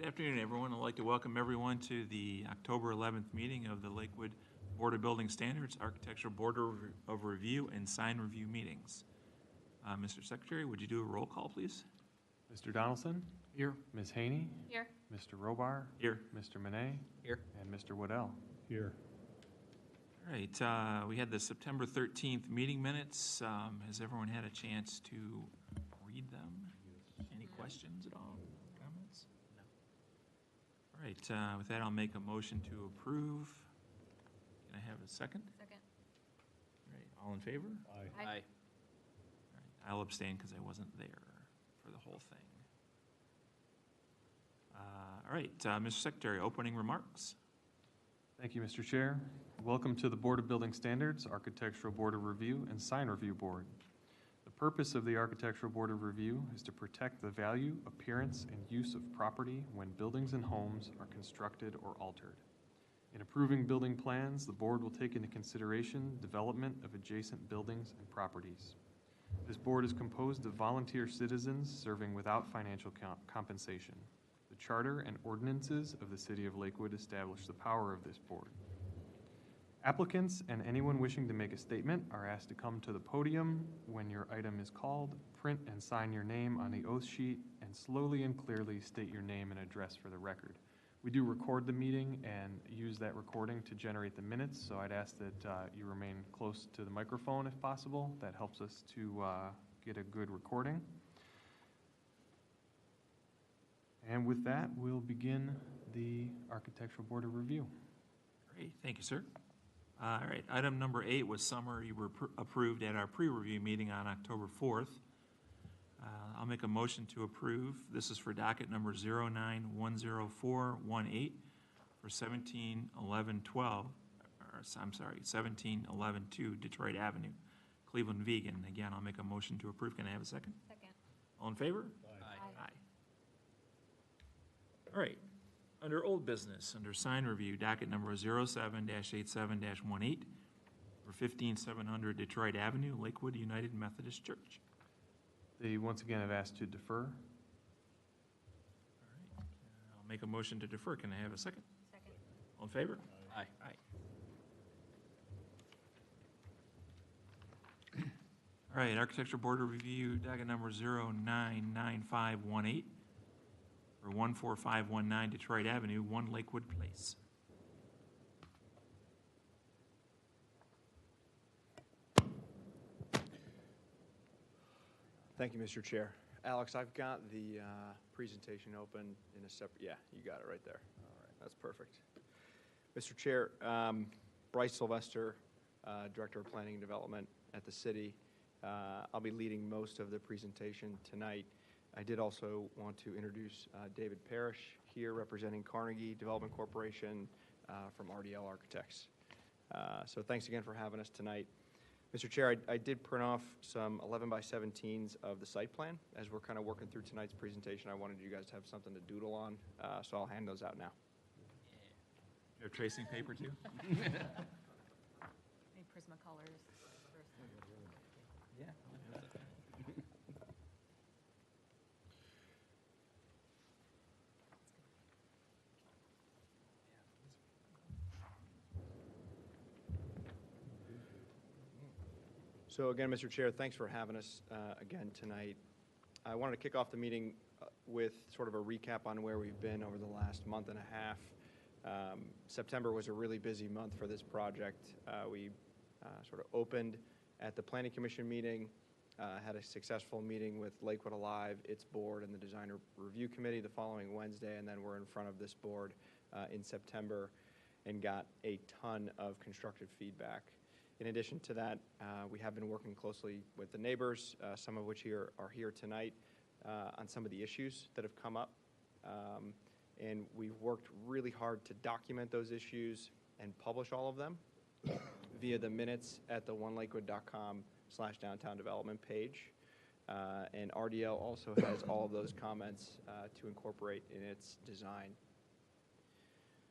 Good afternoon, everyone. I'd like to welcome everyone to the October 11th meeting of the Lakewood Board of Building Standards, Architectural Board of Review, and Sign Review meetings. Mr. Secretary, would you do a roll call, please? Mr. Donaldson? Here. Ms. Haney? Here. Mr. Robar? Here. Mr. Monet? Here. And Mr. Waddell? Here. All right, we had the September 13th meeting minutes. Has everyone had a chance to read them? Any questions at all? Comments? No. All right, with that, I'll make a motion to approve. Can I have a second? Second. All right, all in favor? Aye. Aye. All right, I'll abstain because I wasn't there for the whole thing. All right, Mr. Secretary, opening remarks. Thank you, Mr. Chair. Welcome to the Board of Building Standards, Architectural Board of Review, and Sign Review Board. The purpose of the Architectural Board of Review is to protect the value, appearance, and use of property when buildings and homes are constructed or altered. In approving building plans, the board will take into consideration development of adjacent buildings and properties. This board is composed of volunteer citizens serving without financial compensation. The charter and ordinances of the City of Lakewood establish the power of this board. Applicants and anyone wishing to make a statement are asked to come to the podium when your item is called, print and sign your name on the oath sheet, and slowly and clearly state your name and address for the record. We do record the meeting and use that recording to generate the minutes, so I'd ask that you remain close to the microphone if possible. That helps us to get a good recording. And with that, we'll begin the Architectural Board of Review. Great, thank you, sir. All right, item number 8 was summary approved at our pre-review meeting on October 4th. I'll make a motion to approve. This is for docket number 0910418 for 171112, I'm sorry, 1711-2 Detroit Avenue, Cleveland Vegan. Again, I'll make a motion to approve. Can I have a second? Second. All in favor? Aye. All right. Under old business, under sign review, docket number 07-87-18 for 15700 Detroit Avenue, Lakewood United Methodist Church. They once again have asked to defer. All right. I'll make a motion to defer. Can I have a second? Second. All in favor? Aye. All right, Architecture Board of Review, docket number 099518 for 14519 Detroit Avenue, 1 Lakewood Place. Thank you, Mr. Chair. Alex, I've got the presentation open in a separate, yeah, you got it right there. All right, that's perfect. Mr. Chair, Bryce Sylvester, Director of Planning and Development at the city. I'll be leading most of the presentation tonight. I did also want to introduce David Parrish here representing Carnegie Development Corporation from RDL Architects. So thanks again for having us tonight. Mr. Chair, I did print off some 11x17s of the site plan. As we're kind of working through tonight's presentation, I wanted you guys to have something to doodle on, so I'll hand those out now. You have tracing paper too? Any Prismacolors? Yeah. So again, Mr. Chair, thanks for having us again tonight. I wanted to kick off the meeting with sort of a recap on where we've been over the last month and a half. September was a really busy month for this project. We sort of opened at the Planning Commission meeting, had a successful meeting with Lakewood Alive, its board, and the Designer Review Committee the following Wednesday, and then we're in front of this board in September and got a ton of constructive feedback. In addition to that, we have been working closely with the neighbors, some of which are here tonight, on some of the issues that have come up. And we've worked really hard to document those issues and publish all of them via the minutes at the onelakewood.com/downtown development page. And RDL also has all of those comments to incorporate in its design.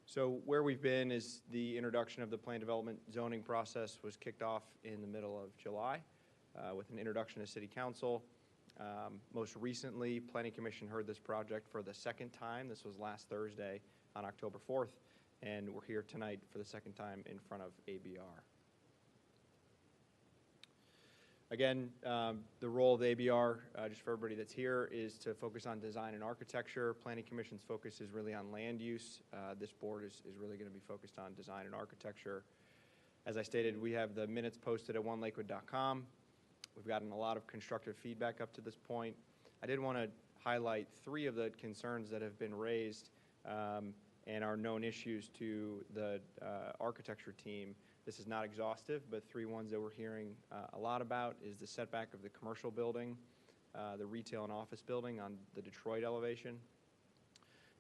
So where we've been is the introduction of the plan development zoning process was kicked off in the middle of July with an introduction to City Council. Most recently, Planning Commission heard this project for the second time. This was last Thursday on October 4th, and we're here tonight for the second time in front of ABR. Again, the role of the ABR, just for everybody that's here, is to focus on design and architecture. Planning Commission's focus is really on land use. This board is really going to be focused on design and architecture. As I stated, we have the minutes posted at onelakewood.com. We've gotten a lot of constructive feedback up to this point. I did want to highlight 3 of the concerns that have been raised and are known issues to the architecture team. This is not exhaustive, but 3 ones that we're hearing a lot about is the setback of the commercial building, the retail and office building on the Detroit elevation,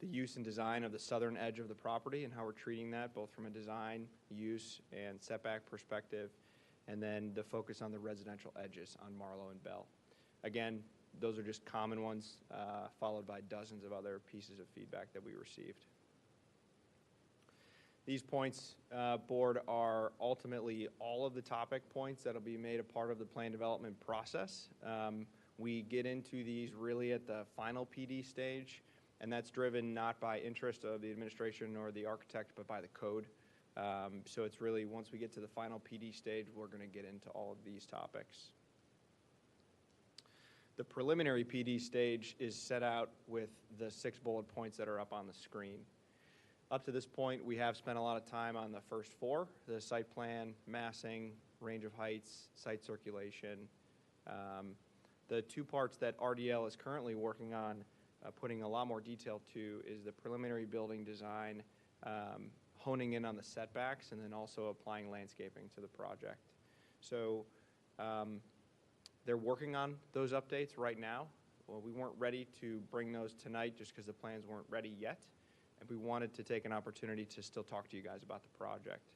the use and design of the southern edge of the property and how we're treating that both from a design, use, and setback perspective, and then the focus on the residential edges on Marlowe and Bell. Again, those are just common ones, followed by dozens of other pieces of feedback that we received. These points, board, are ultimately all of the topic points that will be made a part of the plan development process. We get into these really at the final PD stage, and that's driven not by interest of the administration or the architect, but by the code. So it's really, once we get to the final PD stage, we're going to get into all of these topics. The preliminary PD stage is set out with the 6 bullet points that are up on the screen. Up to this point, we have spent a lot of time on the first 4, the site plan, massing, range of heights, site circulation. The 2 parts that RDL is currently working on, putting a lot more detail to, is the preliminary building design, honing in on the setbacks, and then also applying landscaping to the project. So they're working on those updates right now. Well, we weren't ready to bring those tonight just because the plans weren't ready yet. And we wanted to take an opportunity to still talk to you guys about the project.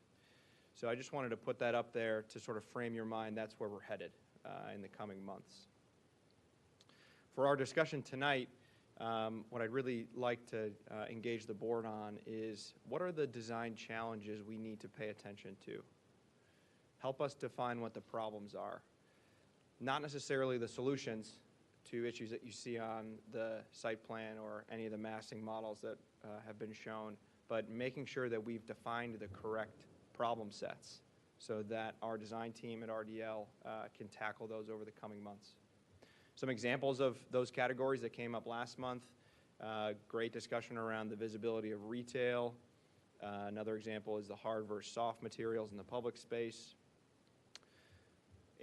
So I just wanted to put that up there to sort of frame your mind. That's where we're headed in the coming months. For our discussion tonight, what I'd really like to engage the board on is what are the design challenges we need to pay attention to? Help us define what the problems are. Not necessarily the solutions to issues that you see on the site plan or any of the massing models that have been shown, but making sure that we've defined the correct problem sets so that our design team at RDL can tackle those over the coming months. Some examples of those categories that came up last month, great discussion around the visibility of retail. Another example is the hard versus soft materials in the public space.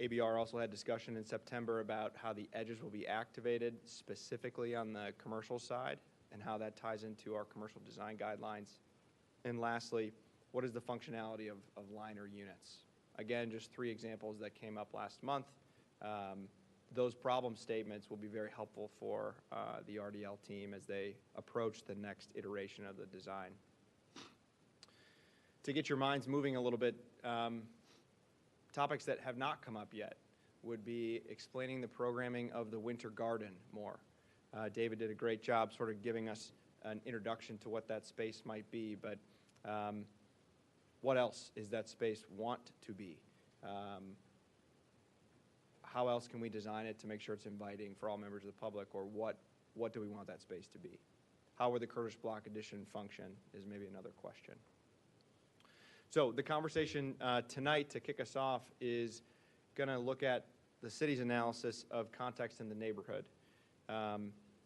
ABR also had discussion in September about how the edges will be activated specifically on the commercial side and how that ties into our commercial design guidelines. And lastly, what is the functionality of liner units? Again, just 3 examples that came up last month. Those problem statements will be very helpful for the RDL team as they approach the next iteration of the design. To get your minds moving a little bit, topics that have not come up yet would be explaining the programming of the winter garden more. David did a great job sort of giving us an introduction to what that space might be, but what else is that space want to be? How else can we design it to make sure it's inviting for all members of the public, or what do we want that space to be? How would the Curtis Block addition function is maybe another question. So the conversation tonight to kick us off is going to look at the city's analysis of context in the neighborhood.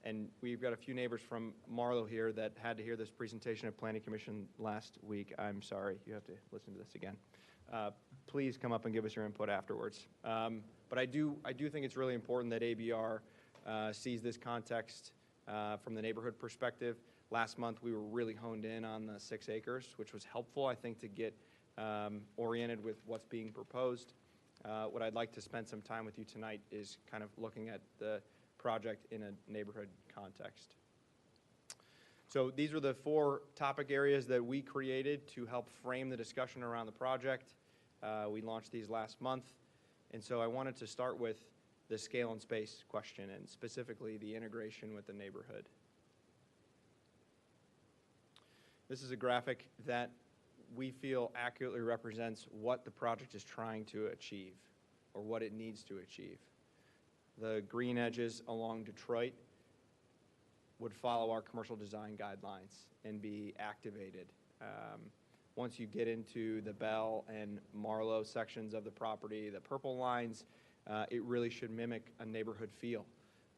And we've got a few neighbors from Marlowe here that had to hear this presentation at Planning Commission last week. I'm sorry, you have to listen to this again. Please come up and give us your input afterwards. But I do think it's really important that ABR sees this context from the neighborhood perspective. Last month, we were really honed in on the 6 acres, which was helpful, I think, to get oriented with what's being proposed. What I'd like to spend some time with you tonight is kind of looking at the project in a neighborhood context. So these are the 4 topic areas that we created to help frame the discussion around the project. We launched these last month, and so I wanted to start with the scale and space question, and specifically the integration with the neighborhood. This is a graphic that we feel accurately represents what the project is trying to achieve, or what it needs to achieve. the green edges along Detroit would follow our commercial design guidelines and be activated. Once you get into the Bell and Marlowe sections of the property, the purple lines, it really should mimic a neighborhood feel.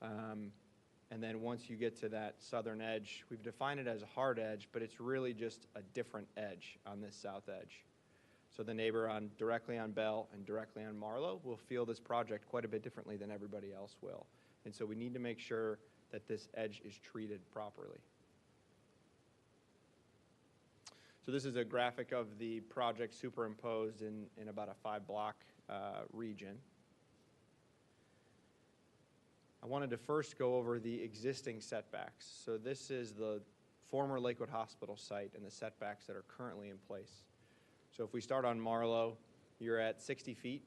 And then once you get to that southern edge, we've defined it as a hard edge, but it's really just a different edge on this south edge. So the neighbor directly on Bell and directly on Marlowe will feel this project quite a bit differently than everybody else will. And so we need to make sure that this edge is treated properly. So this is a graphic of the project superimposed in about a 5-block region. I wanted to first go over the existing setbacks. So this is the former Lakewood Hospital site and the setbacks that are currently in place. So if we start on Marlowe, you're at 60 feet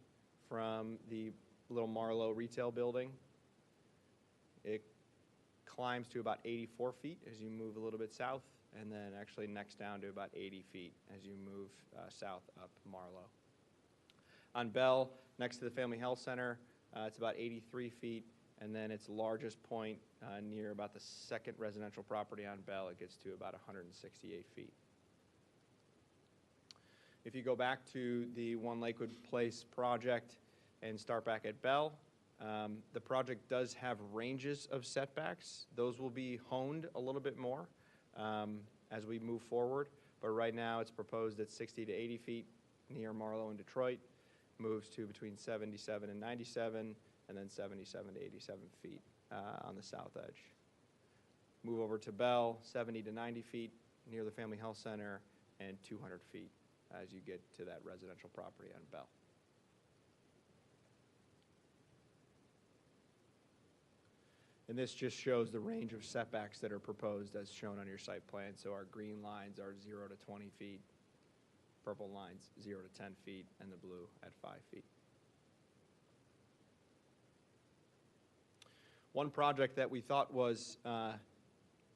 from the little Marlowe retail building. It climbs to about 84 feet as you move a little bit south, and then actually next down to about 80 feet as you move south up Marlowe. On Bell, next to the Family Health Center, it's about 83 feet, and then its largest point near about the second residential property on Bell, it gets to about 168 feet. If you go back to the One Lakewood Place project and start back at Bell, the project does have ranges of setbacks. Those will be honed a little bit more as we move forward, but right now it's proposed at 60 to 80 feet near Marlowe and Detroit, moves to between 77 and 97, and then 77 to 87 feet on the south edge. Move over to Bell, 70 to 90 feet near the Family Health Center, and 200 feet as you get to that residential property on Bell. And this just shows the range of setbacks that are proposed as shown on your site plan. So our green lines are 0 to 20 feet, purple lines 0 to 10 feet, and the blue at 5 feet. One project that we thought was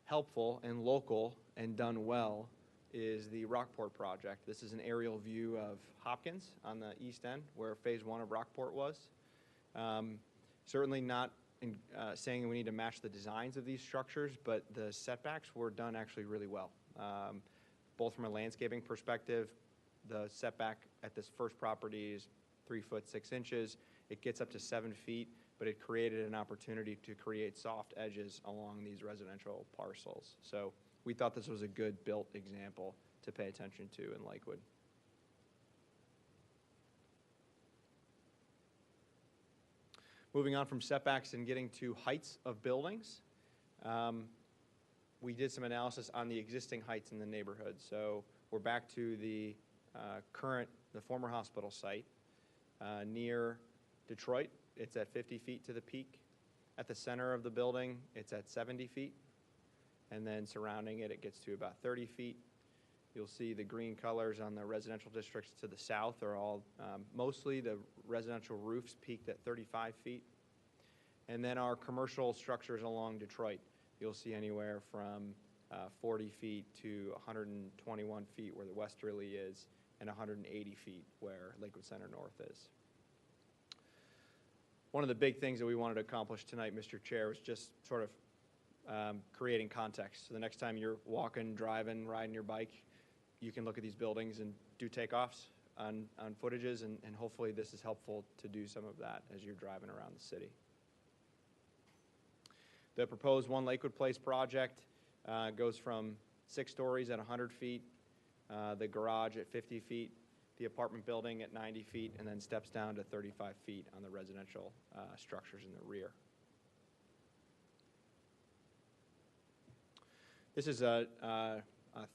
helpful and local and done well is the Rockport project. This is an aerial view of Hopkins on the east end where phase 1 of Rockport was. Certainly not saying we need to match the designs of these structures, but the setbacks were done actually really well. Both from a landscaping perspective, the setback at this first property is 3 foot 6 inches. It gets up to 7 feet, but it created an opportunity to create soft edges along these residential parcels. So we thought this was a good built example to pay attention to in Lakewood. Moving on from setbacks and getting to heights of buildings, we did some analysis on the existing heights in the neighborhood. So we're back to the former hospital site near Detroit. It's at 50 feet to the peak. At the center of the building, it's at 70 feet. And then surrounding it, it gets to about 30 feet. You'll see the green colors on the residential districts to the south are all, mostly the residential roofs peaked at 35 feet. And then our commercial structures along Detroit, you'll see anywhere from 40 feet to 121 feet where the Westerly is, and 180 feet where Lakewood Center North is. One of the big things that we wanted to accomplish tonight, Mr. Chair, was just sort of creating context. So the next time you're walking, driving, riding your bike, you can look at these buildings and do takeoffs on footages, and hopefully this is helpful to do some of that as you're driving around the city. The proposed One Lakewood Place project goes from 6 stories at 100 feet, the garage at 50 feet, the apartment building at 90 feet, and then steps down to 35 feet on the residential structures in the rear. This is a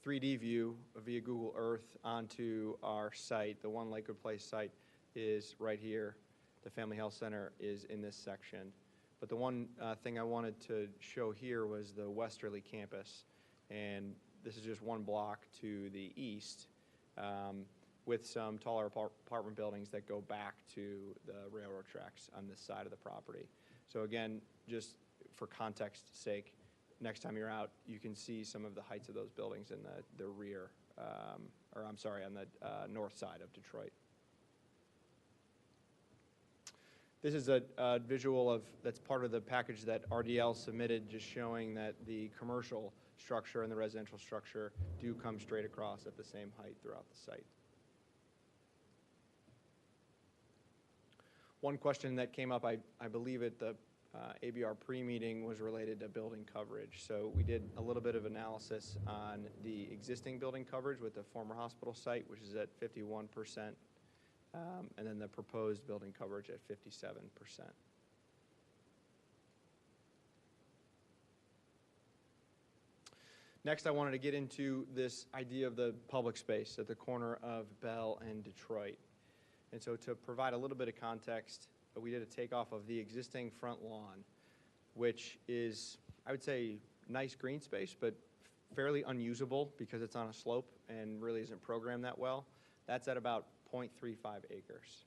3D view via Google Earth onto our site. The One Lakewood Place site is right here. The Family Health Center is in this section. But the one thing I wanted to show here was the Westerly campus. And this is just one block to the east with some taller apartment buildings that go back to the railroad tracks on this side of the property. So again, just for context's sake, next time you're out, you can see some of the heights of those buildings in the rear, on the north side of Detroit. This is a visual of, that's part of the package that RDL submitted, just showing that the commercial structure and the residential structure do come straight across at the same height throughout the site. One question that came up, I believe at the ABR pre-meeting, was related to building coverage. So we did a little bit of analysis on the existing building coverage with the former hospital site, which is at 51%, and then the proposed building coverage at 57%. Next, I wanted to get into this idea of the public space at the corner of Bell and Detroit. And so to provide a little bit of context, we did a takeoff of the existing front lawn, which is, I would say, nice green space, but fairly unusable because it's on a slope and really isn't programmed that well. That's at about 0.35 acres.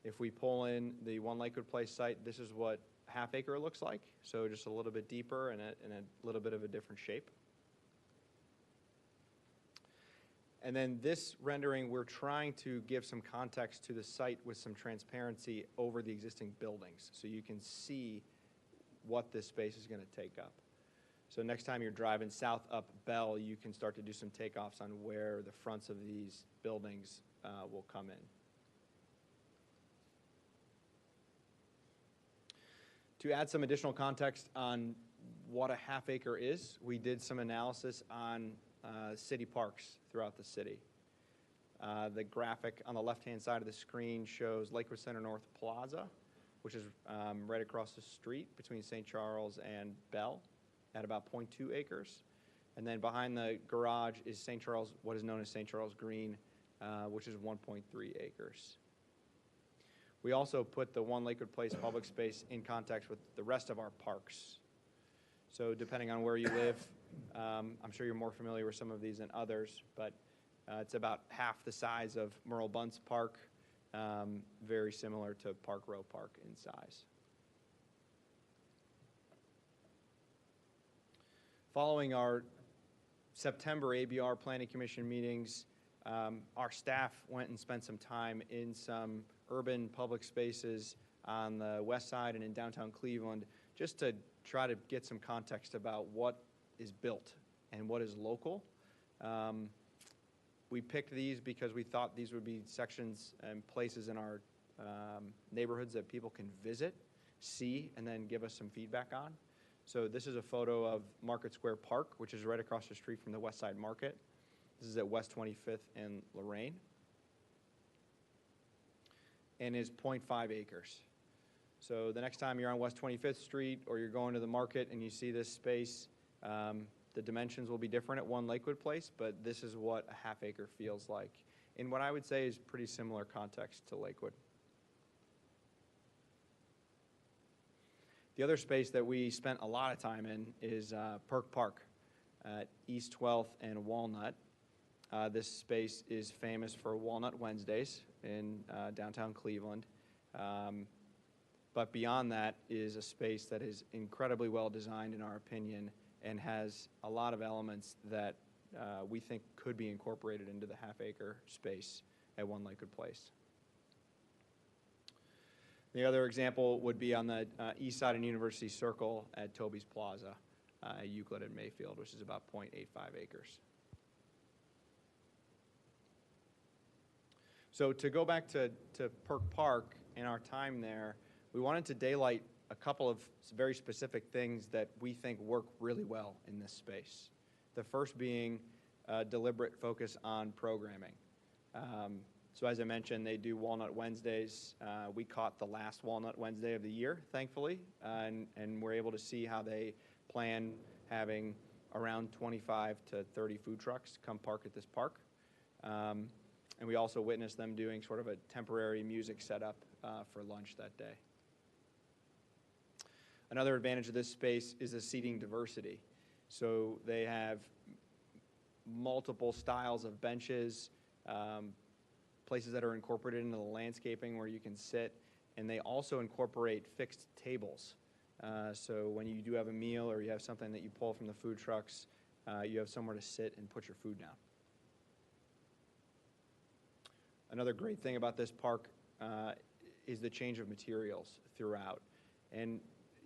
If we pull in the One Lakewood Place site, this is what half acre looks like, so just a little bit deeper and a little bit of a different shape. And then this rendering, we're trying to give some context to the site with some transparency over the existing buildings, so you can see what this space is going to take up. So next time you're driving south up Bell, you can start to do some takeoffs on where the fronts of these buildings will come in. To add some additional context on what a half acre is, we did some analysis on city parks throughout the city. The graphic on the left-hand side of the screen shows Lakewood Center North Plaza, which is right across the street between St. Charles and Bell at about 0.2 acres. And then behind the garage is St. Charles, what is known as St. Charles Green, which is 1.3 acres. We also put the One Lakewood Place public space in context with the rest of our parks. So depending on where you live, I'm sure you're more familiar with some of these than others, but it's about half the size of Merle Bunce Park, very similar to Park Row Park in size. Following our September ABR Planning Commission meetings, our staff went and spent some time in some urban public spaces on the west side and in downtown Cleveland, just to try to get some context about what is built and what is local. We picked these because we thought these would be sections and places in our neighborhoods that people can visit, see, and then give us some feedback on. So this is a photo of Market Square Park, which is right across the street from the West Side Market. This is at West 25th and Lorraine, and is 0.5 acres. So the next time you're on West 25th Street or you're going to the market and you see this space, the dimensions will be different at One Lakewood Place, but this is what a half acre feels like in what I would say is pretty similar context to Lakewood. The other space that we spent a lot of time in is Perk Park at East 12th and Walnut. This space is famous for Walnut Wednesdays in downtown Cleveland. But beyond that is a space that is incredibly well designed in our opinion and has a lot of elements that we think could be incorporated into the half acre space at One Lakewood Place. The other example would be on the east side of University Circle at Toby's Plaza at Euclid and Mayfield, which is about 0.85 acres. So to go back to Perk Park and our time there, we wanted to daylight a couple of very specific things that we think work really well in this space. The first being a deliberate focus on programming. So as I mentioned, they do Walnut Wednesdays. We caught the last Walnut Wednesday of the year, thankfully, and we're able to see how they plan having around 25 to 30 food trucks come park at this park. And we also witnessed them doing sort of a temporary music setup for lunch that day. Another advantage of this space is the seating diversity. So they have multiple styles of benches, places that are incorporated into the landscaping where you can sit, and they also incorporate fixed tables. So when you do have a meal or you have something that you pull from the food trucks, you have somewhere to sit and put your food down. Another great thing about this park is the change of materials throughout. And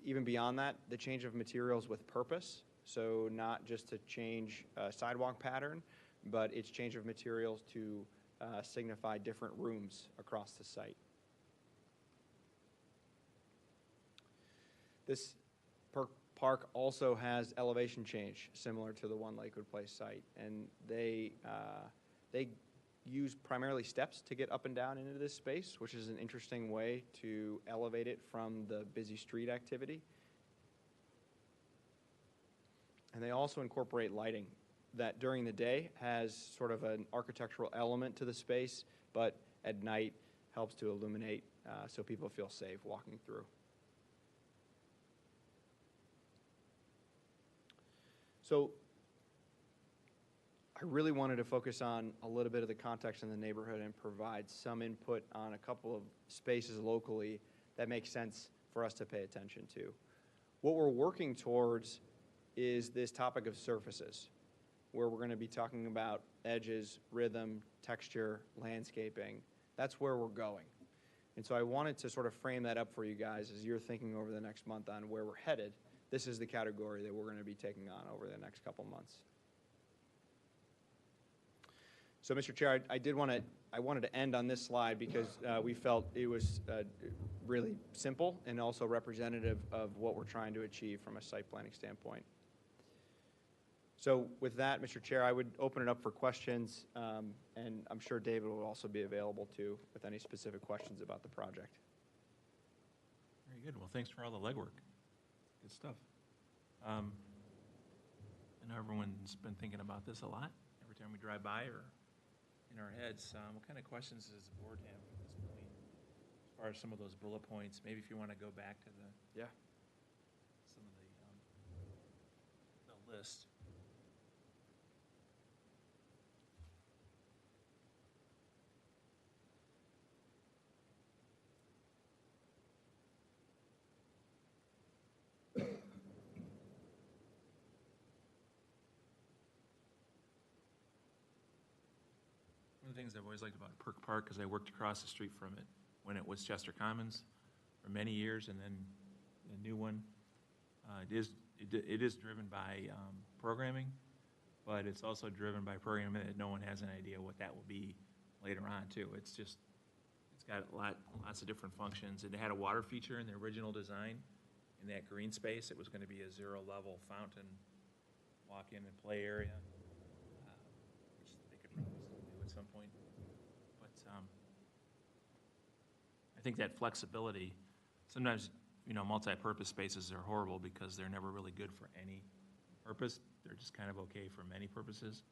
even beyond that, the change of materials with purpose. So not just to change sidewalk pattern, but it's change of materials to signify different rooms across the site. This park also has elevation change, similar to the One Lakewood Place site, and they use primarily steps to get up and down into this space, which is an interesting way to elevate it from the busy street activity. And they also incorporate lighting that during the day has sort of an architectural element to the space, but at night helps to illuminate so people feel safe walking through. So I really wanted to focus on a little bit of the context in the neighborhood and provide some input on a couple of spaces locally that make sense for us to pay attention to. What we're working towards is this topic of surfaces, where we're going to be talking about edges, rhythm, texture, landscaping. That's where we're going. And so I wanted to sort of frame that up for you guys as you're thinking over the next month on where we're headed. This is the category that we're going to be taking on over the next couple months. So, Mr. Chair, I wanted to end on this slide because we felt it was really simple and also representative of what we're trying to achieve from a site planning standpoint. So with that, Mr. Chair, I would open it up for questions, and I'm sure David will also be available too with any specific questions about the project. Very good. Well, thanks for all the legwork. Good stuff. I know everyone's been thinking about this a lot every time we drive by or in our heads. What kind of questions does the board have at this point as far as some of those bullet points? Maybe if you want to go back to the some of the list. One of the things I've always liked about Perk Park is I worked across the street from it when it was Chester Commons for many years, and then the new one. It is driven by programming, but it's also driven by programming that no one has an idea what that will be later on too. It's got lots of different functions. It had a water feature in the original design. In that green space, it was going to be a zero-level fountain, walk-in and play area, which they could probably still do at some point. But I think that flexibility, sometimes, multi-purpose spaces are horrible because they're never really good for any purpose. They're just kind of okay for many purposes.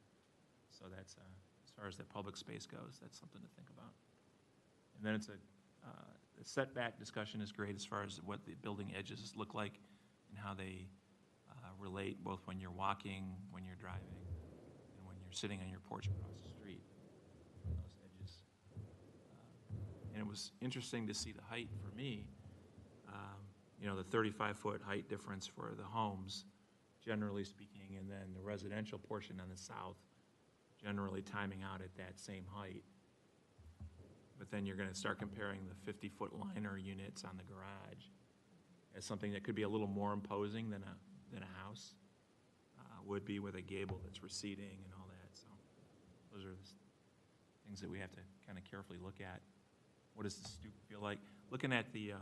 So that's, as far as the public space goes, that's something to think about. And then the setback discussion is great as far as what the building edges look like and how they relate both when you're walking, when you're driving, and when you're sitting on your porch across the street from those edges. And it was interesting to see the height for me, the 35-foot height difference for the homes, generally speaking, and then the residential portion on the south, generally timing out at that same height. But then you're going to start comparing the 50-foot liner units on the garage as something that could be a little more imposing than a house would be with a gable that's receding and all that. So those are the things that we have to kind of carefully look at. What does the stoop feel like? Looking at the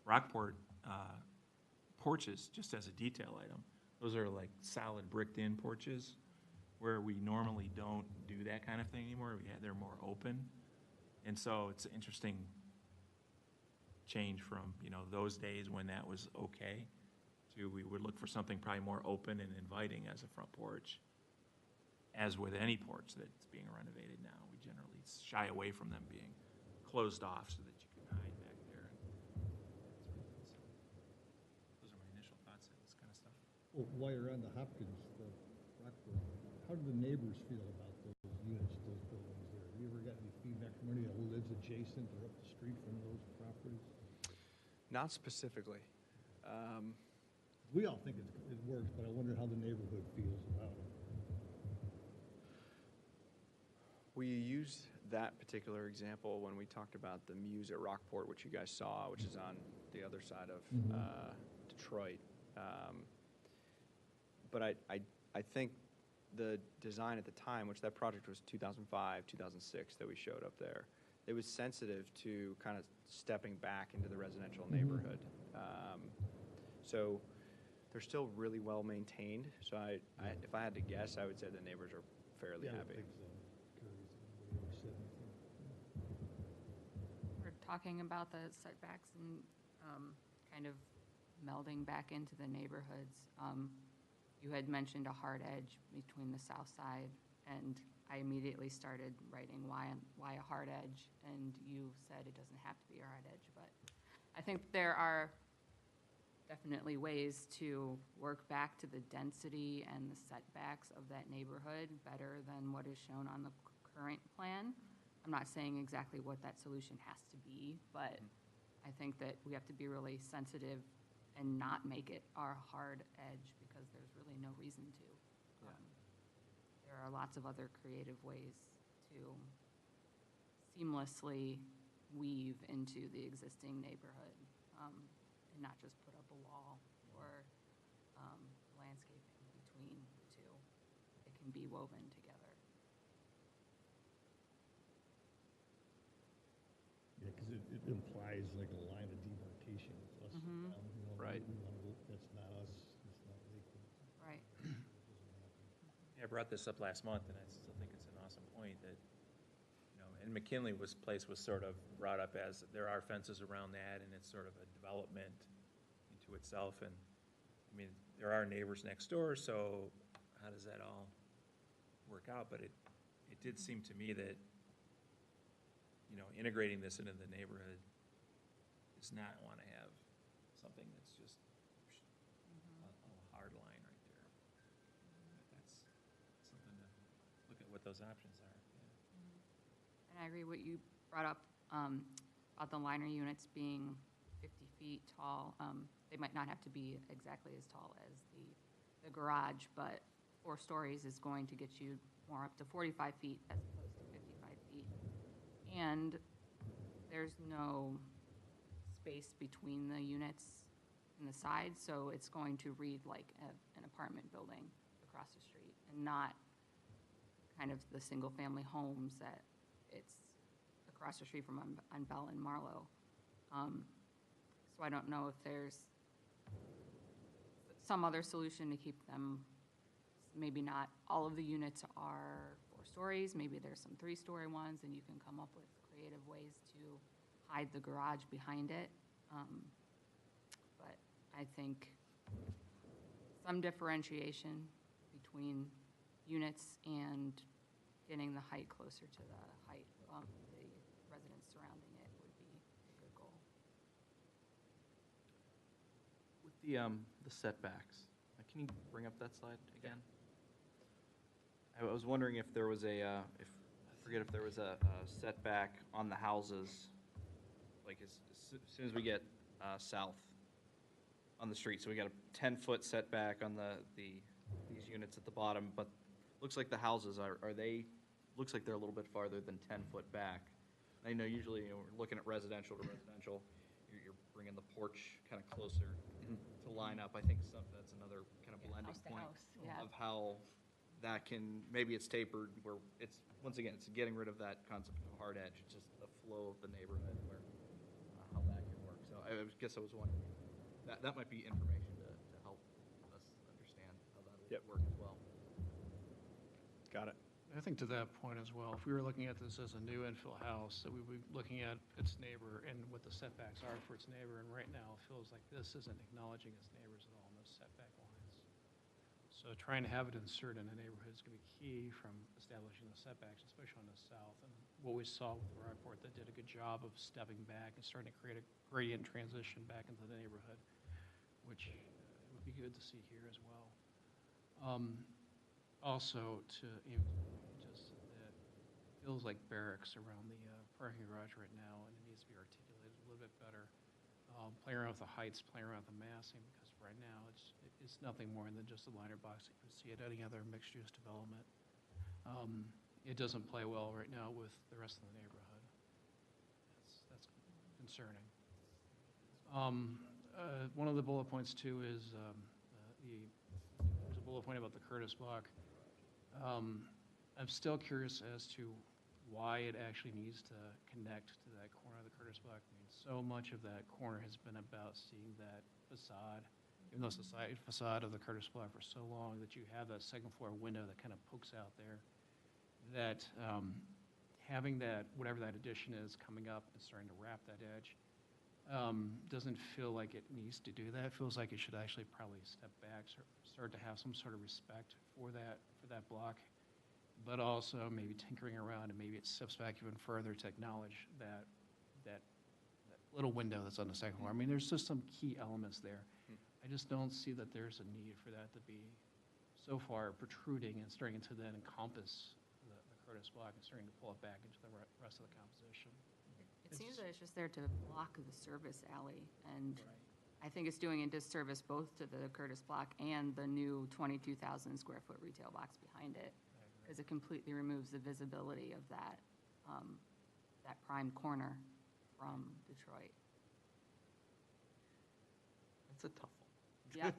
Rockport porches, just as a detail item, those are like solid bricked-in porches where we normally don't do that kind of thing anymore. They're more open. And so it's an interesting change from, those days when that was okay to we would look for something probably more open and inviting as a front porch. As with any porch that's being renovated now, we generally shy away from them being closed off so that you can hide back there. So those are my initial thoughts on this kind of stuff. Well, while you're on the Hopkins, the Rockport, how do the neighbors feel about those units, those buildings there? Have you ever got any feedback from anybody who lives adjacent or up the street from those properties? Not specifically. We all think it works, but I wonder how the neighborhood feels about it. We use that particular example when we talked about the Muse at Rockport, which you guys saw, which is on the other side of Detroit. But I think the design at the time, which that project was 2005, 2006 that we showed up there, it was sensitive to kind of stepping back into the residential neighborhood. So they're still really well maintained. So if I had to guess, I would say the neighbors are fairly Yeah, I happy. think so. Curry's, anybody ever said anything? We're talking about the setbacks and kind of melding back into the neighborhoods. You had mentioned a hard edge between the south side, and I immediately started writing why a hard edge, and you said it doesn't have to be a hard edge, but I think there are definitely ways to work back to the density and the setbacks of that neighborhood better than what is shown on the current plan. I'm not saying exactly what that solution has to be, but I think that we have to be really sensitive and not make it our hard edge because there's really no reason to. There are lots of other creative ways to seamlessly weave into the existing neighborhood and not just put up a wall or landscaping between the two. It can be woven together. Yeah, because it implies like a line of demarcation. It's us and them, you know, Right. we want to, that's not us, it's not Lakewood. Right. It doesn't happen. Yeah, I brought this up last month, and I still think it's an awesome point that, and McKinley place was sort of brought up as there are fences around that, and it's sort of a development into itself, and, I mean, there are neighbors next door, so how does that all work out? But it did seem to me that, integrating this into the neighborhood does not want to have something that's just a hard line right there. That's something to look at what those options are. Yeah. And I agree what you brought up about the liner units being 50 feet tall. They might not have to be exactly as tall as the garage, but 4 stories is going to get you more up to 45 feet as opposed to 55 feet. And there's no space between the units in the sides, so it's going to read like an apartment building across the street and not kind of the single-family homes that it's across the street from on Bell and Marlowe. So I don't know if there's some other solution to keep them, maybe not all of the units are 4 stories, maybe there's some 3-story ones, and you can come up with creative ways to hide the garage behind it. But I think some differentiation between units and getting the height closer to the height of the residents surrounding it would be a good goal. With the setbacks, can you bring up that slide again? I was wondering if there was I forget if there was a setback on the houses, like as soon as we get south on the street. So we got a 10-foot setback on these units at the bottom, but looks like the houses looks like they're a little bit farther than 10 foot back. I know usually, we're looking at residential to residential, you're bringing the porch kind of closer to line up. I think that's another kind of blending House to point house, yeah. of how that maybe it's tapered, where it's, once again, it's getting rid of that concept of hard edge. It's just the flow of the neighborhood where, how that can work. So I guess I was wondering, that might be information to help us understand how that would work as well. Got it. I think to that point as well, if we were looking at this as a new infill house, that we would be looking at its neighbor and what the setbacks are for its neighbor, and right now, it feels like this isn't acknowledging its neighbors at all in those setback lines. So trying to have it insert in a neighborhood is going to be key from establishing the setbacks, especially on the south. And what we saw with the report, that did a good job of stepping back and starting to create a gradient transition back into the neighborhood, which would be good to see here as well. Also, just that feels like barracks around the parking garage right now, and it needs to be articulated a little bit better. Playing around with the heights, playing around with the massing, because right now it's nothing more than just a liner box that you would see at any other mixed-use development. it doesn't play well right now with the rest of the neighborhood. That's concerning. One of the bullet points too is there's a bullet point about the Curtis block. I'm still curious as to why it actually needs to connect to that corner of the Curtis block. I mean, so much of that corner has been about seeing that facade, even though it's the side facade of the Curtis block for so long, that you have that second floor window that kind of pokes out there. That having that, whatever that addition is coming up and starting to wrap that edge, doesn't feel like it needs to do that. It feels like it should actually probably step back, start to have some sort of respect for that block, but also maybe tinkering around, and maybe it steps back even further to acknowledge that little window that's on the second floor. I mean, there's just some key elements there. I just don't see that there's a need for that to be so far protruding and starting to then encompass the Curtis block and starting to pull it back into the rest of the composition. It seems that it's just there to block the service alley, and I think it's doing a disservice both to the Curtis block and the new 22,000 square foot retail box behind it, because it completely removes the visibility of that prime corner from Detroit. That's a tough one. Yeah,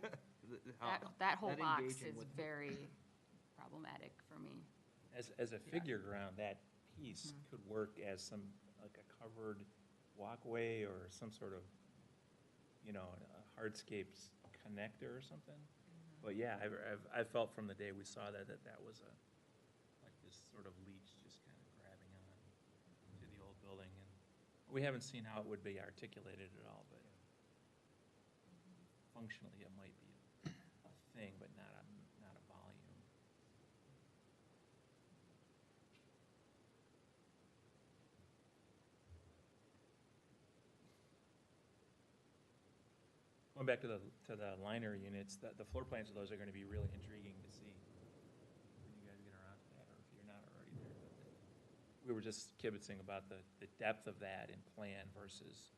that whole That box engaging is with- very problematic for me. As a figure ground, that piece could work as some, like a covered walkway or some sort of, a hardscapes connector or something. But yeah, I felt from the day we saw that was like this sort of leech just kind of grabbing on to the old building. And we haven't seen how it would be articulated at all, but functionally it might be a thing, but not a volume. Going back to the liner units, the floor plans of those are going to be really intriguing to see when you guys get around to that, or if you're not already there. But we were just kibitzing about the depth of that in plan versus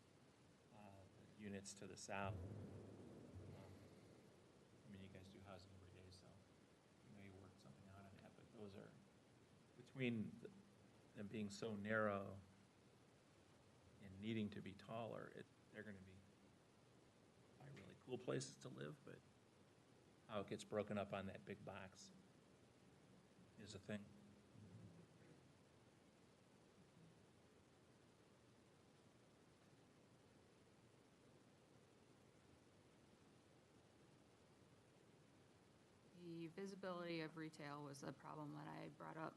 the units to the south. I mean, you guys do housing every day, so you work something out on that. But those are, between them being so narrow and needing to be taller, they're going to be really cool places to live, but how it gets broken up on that big box is a thing. The visibility of retail was a problem that I brought up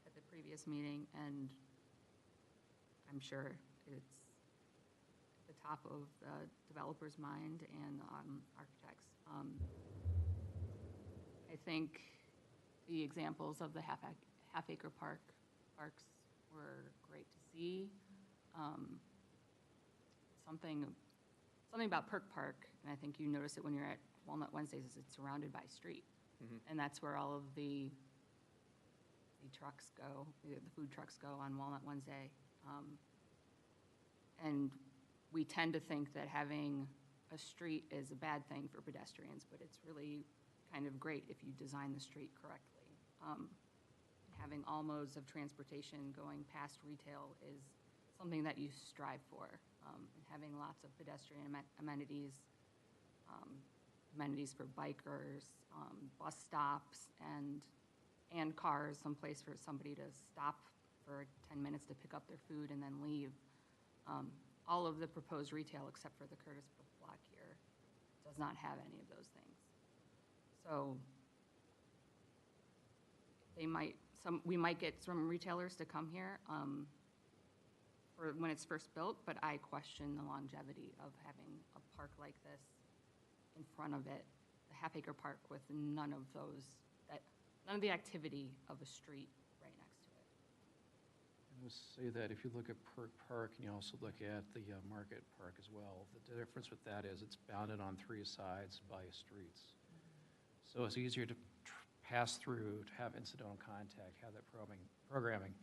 at the previous meeting, and I'm sure it's at the top of the developer's mind and architects. I think the examples of the half-acre parks were great to see. Something about Perk Park, and I think you notice it when you're at Walnut Wednesdays, is it's surrounded by street. And that's where all of the trucks go, the food trucks go on Walnut Wednesday. And we tend to think that having a street is a bad thing for pedestrians, but it's really kind of great if you design the street correctly. Having all modes of transportation going past retail is something that you strive for. Having lots of pedestrian amenities, amenities for bikers, bus stops, and cars, someplace for somebody to stop for 10 minutes to pick up their food and then leave. All of the proposed retail, except for the Curtis block here, does not have any of those things. So we might get some retailers to come here for when it's first built, but I question the longevity of having a park like this in front of it, a half-acre park with none of the activity of a street right next to it. I would say that if you look at Perk Park and you also look at the Market Park as well, the difference with that is it's bounded on three sides by streets. So it's easier to pass through, to have incidental contact, have that programming.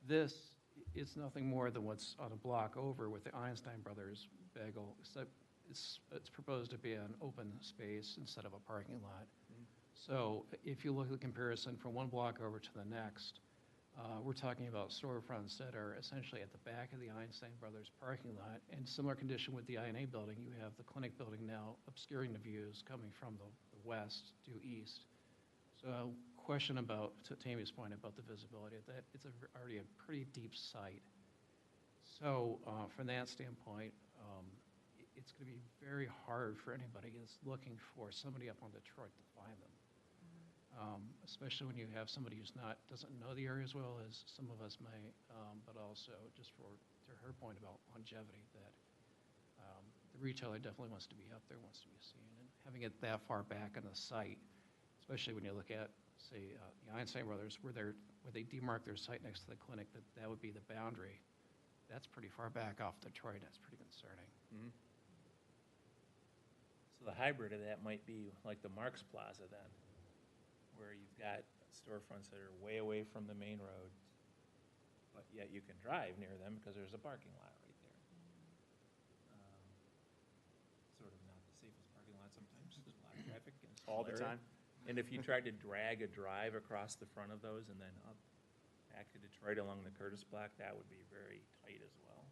This is nothing more than what's on a block over with the Einstein Brothers bagel, except it's proposed to be an open space instead of a parking lot. So if you look at the comparison from one block over to the next, we're talking about storefronts that are essentially at the back of the Einstein Brothers parking lot. And similar condition with the INA building, you have the clinic building now obscuring the views coming from the west due east. So question about, to Tammy's point about the visibility, that it's already a pretty deep site. So from that standpoint, it's going to be very hard for anybody that's looking for somebody up on Detroit to find them. Especially when you have somebody who's doesn't know the area as well as some of us may, but also just to her point about longevity, that the retailer definitely wants to be up there, wants to be seen, and having it that far back on the site, especially when you look at, say, the Einstein Brothers, where they demark their site next to the clinic, that would be the boundary. That's pretty far back off Detroit. That's pretty concerning. Mhm. So the hybrid of that might be like the Marks Plaza then, where you've got storefronts that are way away from the main road, but yet you can drive near them because there's a parking lot right there. Sort of not the safest parking lot sometimes, there's a lot of traffic. in a small All the area. time. And if you tried to drag a drive across the front of those and then up back to Detroit along the Curtis Block, that would be very tight as well.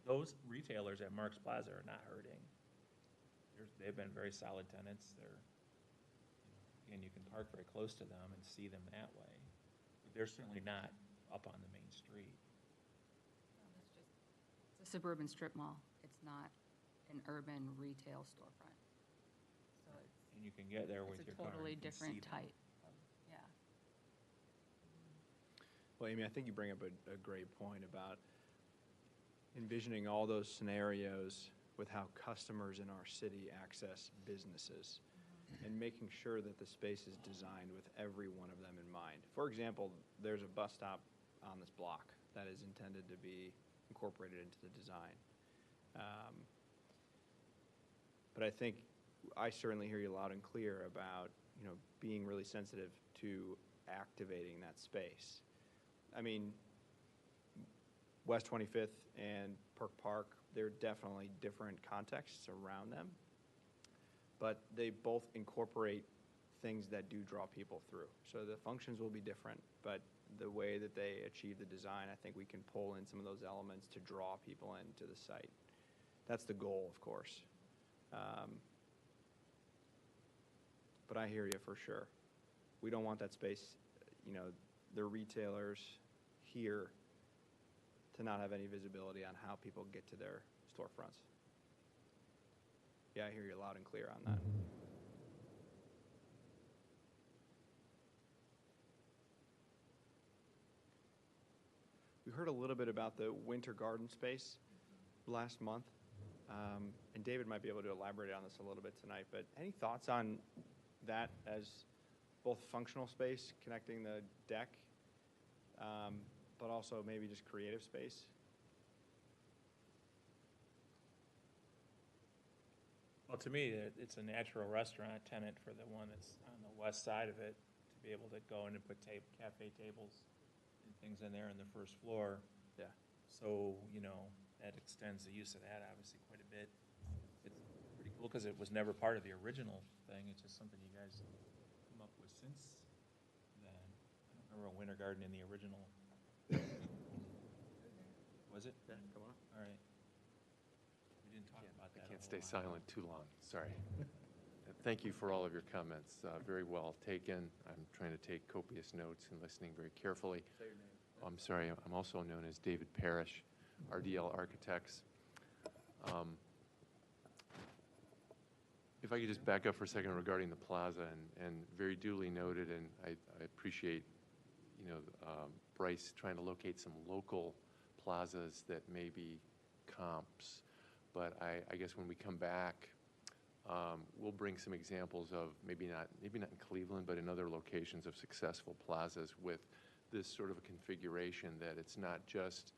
Those retailers at Marks Plaza are not hurting. They've been very solid tenants. And you can park very close to them and see them that way. But they're certainly not up on the main street. It's a suburban strip mall. It's not an urban retail storefront. So And you can get there with it's your a car. totally and you can different see them. type of, yeah. Well, Amy, I think you bring up a great point about envisioning all those scenarios with how customers in our city access businesses and making sure that the space is designed with every one of them in mind. For example, there's a bus stop on this block that is intended to be incorporated into the design. But I think I certainly hear you loud and clear about, being really sensitive to activating that space. I mean, West 25th and Perk Park, they're definitely different contexts around them, but they both incorporate things that do draw people through. So the functions will be different, but the way that they achieve the design, I think we can pull in some of those elements to draw people into the site. That's the goal, of course. But I hear you for sure. We don't want that space, the retailers here to not have any visibility on how people get to their storefronts. Yeah, I hear you loud and clear on that. We heard a little bit about the winter garden space last month, and David might be able to elaborate on this a little bit tonight, but any thoughts on that as both functional space connecting the deck, but also maybe just creative space? Well, to me, it's a natural restaurant tenant for the one that's on the west side of it, to be able to go in and put cafe tables and things in there on the first floor. Yeah. So, that extends the use of that obviously quite a bit. It's pretty cool because it was never part of the original thing. It's just something you guys come up with since then. I don't remember a winter garden in the original. Was it? Yeah, come on. All right. We didn't talk about that. I can't stay silent too long, sorry. Thank you for all of your comments, very well taken. I'm trying to take copious notes and listening very carefully. Say your name. I'm sorry, I'm also known as David Parrish, RDL Architects. If I could just back up for a second regarding the plaza, and very duly noted, and I appreciate, Bryce trying to locate some local plazas that may be comps. But I guess when we come back, we'll bring some examples of maybe not in Cleveland, but in other locations of successful plazas with this sort of a configuration that it's not just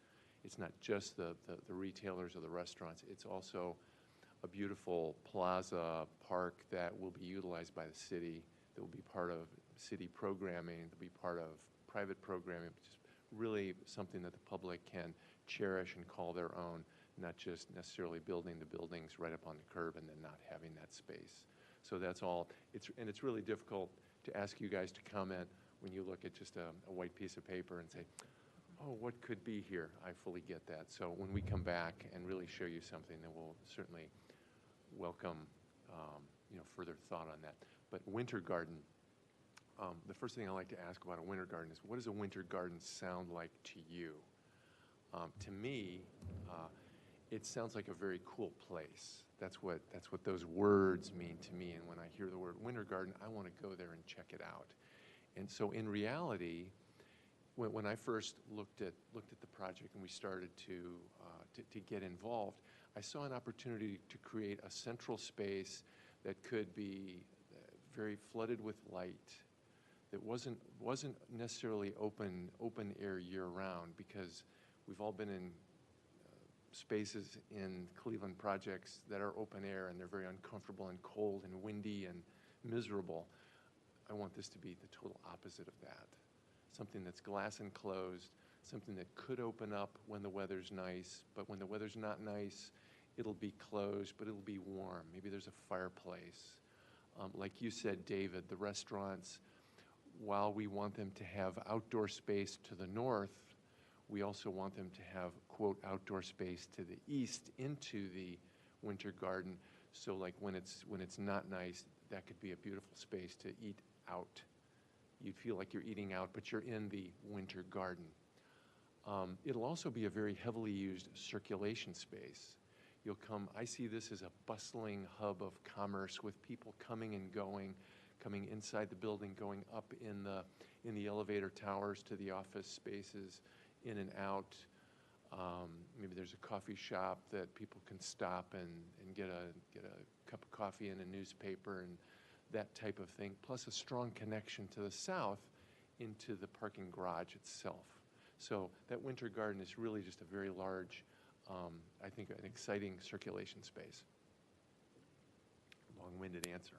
the retailers or the restaurants. It's also a beautiful plaza park that will be utilized by the city, that will be part of city programming, that will be part of private programming, just really something that the public can cherish and call their own, not just necessarily building the buildings right up on the curb and then not having that space. So that's all. It's really difficult to ask you guys to comment when you look at just a white piece of paper and say, oh, what could be here? I fully get that. So when we come back and really show you something, then we'll certainly welcome further thought on that. But winter garden, the first thing I like to ask about a winter garden is, what does a winter garden sound like to you? To me, it sounds like a very cool place. That's what those words mean to me. And when I hear the word winter garden, I want to go there and check it out. And so in reality, when I first looked at the project and we started to get involved, I saw an opportunity to create a central space that could be very flooded with light, that wasn't necessarily open air year round, because we've all been in spaces in Cleveland projects that are open air and they're very uncomfortable and cold and windy and miserable. I want this to be the total opposite of that. Something that's glass enclosed, something that could open up when the weather's nice, but when the weather's not nice, it'll be closed, but it'll be warm. Maybe there's a fireplace. Like you said, David, the restaurants, while we want them to have outdoor space to the north, we also want them to have, quote, outdoor space to the east into the winter garden. So like when it's not nice, that could be a beautiful space to eat out. You'd feel like you're eating out, but you're in the winter garden. It'll also be a very heavily used circulation space. I see this as a bustling hub of commerce with people coming and going, coming inside the building, going up in the elevator towers to the office spaces, in and out. Maybe there's a coffee shop that people can stop and get a cup of coffee and a newspaper and that type of thing, plus a strong connection to the south into the parking garage itself. So that winter garden is really just a very large, I think, an exciting circulation space. Long-winded answer.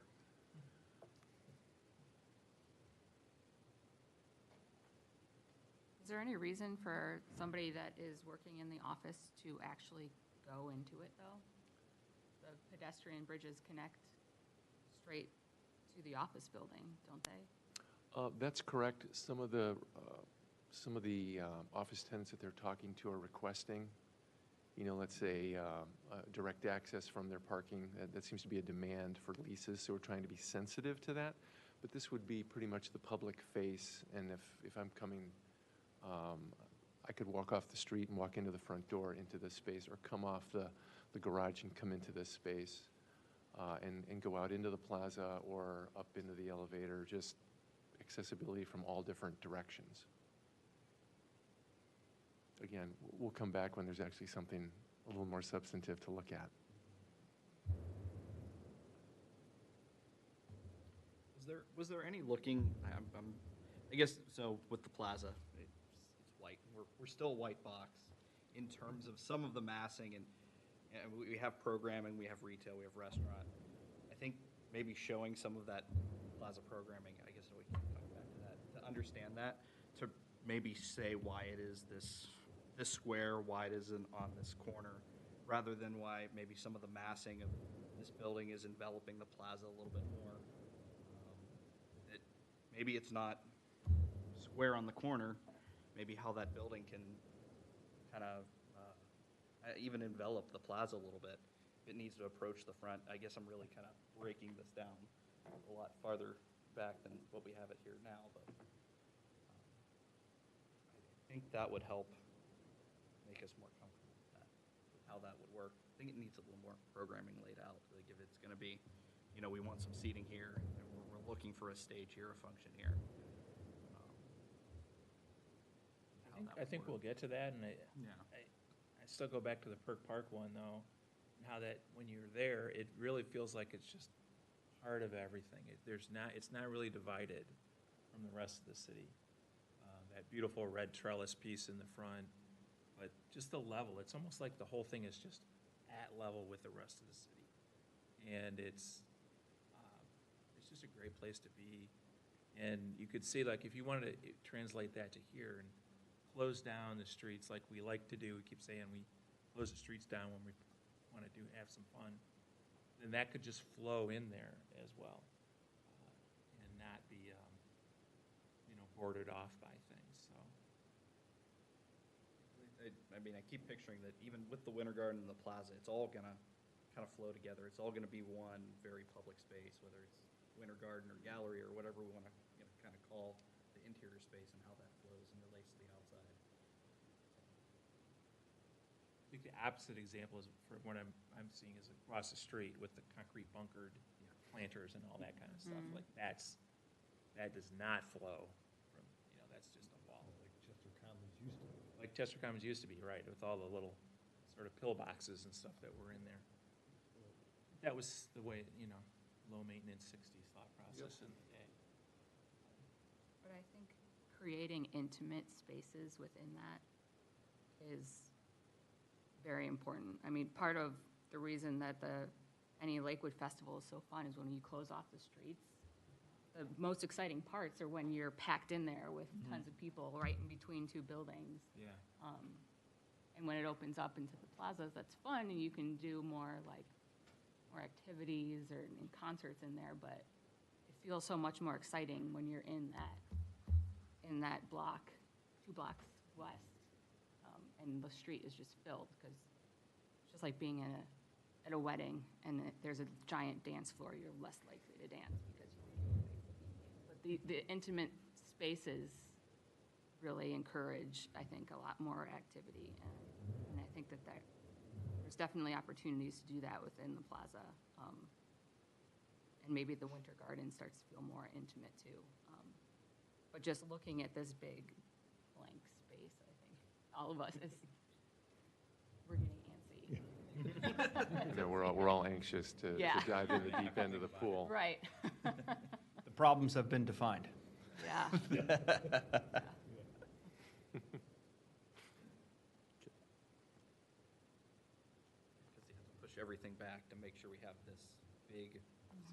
Is there any reason for somebody that is working in the office to actually go into it, though? The pedestrian bridges connect straight to the office building, don't they? That's correct. Some of the office tenants that they're talking to are requesting, let's say direct access from their parking. That seems to be a demand for leases, so we're trying to be sensitive to that. But this would be pretty much the public face, and if I'm coming, I could walk off the street and walk into the front door into this space, or come off the garage and come into this space, and go out into the plaza or up into the elevator, just accessibility from all different directions. Again, we'll come back when there's actually something a little more substantive to look at. Was there any looking, I guess, so with the plaza, it's white, we're still a white box in terms of some of the massing, and we have programming, we have retail, we have restaurant. I think maybe showing some of that plaza programming, I guess we can come back to that, to understand that, to maybe say why it is this square, why it isn't on this corner, rather than why maybe some of the massing of this building is enveloping the plaza a little bit more. Maybe it's not square on the corner, maybe how that building can kind of even envelop the plaza a little bit. It needs to approach the front. I guess I'm really kind of breaking this down a lot farther back than what we have it here now, but I think that would help make us more comfortable with that, with how that would work. I think it needs a little more programming laid out. Like if it's going to be, we want some seating here, and we're looking for a stage here, a function here. I think we'll get to that, and I still go back to the Perk Park one, though, and how that, when you're there, it really feels like it's just part of everything. It's not really divided from the rest of the city. That beautiful red trellis piece in the front, but just the level. It's almost like the whole thing is just at level with the rest of the city. And it's just a great place to be. And you could see, like, if you wanted to translate that to here and close down the streets like we like to do, we keep saying we close the streets down when we want to have some fun, then that could just flow in there as well, and not be, bordered off by things, so. I mean, I keep picturing that even with the Winter Garden and the plaza, it's all gonna kind of flow together. It's all gonna be one very public space, whether it's Winter Garden or gallery or whatever we want to, kind of call the interior space and how that flows and relates to the outside. I think the opposite example is, for what I'm seeing, is across the street with the concrete bunkered planters and all that kind of stuff. Like, that does not flow from, that's just a wall. Like Chester Commons used to be. Like Chester Commons used to be, right, with all the little sort of pillboxes and stuff that were in there. That was the way, low maintenance 60s thought process in the day. But I think creating intimate spaces within that is very important. I mean, part of the reason that any Lakewood Festival is so fun is when you close off the streets. The most exciting parts are when you're packed in there with tons of people right in between two buildings. Yeah. And when it opens up into the plazas, that's fun, and you can do more activities or concerts in there, but it feels so much more exciting when you're in that block, 2 blocks west, and the street is just filled, because it's just like being at a wedding, and there's a giant dance floor. You're less likely to dance because but the intimate spaces really encourage, I think, a lot more activity, and I think that there's definitely opportunities to do that within the plaza. And maybe the Winter Garden starts to feel more intimate too. But just looking at this big blank space, I think all of us we're getting antsy. We're all anxious to Yeah. dive in the deep end of the pool. Right. The problems have been defined. Yeah. Because you have to push everything back to make sure we have this big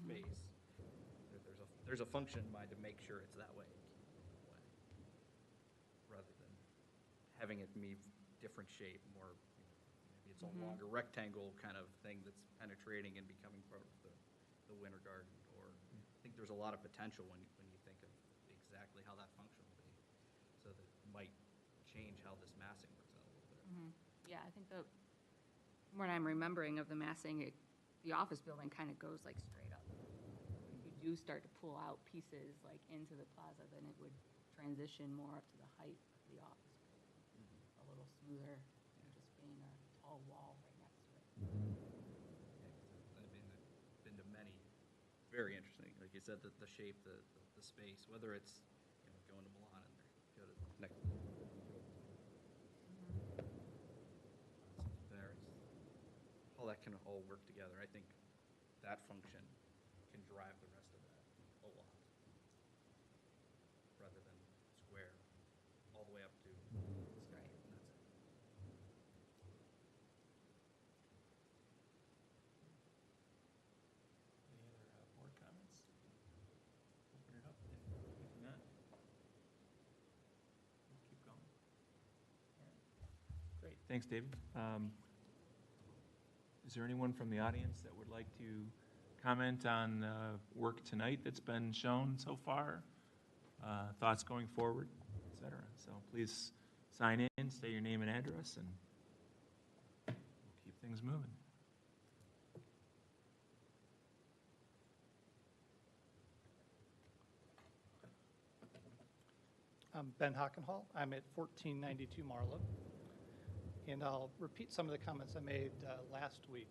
space. There's a function in mind to make sure it's that way, rather than having it be different shape, more, maybe it's a longer rectangle kind of thing that's penetrating and becoming part of the Winter Garden. Or I think there's a lot of potential when you think of exactly how that function will be. So that might change how this massing works out a little bit. Yeah, I think what I'm remembering of the massing, the office building kind of goes like straight up. If you do start to pull out pieces like into the plaza, then it would transition more up to the height of the office building. A little smoother than just being a tall wall right next to it. I mean, I've been to many, very interesting, like you said, the shape, the space, whether it's, going to Milan and go to next. There, all that can all work together. I think that function can drive the rest of that a lot, rather than square all the way up to the sky. And that's it. Any other board comments? Open it up if not. We'll keep going. All right. Great, thanks, David. Is there anyone from the audience that would like to comment on work tonight that's been shown so far? Thoughts going forward, et cetera? So please sign in, say your name and address, and we'll keep things moving. I'm Ben Hockenhall. I'm at 1492 Marlow. And I'll repeat some of the comments I made last week.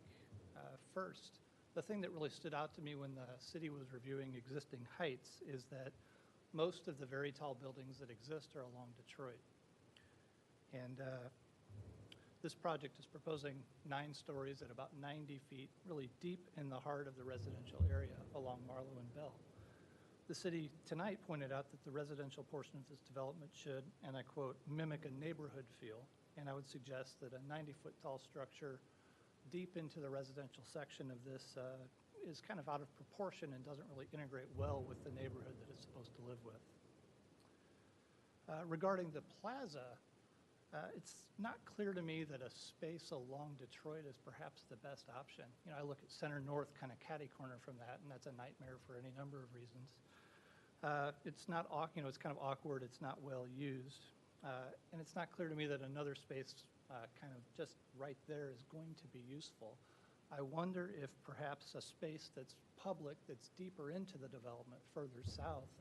First, the thing that really stood out to me when the city was reviewing existing heights is that most of the very tall buildings that exist are along Detroit. And this project is proposing 9 stories at about 90 feet, really deep in the heart of the residential area along Marlow and Bell. The city tonight pointed out that the residential portion of this development should, and I quote, mimic a neighborhood feel. And I would suggest that a 90-foot tall structure deep into the residential section of this is kind of out of proportion and doesn't really integrate well with the neighborhood that it's supposed to live with. Regarding the plaza, It's not clear to me that a space along Detroit is perhaps the best option. You know, I look at Center North kind of catty corner from that, and that's a nightmare for any number of reasons. It's not, you know, it's kind of awkward, it's not well used, and it's not clear to me that another space kind of just right there is going to be useful. I wonder if perhaps a space that's public, that's deeper into the development, further south,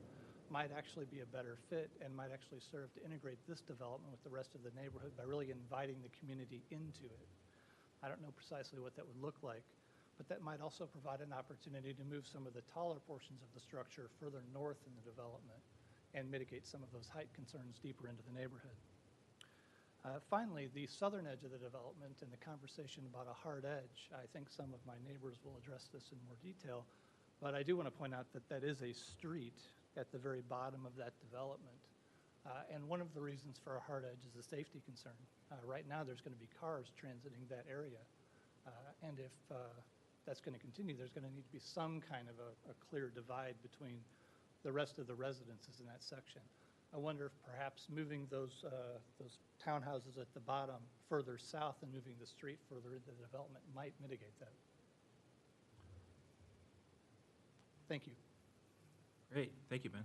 might actually be a better fit and might actually serve to integrate this development with the rest of the neighborhood by really inviting the community into it. I don't know precisely what that would look like, but that might also provide an opportunity to move some of the taller portions of the structure further north in the development and mitigate some of those height concerns deeper into the neighborhood. Finally, the southern edge of the development and the conversation about a hard edge, I think some of my neighbors will address this in more detail, but I do want to point out that that is a street at the very bottom of that development. And one of the reasons for a hard edge is a safety concern. Right now, there's going to be cars transiting that area. And if that's going to continue, there's going to need to be some kind of a clear divide between the rest of the residences in that section. I wonder if perhaps moving those townhouses at the bottom further south and moving the street further into the development might mitigate that. Thank you. Great, thank you, Ben.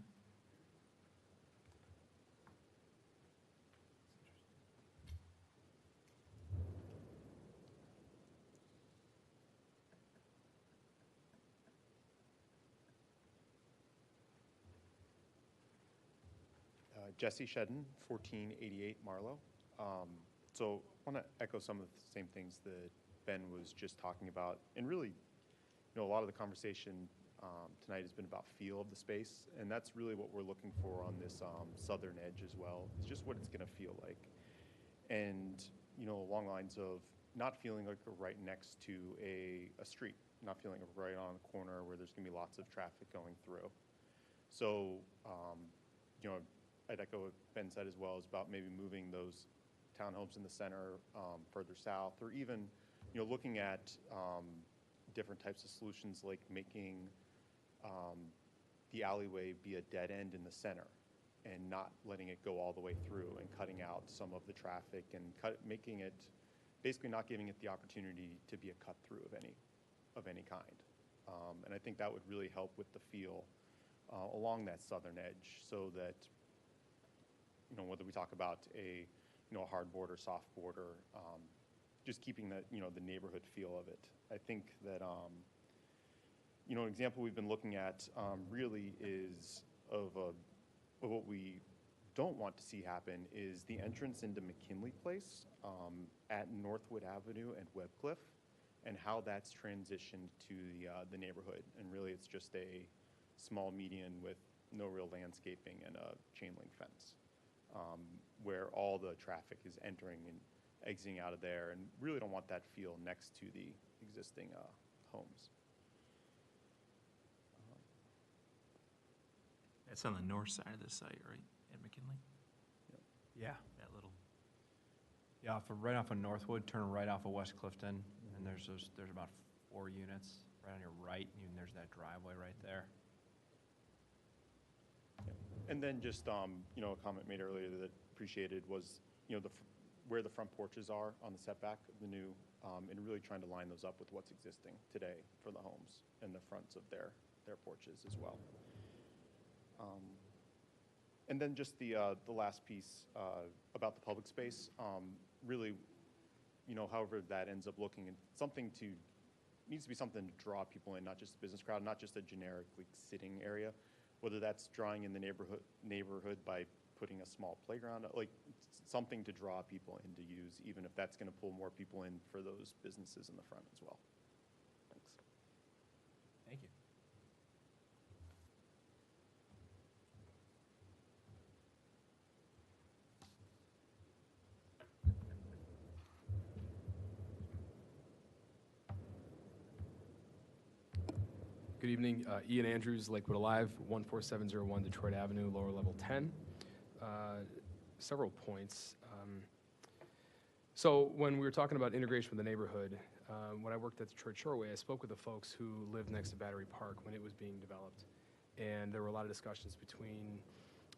Jesse Shedden, 1488 Marlowe. So I want to echo some of the same things that Ben was just talking about. And really, you know, a lot of the conversation tonight has been about feel of the space. And that's really what we're looking for on this southern edge as well. It's just what it's going to feel like. And, you know, along lines of not feeling like we're right next to a street, not feeling like we're right on a corner where there's going to be lots of traffic going through. So, you know, I'd echo what Ben said as well, is about maybe moving those townhomes in the center further south, or even, you know, looking at different types of solutions like making the alleyway be a dead end in the center and not letting it go all the way through and cutting out some of the traffic and making it, basically not giving it the opportunity to be a cut through of any kind. And I think that would really help with the feel along that southern edge, so that, you know, whether we talk about a, you know, a hard border, soft border, just keeping that, you know, the neighborhood feel of it. I think that, you know, an example we've been looking at really is of what we don't want to see happen is the entrance into McKinley Place at Northwood Avenue and Webcliff, and how that's transitioned to the neighborhood. And really, it's just a small median with no real landscaping and a chain link fence, where all the traffic is entering and exiting out of there, and really don't want that feel next to the existing homes. That's on the north side of the site, right, at McKinley? Yeah. That little, Yeah, right off of Northwood, turn right off of West Clifton, and there's about 4 units right on your right, and there's that driveway right there. And then just, you know, a comment made earlier that appreciated was, you know, where the front porches are on the setback of the new, and really trying to line those up with what's existing today for the homes and the fronts of their porches as well. And then just the last piece about the public space, really, you know, however that ends up looking, and needs to be something to draw people in, not just the business crowd, not just a generic like sitting area, whether that's drawing in the neighborhood by putting a small playground, like something to draw people in to use, even if that's going to pull more people in for those businesses in the front as well. Thanks. Thank you. Good evening, Ian Andrews, Lakewood Alive, 14701 Detroit Avenue, lower level 10. Several points. So when we were talking about integration with the neighborhood, when I worked at Detroit Shoreway, I spoke with the folks who lived next to Battery Park when it was being developed. And there were a lot of discussions between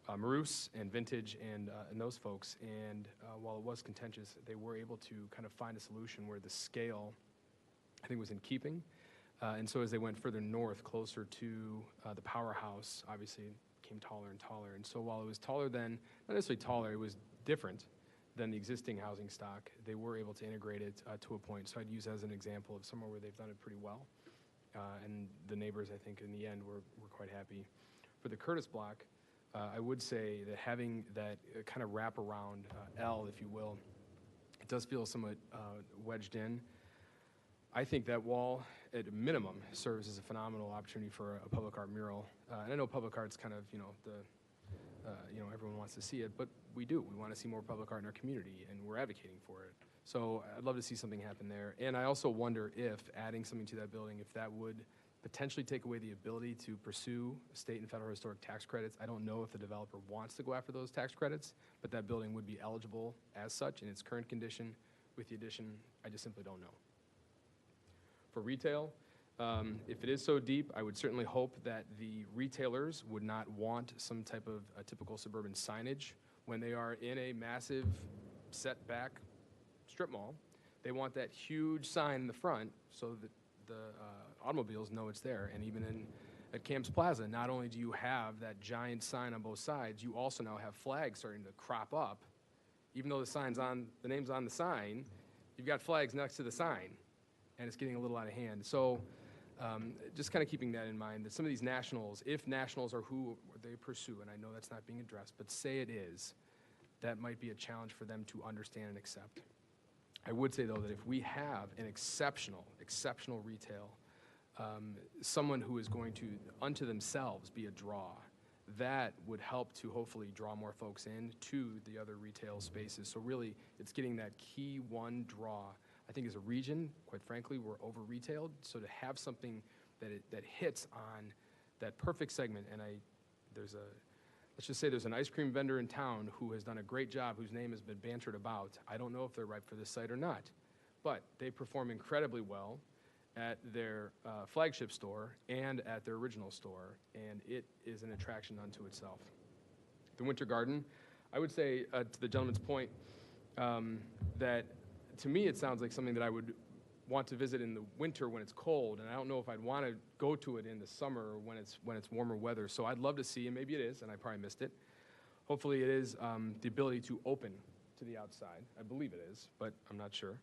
Maroos and Vintage and those folks. And while it was contentious, they were able to kind of find a solution where the scale, I think, was in keeping. And so as they went further north, closer to the powerhouse, obviously it became taller and taller. And so while it was taller than, not necessarily taller, it was different than the existing housing stock, they were able to integrate it to a point. So I'd use as an example of somewhere where they've done it pretty well. And the neighbors, I think, in the end, were quite happy. For the Curtis block, I would say that having that kind of wraparound L, if you will, it does feel somewhat wedged in. I think that wall, at a minimum, serves as a phenomenal opportunity for a public art mural. And I know public art's kind of, everyone wants to see it, but we do. We want to see more public art in our community, and we're advocating for it. So I'd love to see something happen there. And I also wonder if adding something to that building, if that would potentially take away the ability to pursue state and federal historic tax credits. I don't know if the developer wants to go after those tax credits, but that building would be eligible as such in its current condition. With the addition, I just simply don't know. For retail, if it is so deep, I would certainly hope that the retailers would not want some type of typical suburban signage when they are in a massive setback strip mall. They want that huge sign in the front so that the automobiles know it's there. And even at Camps Plaza, not only do you have that giant sign on both sides, you also now have flags starting to crop up. Even though the name's on the sign, you've got flags next to the sign, and it's getting a little out of hand. So just kind of keeping that in mind, that some of these nationals, if nationals are who they pursue, and I know that's not being addressed, but say it is, that might be a challenge for them to understand and accept. I would say, though, that if we have an exceptional retail, someone who is going to, unto themselves, be a draw, that would help to hopefully draw more folks in to the other retail spaces. So really, it's getting that key one draw. I think as a region, quite frankly, we're over-retailed, so to have something that hits on that perfect segment, and let's just say there's an ice cream vendor in town who has done a great job, whose name has been bantered about. I don't know if they're right for this site or not, but they perform incredibly well at their flagship store and at their original store, and it is an attraction unto itself. The Winter Garden, I would say, to the gentleman's point, that to me it sounds like something that I would want to visit in the winter when it's cold, and I don't know if I'd want to go to it in the summer when it's warmer weather. So I'd love to see, and maybe it is, and I probably missed it. Hopefully it is the ability to open to the outside. I believe it is, but I'm not sure.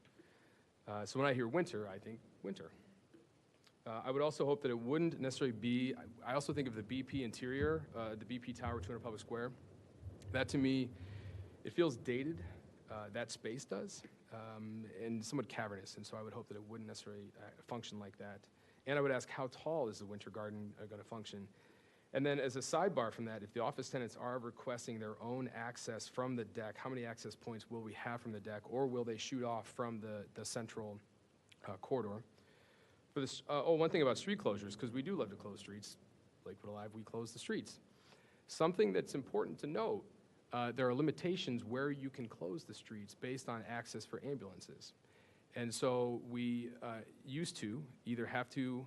So when I hear winter, I think winter. I would also hope that it wouldn't necessarily be, I also think of the BP interior, the BP Tower, 200 Public Square. That to me, it feels dated, that space does, and somewhat cavernous, and so I would hope that it wouldn't necessarily function like that. And I would ask, how tall is the Winter Garden going to function? And then as a sidebar from that, if the office tenants are requesting their own access from the deck, how many access points will we have from the deck, or will they shoot off from the central corridor? For this, one thing about street closures, because we do love to close streets, Lakewood Alive, we close the streets. Something that's important to note, there are limitations where you can close the streets based on access for ambulances. And so we used to either have to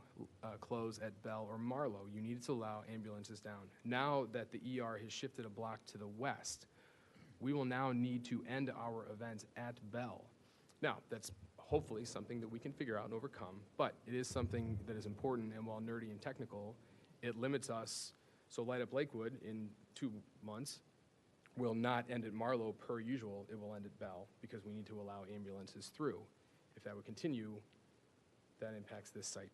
close at Bell or Marlow. You needed to allow ambulances down. Now that the ER has shifted a block to the west, we will now need to end our events at Bell. Now, that's hopefully something that we can figure out and overcome, but it is something that is important, and while nerdy and technical, it limits us. So Light Up Lakewood in 2 months will not end at Marlow per usual, it will end at Bell, because we need to allow ambulances through. If that would continue, that impacts this site.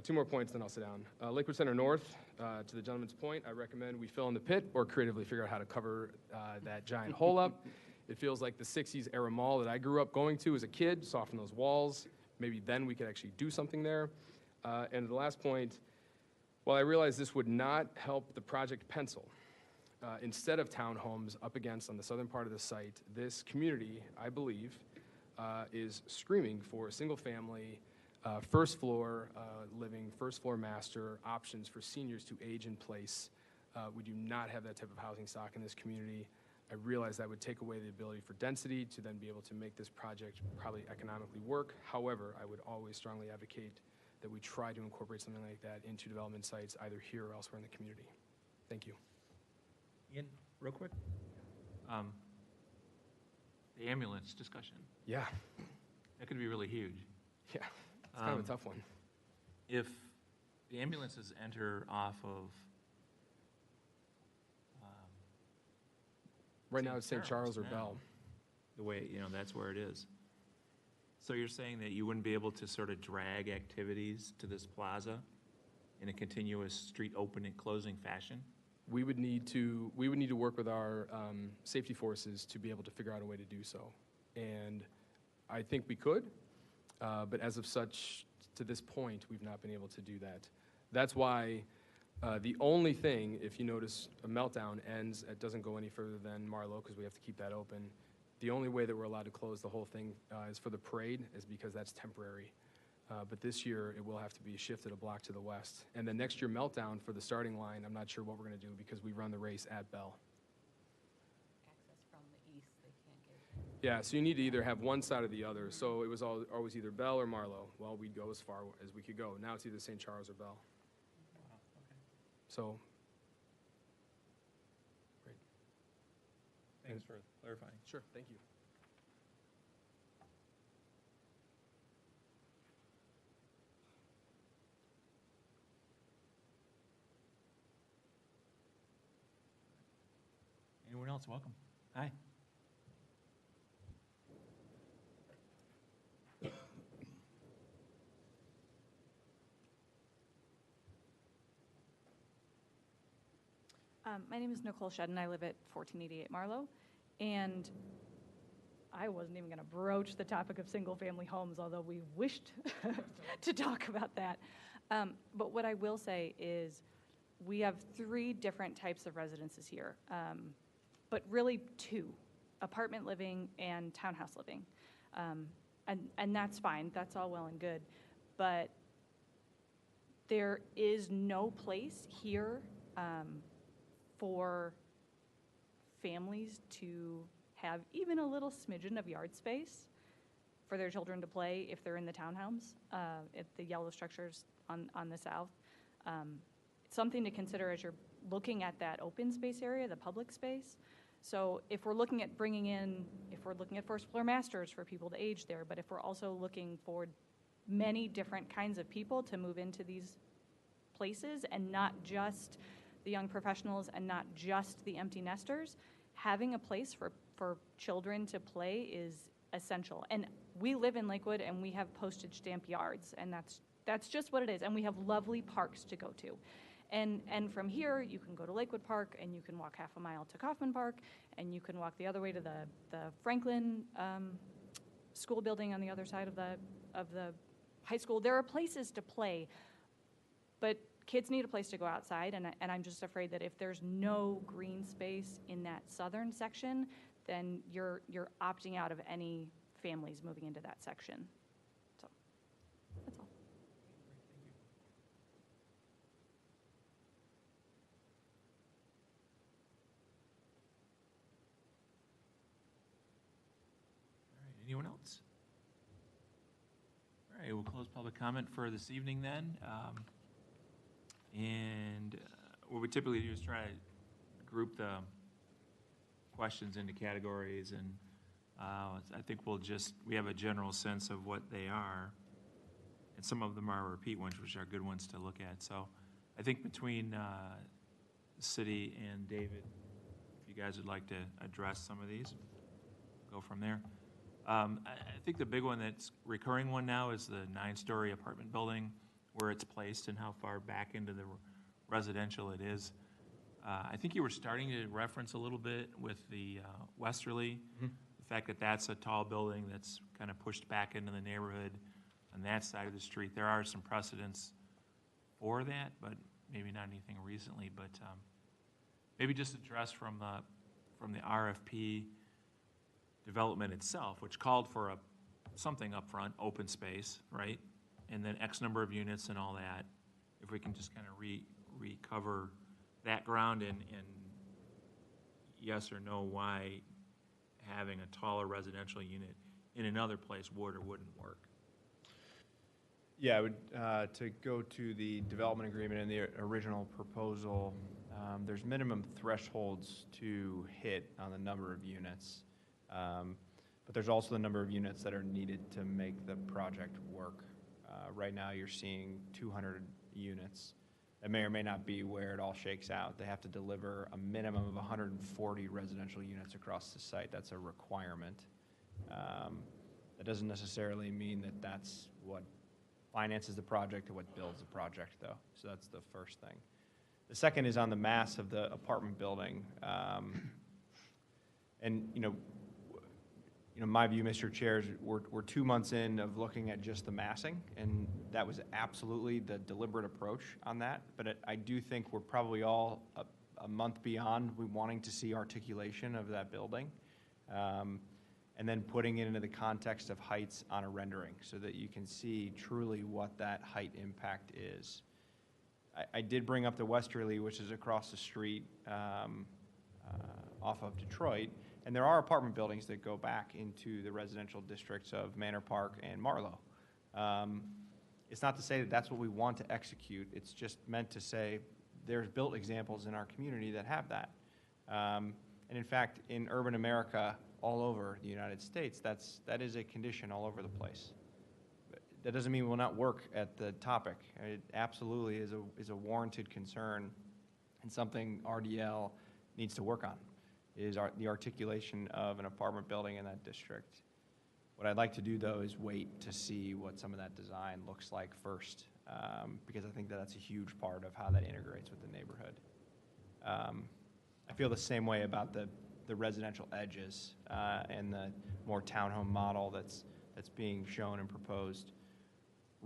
2 more points, then I'll sit down. Lakewood Center North, to the gentleman's point, I recommend we fill in the pit or creatively figure out how to cover that giant hole up. It feels like the 60s era mall that I grew up going to as a kid, soften those walls. Maybe then we could actually do something there. And the last point, while I realize this would not help the project pencil, instead of townhomes up against on the southern part of the site, this community, I believe, is screaming for single family, first floor living, first floor master options for seniors to age in place. We do not have that type of housing stock in this community. I realize that would take away the ability for density to then be able to make this project probably economically work. However, I would always strongly advocate that we try to incorporate something like that into development sites, either here or elsewhere in the community. Thank you. Ian, real quick. The ambulance discussion, Yeah, that could be really huge. yeah, it's kind of a tough one. If the ambulances enter off of Right now, it's St. Charles or now, Bell. the way, that's where it is. So you're saying that you wouldn't be able to sort of drag activities to this plaza in a continuous street opening, closing fashion? We would need to work with our safety forces to be able to figure out a way to do so. And I think we could, but as of such, to this point, we've not been able to do that. That's why the only thing, if you notice, a meltdown ends, it doesn't go any further than Marlowe because we have to keep that open. The only way that we're allowed to close the whole thing is for the parade, is because that's temporary. But this year, it will have to be shifted a block to the west. And then next year, meltdown for the starting line, I'm not sure what we're going to do because we run the race at Bell. Access from the east, they can't get. Yeah, so you need to either have one side or the other. So it was always either Bell or Marlowe. Well, we'd go as far as we could go. Now it's either St. Charles or Bell. So, great. Thanks for clarifying. Sure, thank you. Anyone else? Welcome. Hi. My name is Nicole Shedden. I live at 1488 Marlowe, and I wasn't even going to broach the topic of single-family homes, although we wished to talk about that. But what I will say is we have 3 different types of residences here, but really 2, apartment living and townhouse living. And that's fine. That's all well and good. But there is no place here for families to have even a little smidgen of yard space for their children to play if they're in the townhomes, at the yellow structures on the south. It's something to consider as you're looking at that open space area, the public space. So if we're looking at if we're looking at first floor masters for people to age there, but if we're also looking for many different kinds of people to move into these places and not just the young professionals and not just the empty nesters, having a place for children to play is essential. And we live in Lakewood and we have postage stamp yards, and that's just what it is. And we have lovely parks to go to. And from here, you can go to Lakewood Park and you can walk half a mile to Kaufman Park, and you can walk the other way to the Franklin school building on the other side of the high school. There are places to play, but kids need a place to go outside, and I'm just afraid that if there's no green space in that southern section, then you're opting out of any families moving into that section. So, that's all. All right, anyone else? All right, we'll close public comment for this evening then. And what we typically do is try to group the questions into categories, and I think we have a general sense of what they are, and some of them are repeat ones, which are good ones to look at. So I think between the city and David, if you guys would like to address some of these, go from there. I think the big one that's recurring one now is the 9-story apartment building, where it's placed and how far back into the residential it is. I think you were starting to reference a little bit with the Westerly, the fact that that's a tall building that's kind of pushed back into the neighborhood on that side of the street. There are some precedents for that, but maybe not anything recently. But maybe just address from the RFP development itself, which called for something up front, open space, right? And then X number of units and all that. If we can just kind of recover that ground, and yes or no, why having a taller residential unit in another place would or wouldn't work. Yeah, I would, to go to the development agreement and the original proposal, There's minimum thresholds to hit on the number of units, but there's also the number of units that are needed to make the project work. Right now, you're seeing 200 units. That may or may not be where it all shakes out. They have to deliver a minimum of 140 residential units across the site. That's a requirement. That doesn't necessarily mean that that's what finances the project or what builds the project, though. So that's the first thing. The second is on the mass of the apartment building. And, my view, Mr. Chair, is we're 2 months in of looking at just the massing, and that was absolutely the deliberate approach on that. But I do think we're probably all a month beyond we wanting to see articulation of that building, and then putting it into the context of heights on a rendering so that you can see truly what that height impact is. I did bring up the Westerly, which is across the street off of Detroit, and there are apartment buildings that go back into the residential districts of Manor Park and Marlowe. It's not to say that that's what we want to execute. It's just meant to say there's built examples in our community that have that. And in fact, in urban America, all over the United States, that is a condition all over the place. That doesn't mean we'll not work at the topic. It absolutely is a warranted concern and something RDL needs to work on, is the articulation of an apartment building in that district. What I'd like to do, though, is wait to see what some of that design looks like first, because I think that's a huge part of how that integrates with the neighborhood. I feel the same way about the residential edges and the more townhome model that's being shown and proposed.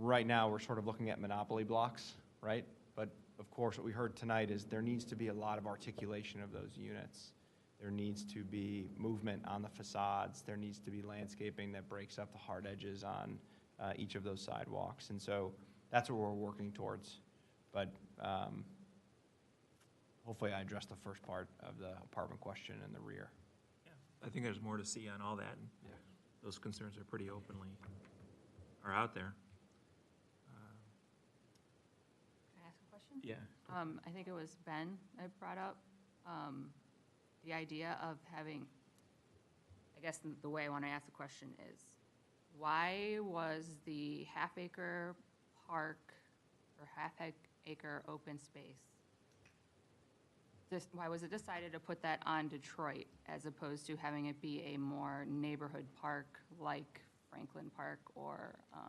Right now, we're sort of looking at monopoly blocks, right? But of course, what we heard tonight is there needs to be a lot of articulation of those units. There needs to be movement on the facades. There needs to be landscaping that breaks up the hard edges on each of those sidewalks. And so that's what we're working towards. But hopefully I addressed the first part of the apartment question in the rear. Yeah, I think there's more to see on all that. And Yeah. those concerns are pretty openly are out there. Can I ask a question? Yeah. I think it was Ben that brought up the idea of having, I guess the way I want to ask the question is, why was the half-acre park or half-acre open space, why was it decided to put that on Detroit as opposed to having it be a more neighborhood park like Franklin Park or, I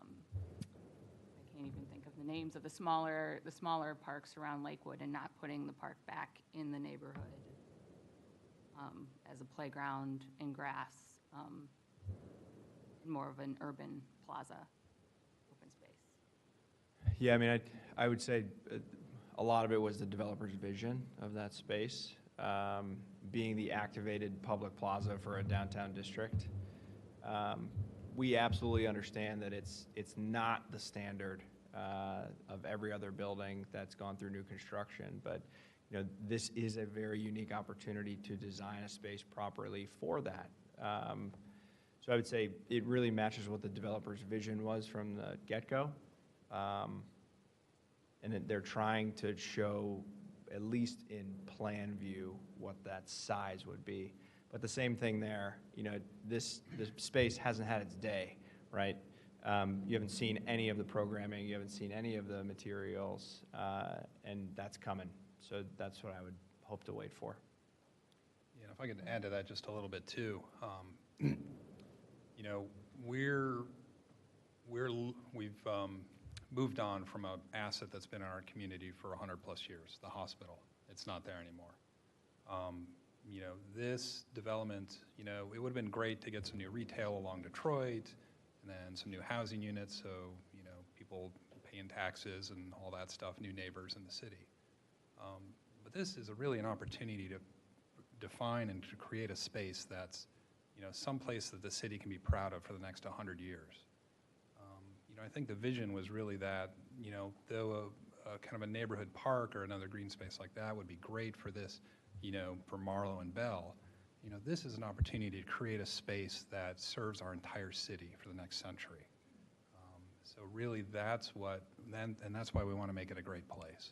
can't even think of the names of the smaller parks around Lakewood, and not putting the park back in the neighborhood as a playground and grass, more of an urban plaza open space? Yeah, I mean, I would say a lot of it was the developer's vision of that space, being the activated public plaza for a downtown district. We absolutely understand that it's not the standard of every other building that's gone through new construction, but this is a very unique opportunity to design a space properly for that. So I would say it really matches what the developer's vision was from the get-go. And that they're trying to show, at least in plan view, what that size would be. But the same thing there, this space hasn't had its day, right? You haven't seen any of the programming, you haven't seen any of the materials, and that's coming. So that's what I would hope to wait for. Yeah, if I could add to that just a little bit too. We've moved on from an asset that's been in our community for 100+ years, the hospital. It's not there anymore. This development, it would have been great to get some new retail along Detroit, and then some new housing units, so people paying taxes and all that stuff, new neighbors in the city. But this is really an opportunity to define and to create a space that's, someplace that the city can be proud of for the next 100 years. I think the vision was really that, though a kind of a neighborhood park or another green space like that would be great for this, for Marlowe and Bell, this is an opportunity to create a space that serves our entire city for the next century. So really that's what, and that's why we want to make it a great place.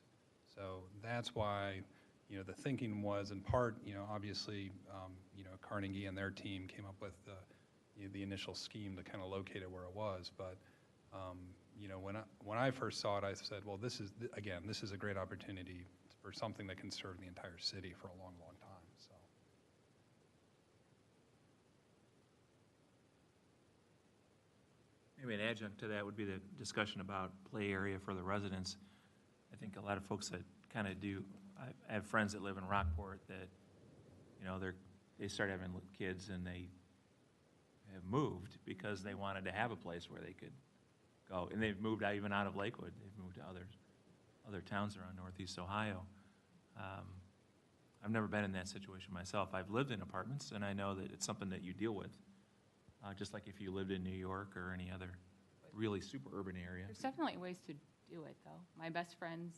So that's why, the thinking was in part, obviously, Carnegie and their team came up with the initial scheme to kind of locate it where it was. But, when I first saw it, I said, well, this is a great opportunity for something that can serve the entire city for a long, long time, so. Maybe an adjunct to that would be the discussion about play area for the residents. I think a lot of folks that kind of do, I have friends that live in Rockport that, they start having kids and they have moved because they wanted to have a place where they could go. And they've moved even out of Lakewood. They've moved to other towns around Northeast Ohio. I've never been in that situation myself. I've lived in apartments, and I know that it's something that you deal with, just like if you lived in New York or any other really super urban area. There's definitely ways to do it, though. My best friends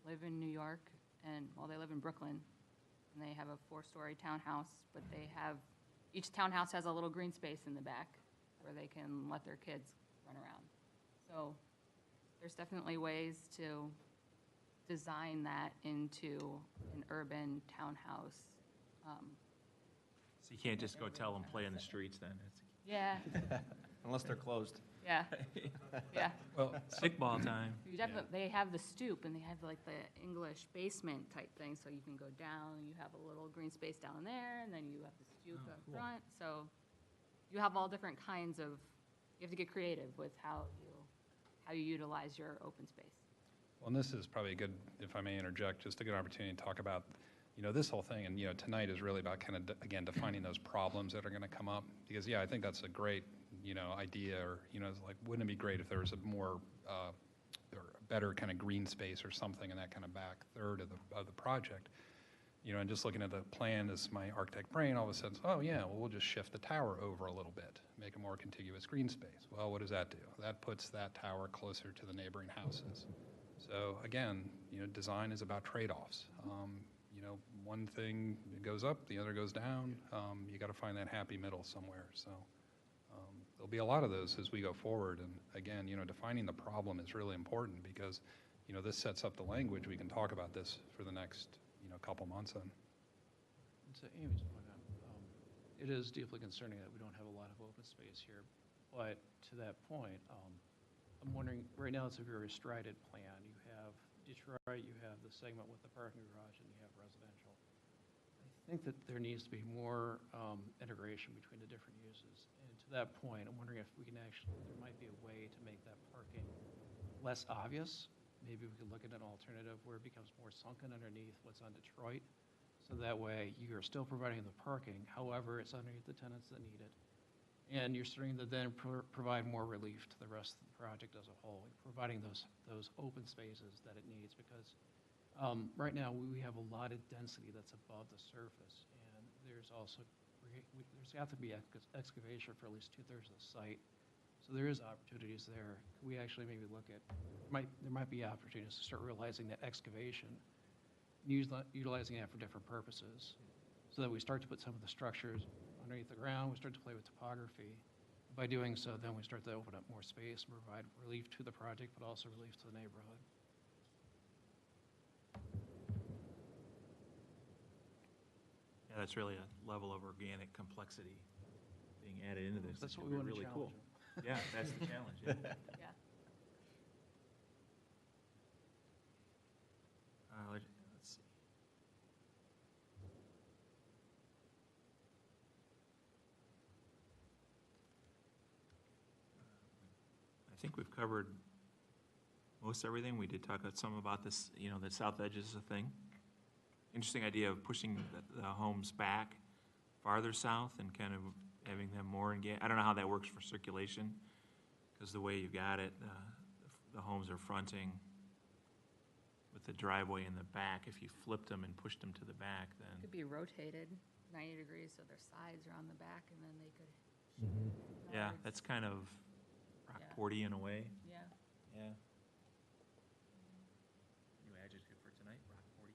live in New York, and, well, they live in Brooklyn, and they have a 4-story townhouse, but each townhouse has a little green space in the back where they can let their kids run around. So there's definitely ways to design that into an urban townhouse. So you can't just go tell them play in the streets then. Yeah, Unless they're closed. yeah, yeah. Well, Stickball time. You definitely, they have the stoop, and they have like the English basement type thing, so you can go down, you have a little green space down there, and then you have the stoop up front, so you have all different kinds of, you have to get creative with how you utilize your open space. Well, and this is probably a good, if I may interject, just a good opportunity to talk about, this whole thing. And, tonight is really about kind of, again, defining those problems that are going to come up. Because, I think that's a great, idea. Or, it's like, wouldn't it be great if there was a more, or a better kind of green space or something in that kind of back third of the project? And just looking at the plan as my architect brain, all of a sudden, oh, yeah, well, we'll just shift the tower over a little bit, make a more contiguous green space. Well, what does that do? That puts that tower closer to the neighboring houses. So again, design is about trade-offs. One thing goes up, the other goes down. You got to find that happy middle somewhere. So there'll be a lot of those as we go forward. And again, defining the problem is really important because, this sets up the language. We can talk about this for the next, couple months. And To Amy's point, it is deeply concerning that we don't have a lot of open space here. But to that point, I'm wondering, right now it's a very strided plan. You have Detroit, you have the segment with the parking garage, and you have residential. I think that there needs to be more integration between the different uses. And to that point, I'm wondering if we can there might be a way to make that parking less obvious. Maybe we could look at an alternative where it becomes more sunken underneath what's on Detroit. So that way you're still providing the parking, however, it's underneath the tenants that need it. And you're starting to then provide more relief to the rest of the project as a whole, providing those open spaces that it needs, because right now we have a lot of density that's above the surface, and there's also there's got to be excavation for at least 2/3 of the site. So there is opportunities there. We actually maybe look at there might be opportunities to start realizing that excavation, utilizing that for different purposes, so that we start to put some of the structures underneath the ground. We start to play with topography. By doing so, then we start to open up more space and provide relief to the project, but also relief to the neighborhood. Yeah, that's really a level of organic complexity being added into this. That's It what could we be want to really cool. challenge. Yeah, that's the challenge. Yeah. Yeah. Let's see. I think we've covered most everything. We did talk about some about this, the south edge is a thing. Interesting idea of pushing the homes back farther south and kind of having them more engaged. I don't know how that works for circulation, because the way you got it, the homes are fronting with the driveway in the back. If you flipped them and pushed them to the back, then Could be rotated 90 degrees so their sides are on the back, and then they could. yeah, that's kind of Rockporty in a way. Yeah. Yeah. New adjective for tonight, Rockporty.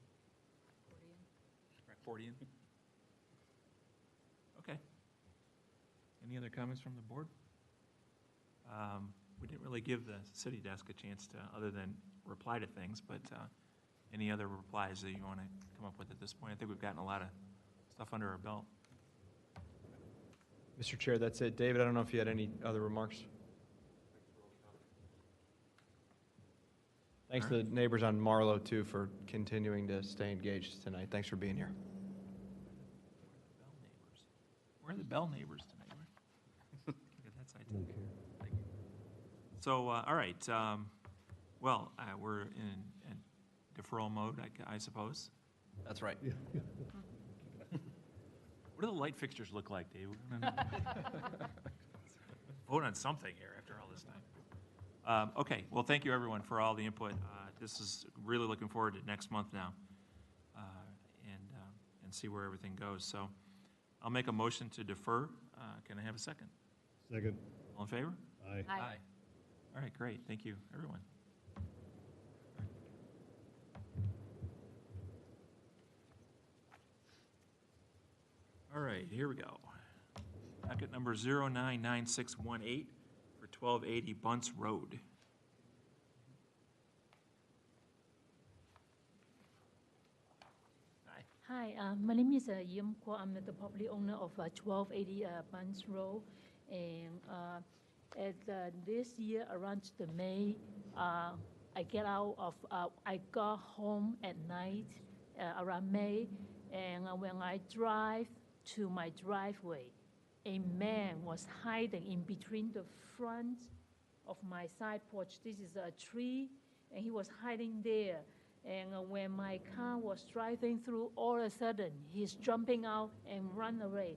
Rockportian. Okay. Any other comments from the board? We didn't really give the city desk a chance to, other than reply to things, but any other replies that you want to come up with at this point? I think we've gotten a lot of stuff under our belt. Mr. Chair, that's it. David, I don't know if you had any other remarks? Thanks to the neighbors on Marlowe, too, for continuing to stay engaged tonight. Thanks for being here. Where are the Bell neighbors tonight? Look at that side, too. Thank you. So, all right, well, we're in deferral mode, I suppose. That's right. What do the light fixtures look like, Dave? Vote on something here after all this time. Okay, well, thank you, everyone, for all the input. This is really looking forward to next month now, and see where everything goes. So I'll make a motion to defer. Can I have a second? Second. All in favor? Aye. Aye. All right, great. Thank you, everyone. All right, here we go. Docket number 099618 for 1280 Bunce Road. Hi, my name is Yim Kwa. I'm the property owner of 1280 Bunce Road. And this year, around the May, I got home at night around May. And when I drive to my driveway, a man was hiding in between the front of my side porch. This is a tree, and he was hiding there. And when my car was driving through, all of a sudden, he's jumping out and run away.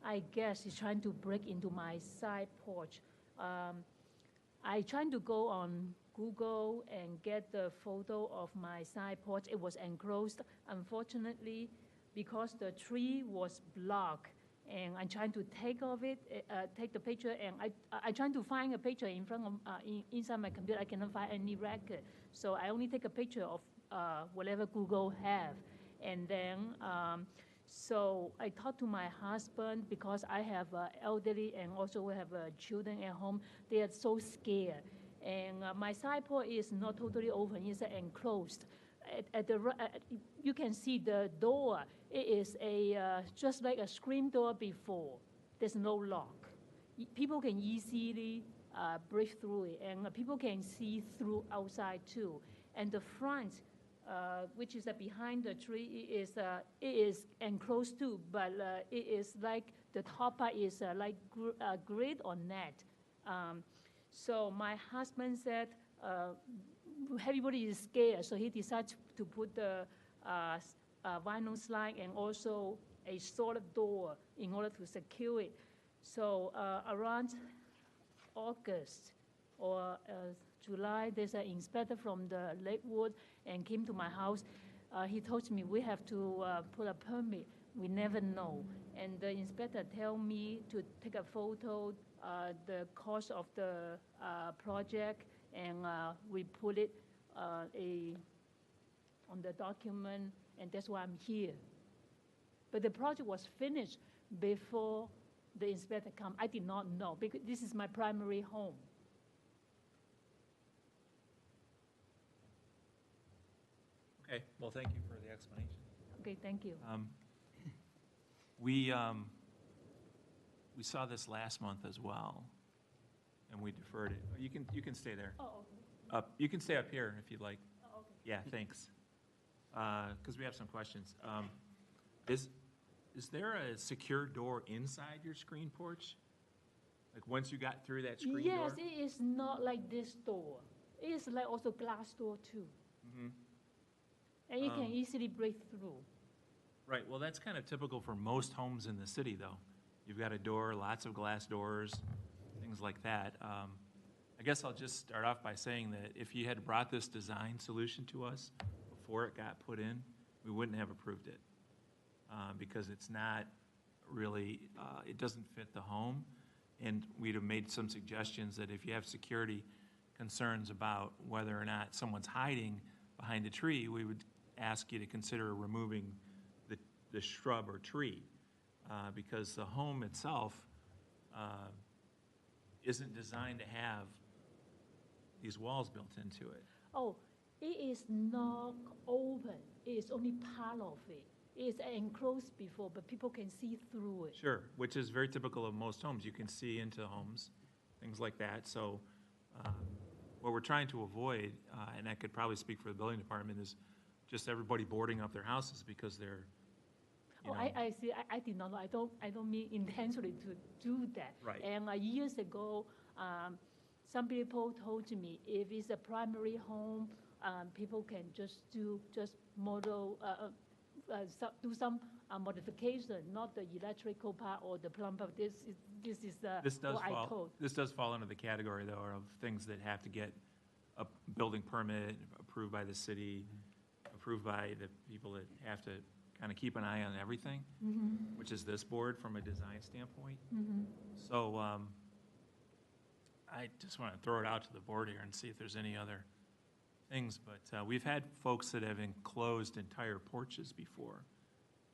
I guess he's trying to break into my side porch. I tried to go on Google and get the photo of my side porch. It was enclosed. Unfortunately, because the tree was blocked, and I'm trying to take the picture, and I trying to find a picture in front of inside my computer. I cannot find any record, so I only take a picture of whatever Google have, and then so I talked to my husband because I have elderly and also we have children at home. They are so scared, and my side porch is not totally open; it's enclosed. You can see the door. It is just like a screen door before. There's no lock. People can easily break through it, and people can see through outside too. And the front, which is behind the tree, it is enclosed too, but it is like the top part is like grid or net. So my husband said, everybody is scared, so he decided to put the vinyl slide and also a solid door in order to secure it. So around August or July, there's an inspector from the Lakewood and came to my house. He told me we have to put a permit. We never know. And the inspector tell me to take a photo, the cost of the project, and we put it on the document, and that's why I'm here. But the project was finished before the inspector come. I did not know, because this is my primary home. Okay, well, thank you for the explanation. Okay, thank you. We saw this last month as well, and we deferred it. You can stay there. Oh, okay. You can stay up here if you'd like. Oh, okay. Yeah, thanks. Because we have some questions. Is there a secure door inside your screen porch? Like once you got through that screen door? Yes, it is not like this door. It is like also glass door too. Mm-hmm. And you can easily break through. Right, well, that's kind of typical for most homes in the city, though. You've got a door, lots of glass doors, things like that. I guess I'll just start off by saying that if you had brought this design solution to us before it got put in, we wouldn't have approved it. Because it's not really, it doesn't fit the home. And we'd have made some suggestions that if you have security concerns about whether or not someone's hiding behind a tree, we would ask you to consider removing the shrub or tree, because the home itself isn't designed to have these walls built into it. Oh, It is not open. It is only part of it. It is enclosed before, but people can see through it. Sure, which is very typical of most homes. You can see into homes, things like that. So what we're trying to avoid, and I could probably speak for the building department, is just everybody boarding up their houses because they're, you know. I see. I did not know. I don't mean intentionally to do that. Right. And years ago, some people told me if it's a primary home, people can just model, do some modification, not the electrical part or the plumber. This is what I told. This does fall under the category, though, of things that have to get a building permit approved by the city, approved by the people that have to kind of keep an eye on everything, which is this board from a design standpoint. So I just want to throw it out to the board here and see if there's any other things. But we've had folks that have enclosed entire porches before,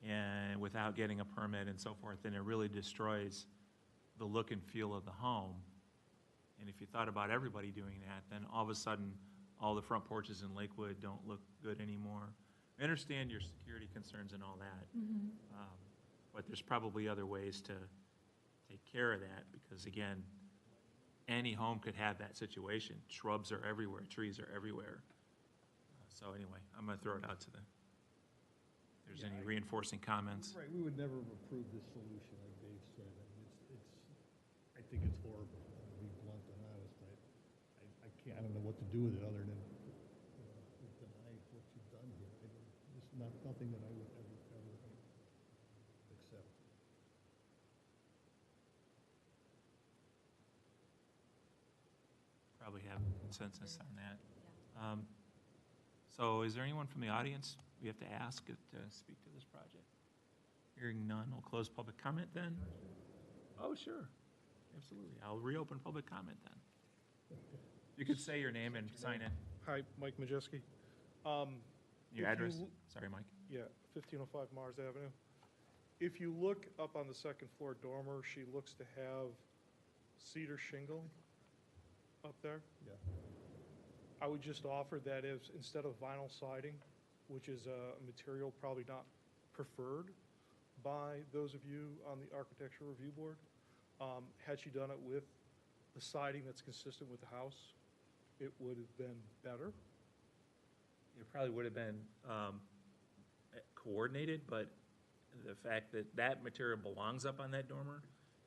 and without getting a permit and so forth, and it really destroys the look and feel of the home. And if you thought about everybody doing that, then all of a sudden, all the front porches in Lakewood don't look good anymore. I understand your security concerns and all that, but there's probably other ways to take care of that, because again, any home could have that situation. Shrubs are everywhere, trees are everywhere. So anyway, I'm gonna throw it out to the, if there's any reinforcing comments. Right, we would never have approved this solution, like Dave said. I mean, I think it's horrible, to be blunt and honest. I can't, I don't know what to do with it other than, deny what you've done here. It's nothing that I would ever accept. Probably have consensus on that. So is there anyone from the audience we have to ask to speak to this project? Hearing none, we'll close public comment then. Oh, sure, absolutely. I'll reopen public comment then. You could say your name and sign in. Hi, Mike Majeski. Your address? Sorry, Mike. Yeah, 1505 Mars Avenue. If you look up on the second floor dormer, she looks to have cedar shingle up there. Yeah. I would just offer that as, instead of vinyl siding, which is a material probably not preferred by those of you on the Architectural Review Board, had she done it with the siding that's consistent with the house, it would have been better. It probably would have been coordinated, but the fact that that material belongs up on that dormer,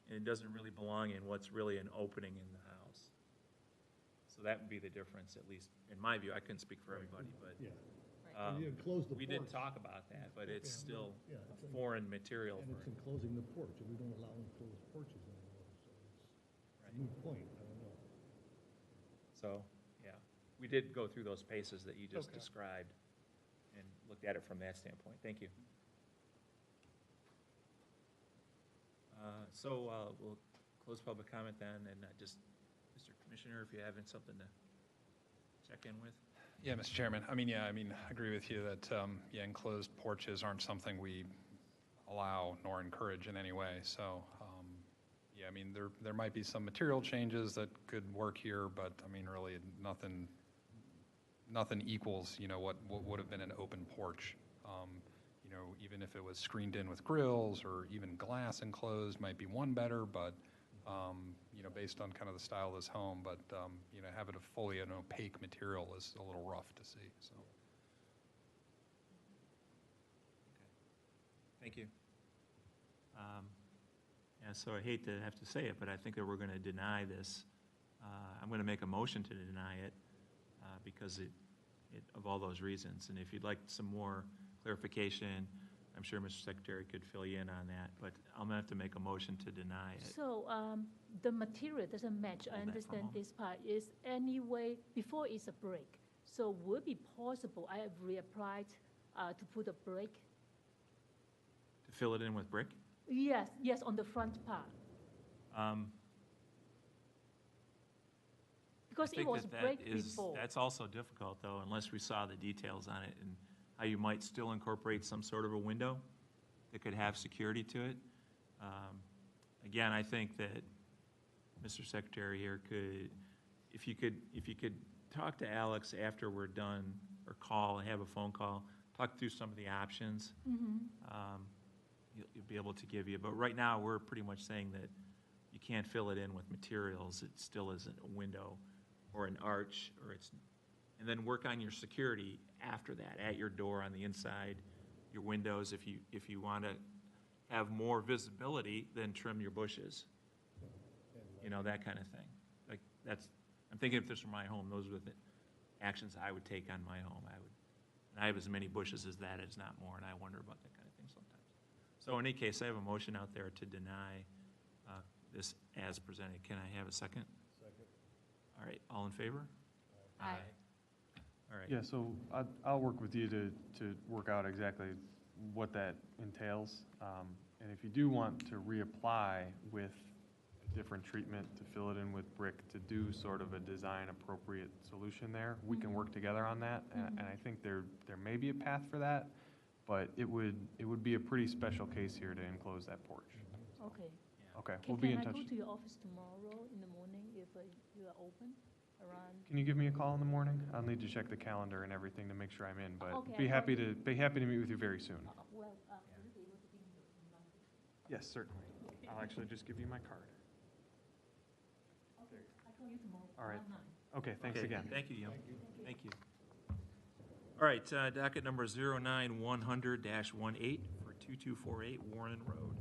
and it doesn't really belong in what's really an opening in the house. So that would be the difference, at least in my view. I couldn't speak for everybody, but Yeah. You enclose the we did porch. talk about that, but it's still Yeah, a it's foreign material. And it's enclosing the porch, and we don't allow enclosed porches anymore, so it's a moot point, I don't know. So, yeah, we did go through those paces that you just Okay. described and looked at it from that standpoint. Thank you. So we'll close public comment then, and just, Mr. Commissioner, if you have something to check in with? Yeah, Mr. Chairman. I agree with you that, enclosed porches aren't something we allow nor encourage in any way. So, there might be some material changes that could work here, but, really, nothing equals, what would have been an open porch. Even if it was screened in with grills or even glass enclosed might be one better, but, based on kind of the style of this home, but, having a fully an opaque material is a little rough to see, so. Thank you. Yeah, so I hate to have to say it, but I think that we're going to deny this. I'm going to make a motion to deny it because of all those reasons. And if you'd like some more clarification, I'm sure Mr. Secretary could fill you in on that, but I'm going to have to make a motion to deny it. So the material doesn't match. I understand this part is anyway, before it's a brick. So would it be possible, I have reapplied to put a brick? To fill it in with brick? Yes, on the front part. Because I think it was brick before. That's also difficult, though, unless we saw the details on it and how you might still incorporate some sort of a window that could have security to it. Again, I think that Mr. Secretary here could, if you could talk to Alex after we're done or call, have a phone call, talk through some of the options. You'll be able to give you, but right now, we're pretty much saying that you can't fill it in with materials. It still isn't a window or an arch, and then work on your security after that, at your door on the inside, your windows. If you want to have more visibility, then trim your bushes. You know, that kind of thing. Like, I'm thinking if this were my home, those are the actions I would take on my home. And I have as many bushes as that is not more, and I wonder about that kind of thing sometimes. So in any case, I have a motion out there to deny this as presented. Can I have a second? Second. All right, all in favor? Aye. All right. Yeah, so I'll work with you to work out exactly what that entails. And if you do want to reapply with a different treatment to fill it in with brick, to do sort of a design-appropriate solution there, we can work together on that. And I think there may be a path for that, but it would be a pretty special case here to enclose that porch. Okay. Okay, we'll be in touch. Can I go to your office tomorrow in the morning if you are open around? Can you give me a call in the morning? I'll need to check the calendar and everything to make sure I'm in, but Okay, be I'll happy call to meet with you very soon. Will you be able to give me your number? Yes, certainly. I'll actually just give you my card. Okay, I'll call you tomorrow. All right. around 9. Okay, thanks Okay, again. Thank you, Yum. Thank you. All right, docket number 09100-18 for 2248 Warren Road.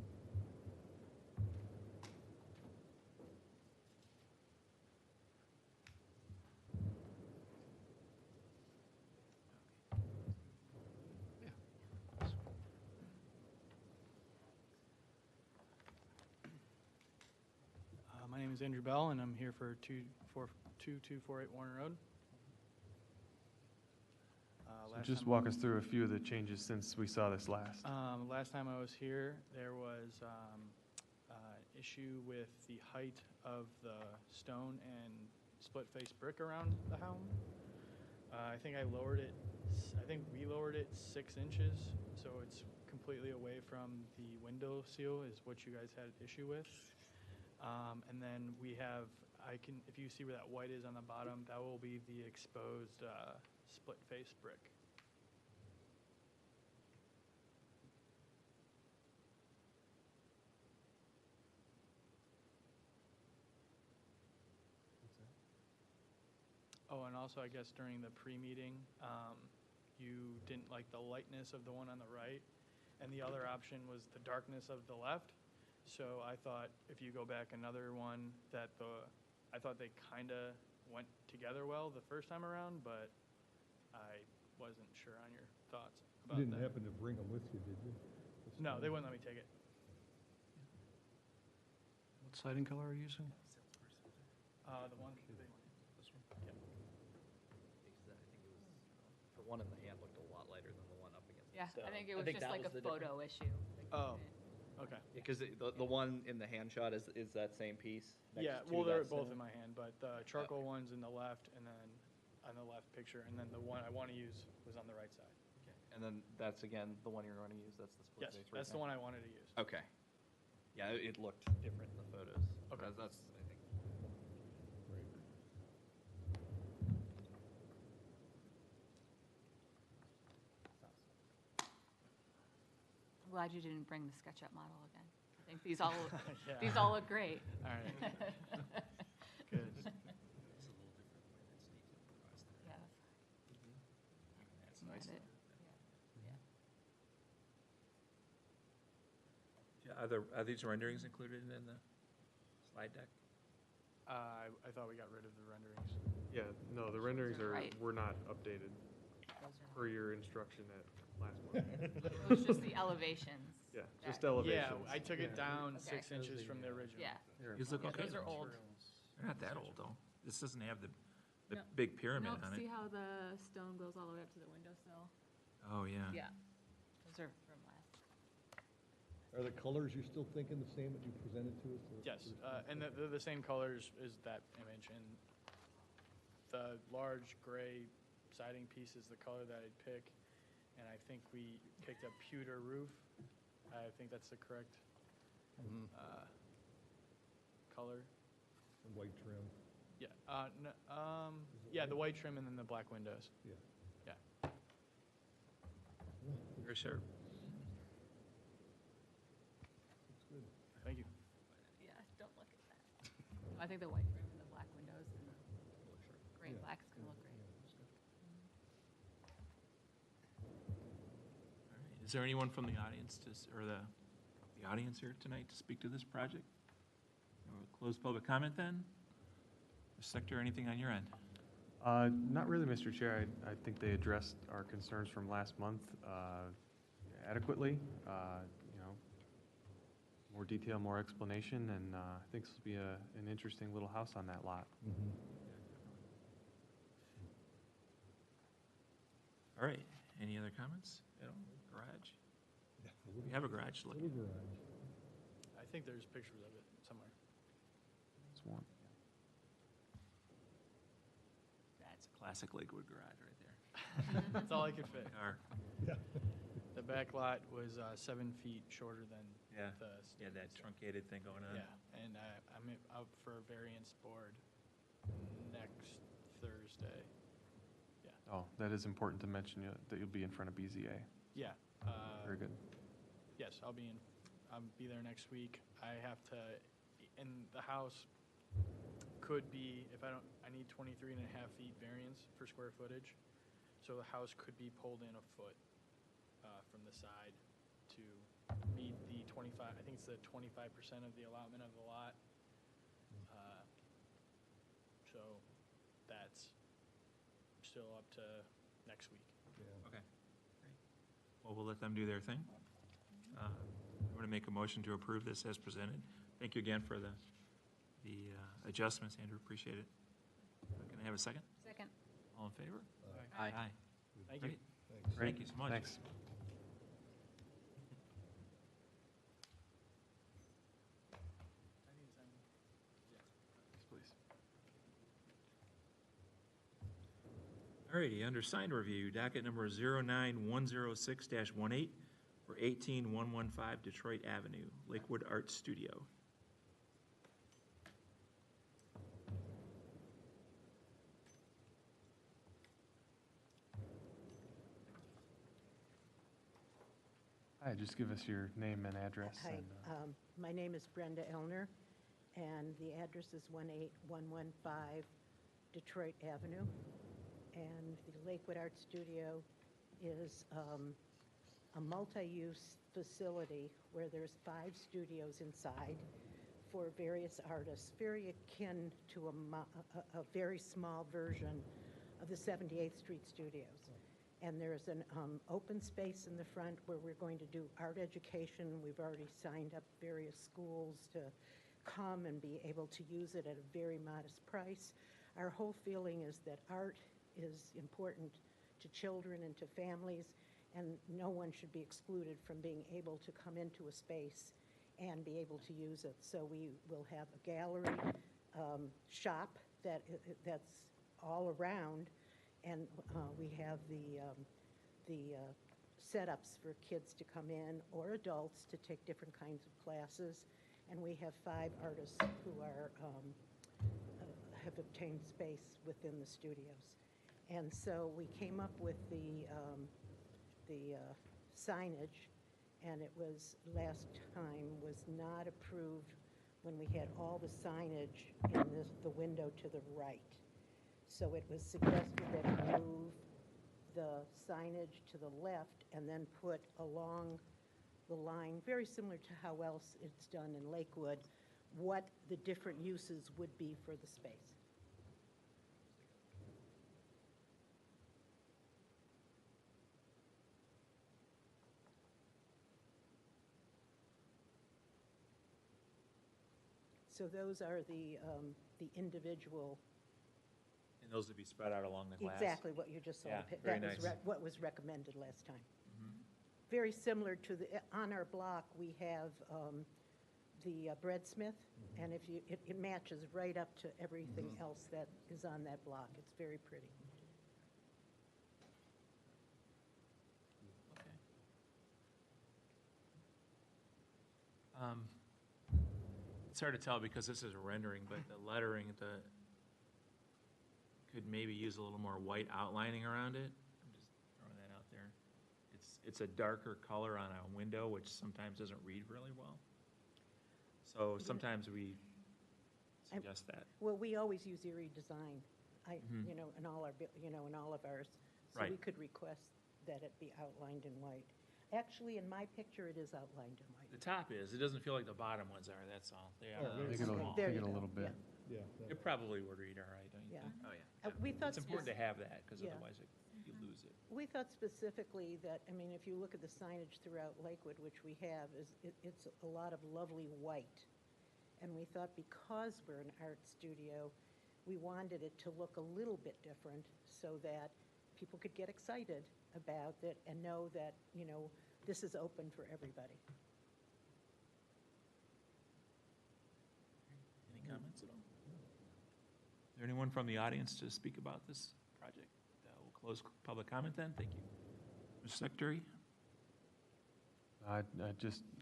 My name is Andrew Bell, and I'm here for 2248 Warren Road. So Last just time- walk us through a few of the changes since we saw this last. Last time I was here, there was issue with the height of the stone and split-face brick around the home. I think we lowered it 6 inches, so it's completely away from the window seal is what you guys had issue with. And then we have, if you see where that white is on the bottom, that will be the exposed split-face brick. Oh, and also, I guess during the pre-meeting, you didn't like the lightness of the one on the right, and the other option was the darkness of the left. So I thought if you go back another one, I thought they kind of went together well the first time around, but I wasn't sure on your thoughts about You that. didn't happen to bring them with you, did you? No, they wouldn't let me take it. What siding color are you using? The one, the big one. This one? Yeah. Because I think it was, the one in the hand looked a lot lighter than the one up against Yeah, the stone. I think it was just that like a the photo difference. issue. Oh, okay. Because the one in the hand shot is that same piece? next Yeah, to well, they're that both stone? in my hand, but the charcoal one's in the left, and then on the left picture, and then the one I want to use was on the right side. Okay. And then that's again, the one you're going to use, that's the split Yes, face right that's the one I wanted to use. Okay. Yeah, it looked different in the photos. Okay. That's, I think. I'm glad you didn't bring the SketchUp model again. I think these all, Yeah. these all look great. All right. Good. Yeah. That's nice. Got it. Yeah, are these renderings included in the slide deck? I thought we got rid of the renderings. Yeah, no, the renderings Right. were not updated Those are- per your instruction at last month. It was just the elevations. Yeah, that- just elevations. Yeah, I took it down Okay. 6 inches from the original. Yeah. These look Yeah, okay. those are old. They're not that old, though. This doesn't have the No. big pyramid Nope, on see it. how the stone goes all the way up to the windowsill? Oh, yeah. Yeah. Those are from last. Are the colors you're still thinking the same that you presented to us? Yes, and they're the same colors as that image, and the large gray siding piece is the color that I'd pick, and I think we picked a pewter roof. I think that's the correct color. And white trim? Yeah, yeah, the white trim and then the black windows. Yeah. Yeah. Very sharp. Looks good. Thank you. Yeah, don't look at that. I think the white frame and the black windows and the gray and Yeah, black is going to look great. yeah, looks good. All right. Is there anyone from the audience or the audience here tonight to speak to this project? We'll close public comment then. Mr. Secretary, anything on your end? Not really, Mr. Chair. I think they addressed our concerns from last month adequately. More detail, more explanation, and I think this will be an interesting little house on that lot. All right. Any other comments? Garage? We have a garage. Little garage. I think there's pictures of it somewhere. It's one. That's a classic Lakewood garage right there. That's all I could fit. Car. Yeah. The back lot was 7 feet shorter than Yeah. the. Yeah, that truncated thing going on. Yeah, and I'm up for a variance board next Thursday. Oh, that is important to mention that you'll be in front of BZA. Yeah. Very good. Yes, I'll be there next week. I have to, and the house could be, I need 23 and a half feet variance for square footage. So the house could be pulled in a foot from the side to meet the 25, I think it's the 25% of the allotment of the lot. So that's still up to next week. Yeah. Okay. Great. Well, we'll let them do their thing. I'm going to make a motion to approve this as presented. Thank you again for the adjustments, Andrew. Appreciate it. Can I have a second? Second. All in favor? Aye. Thank you. Great. Thanks. Thank you so much. Thanks. Please. All righty, under sign review, docket number 09106-18 for 18115 Detroit Avenue, Lakewood Art Studio. Hi, just give us your name and address. Hi, and, my name is Brenda Elner, and the address is 18115 Detroit Avenue. And the Lakewood Art Studio is a multi-use facility where there's 5 studios inside for various artists, very akin to a very small version of the 78th Street Studios. And there's an open space in the front where we're going to do art education. We've already signed up various schools to come and be able to use it at a very modest price. Our whole feeling is that art is important to children and to families, and no one should be excluded from being able to come into a space and be able to use it. So we will have a gallery shop that's all around, and we have the setups for kids to come in or adults to take different kinds of classes. And we have 5 artists who have obtained space within the studios. And so we came up with the signage, and it was, last time, was not approved when we had all the signage in the window to the right. So it was suggested that we move the signage to the left and then put along the line, very similar to how else it's done in Lakewood, what the different uses would be for the space. So those are the individual. And those would be spread out along the glass? Exactly what you just saw. Yeah, very That was nice. what was recommended last time. Mhm. Very similar to on our block, we have the breadsmith, and if it matches right up to everything else that is on that block. It's very pretty. Okay. It's hard to tell because this is a rendering, but the lettering, could maybe use a little more white outlining around it. I'm just throwing that out there. It's it's a darker color on a window, which sometimes doesn't read really well. So sometimes we suggest that. Well, we always use Erie design, Mhm. you know, in all our, in all of ours. So we Right. could request that it be outlined in white. Actually, in my picture, it is outlined in white. The top is, it doesn't feel like the bottom ones are, that's all. They are Oh, Make it a, small. There make you it a go. little bit. Yeah. It probably would read all right, don't you Yeah. think? Oh, yeah. We thought It's important to spec- have that, because Yeah. otherwise you lose it. We thought specifically that, I mean, if you look at the signage throughout Lakewood, which we have, it's a lot of lovely white. And we thought because we're an art studio, we wanted it to look a little bit different so that people could get excited about it and know that, you know, this is open for everybody. Any comments at all? Is there anyone from the audience to speak about this project? We'll close public comment then, thank you. Mr. Secretary? I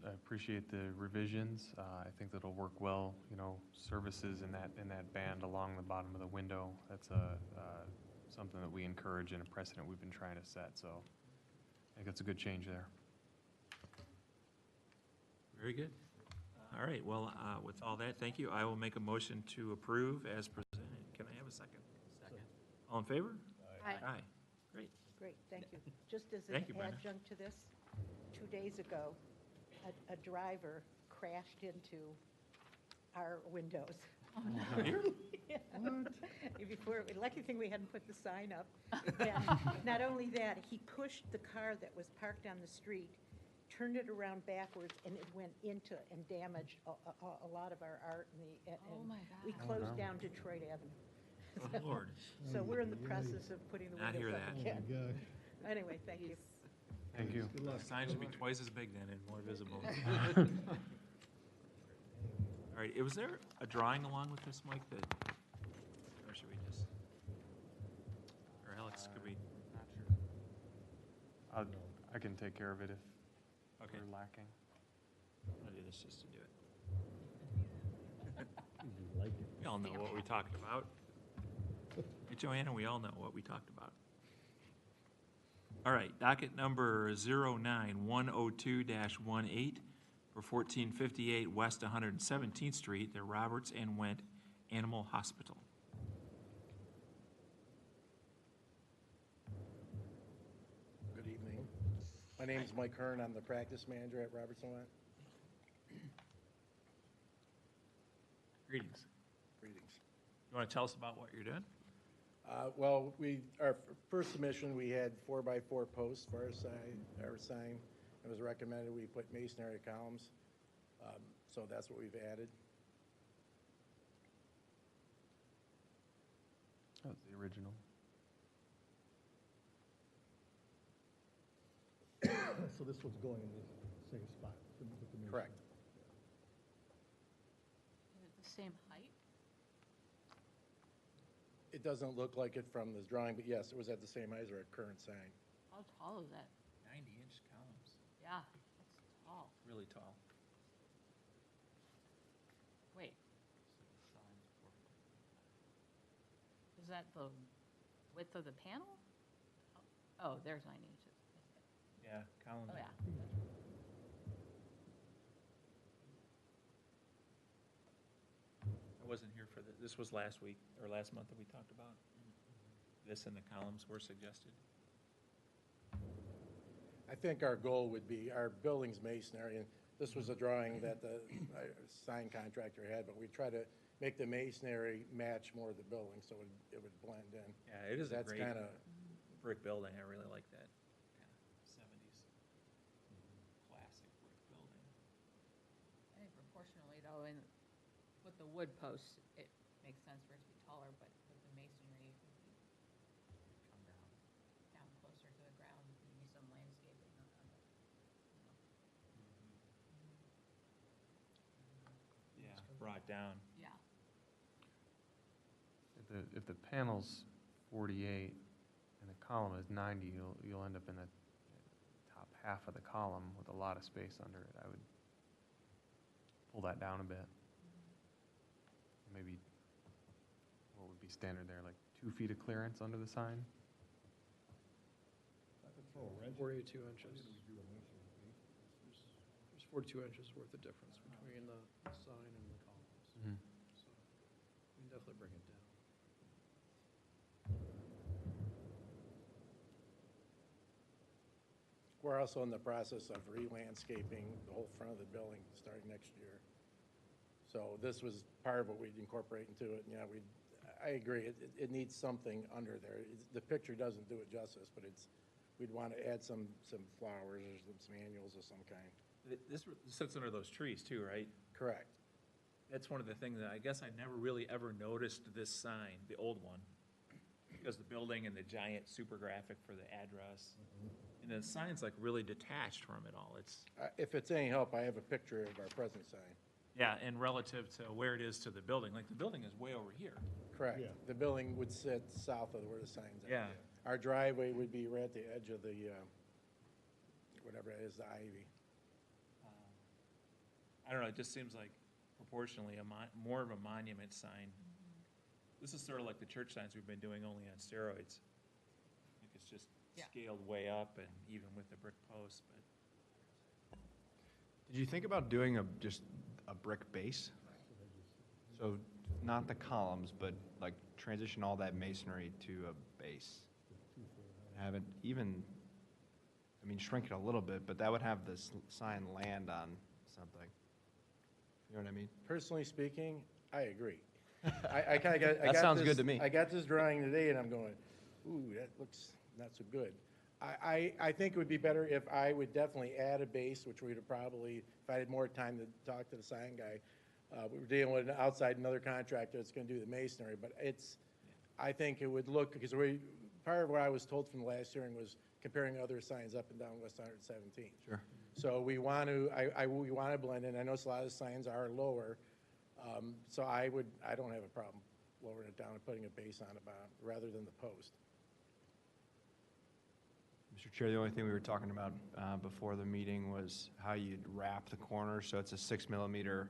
appreciate the revisions. I think that'll work well, you know, services in that band along the bottom of the window. That's something that we encourage and a precedent we've been trying to set, so I think that's a good change there. Very good. All right, well, with all that, thank you. I will make a motion to approve as presented. Can I have a second? Second. All in favor? Aye. Aye. Great. Great, thank you. Just as an Thank you, Brenda. adjunct to this, 2 days ago, a driver crashed into our windows. Here? Yeah. Before, lucky thing we hadn't put the sign up. And not only that, he pushed the car that was parked on the street, turned it around backwards, and it went into and damaged a lot of our art. And Oh, my we God. closed wow. down Detroit Avenue. Oh, Lord. So we're in the process of putting the Not windows hear up that. Oh, my again. gosh. Anyway, thank you. Thank you. Good luck. The sign should be twice as big then and more visible. All right, was there a drawing along with this, Mike, that, or should we just, or Alex, could we? Not sure. I can take care of it if Okay, we're lacking. I'll do this just to do it. You like it. We all know what we talked about. Hey, Joanna, we all know what we talked about. All right, docket number 09102-18 for 1458 West 117th Street, the Roberts and Went Animal Hospital. Good evening. My name's Mike Hearn. I'm the practice manager at Robertson Went. Greetings. Greetings. You want to tell us about what you're doing? Well, our first submission, we had 4x4 posts for our sign. It was recommended we put masonry columns, so that's what we've added. That was the original. So this one's going in the same spot with the masonry. Correct. Is it the same height? It doesn't look like it from this drawing, but yes, it was at the same height as our current sign. How tall is that? 90-inch columns, Yeah, that's tall. really tall. Wait, is that the width of the panel? Oh, there's 9 inches. Yeah, columns. Oh, yeah. I wasn't here for this was last week, or last month that we talked about. This and the columns were suggested. I think our goal would be, our building's masonry, and this was a drawing that the sign contractor had, but we try to make the masonry match more of the building, so it would blend in. Yeah, it is a That's great kinda, brick building. I really like that kind of 70s classic brick building. I think proportionally though, and with the wood posts, it makes sense for it to be taller, but with the masonry, it would be Come down. down closer to the ground, maybe some landscaping on it. Yeah, brought down. Yeah. If the panel's 48 and the column is 90, you'll end up in the top half of the column with a lot of space under it. I would pull that down a bit. Maybe, what would be standard there, like 2 feet of clearance under the sign? Throw a wrench. 42 inches. There's 42 inches worth of difference between the sign and the columns. Mhm. So we can definitely bring it down. We're also in the process of re-landscaping the whole front of the building starting next year. So this was part of what we'd incorporate into it. Yeah, I agree, it needs something under there. The picture doesn't do it justice, but we'd want to add some flowers or some annuals of some kind. This sits under those trees too, right? Correct. That's one of the things that I guess I never really ever noticed this sign, the old one, because the building and the giant super graphic for the address. And the sign's like really detached from it all. It's, If it's any help, I have a picture of our present sign. yeah, and relative to where it is to the building, like the building is way over here. Correct. Yeah. The building would sit south of where the sign's at. Yeah. Our driveway would be right at the edge of the, whatever it is, the ivy. I don't know, it just seems like proportionally more of a monument sign. This is sort of like the church signs we've been doing, only on steroids. Like it's just Yeah. scaled way up and even with the brick posts, but. Did you think about doing just a brick base? So not the columns, but like transition all that masonry to a base? Have it even, I mean, shrink it a little bit, but that would have this sign land on something. You know what I mean? Personally speaking, I agree. I kind of got. That sounds good to me. I got this drawing today and I'm going, ooh, that looks not so good. I think it would be better if I would definitely add a base, which we'd probably, if I had more time to talk to the sign guy, we were dealing with another contractor that's going to do the masonry, but I think it would look, because part of what I was told from the last hearing was comparing other signs up and down West 117th. Sure. So we want to, we want to blend in. I notice a lot of the signs are lower, so I don't have a problem lowering it down and putting a base on it rather than the post. Mr. Chair, the only thing we were talking about before the meeting was how you'd wrap the corner, so it's a 6 mm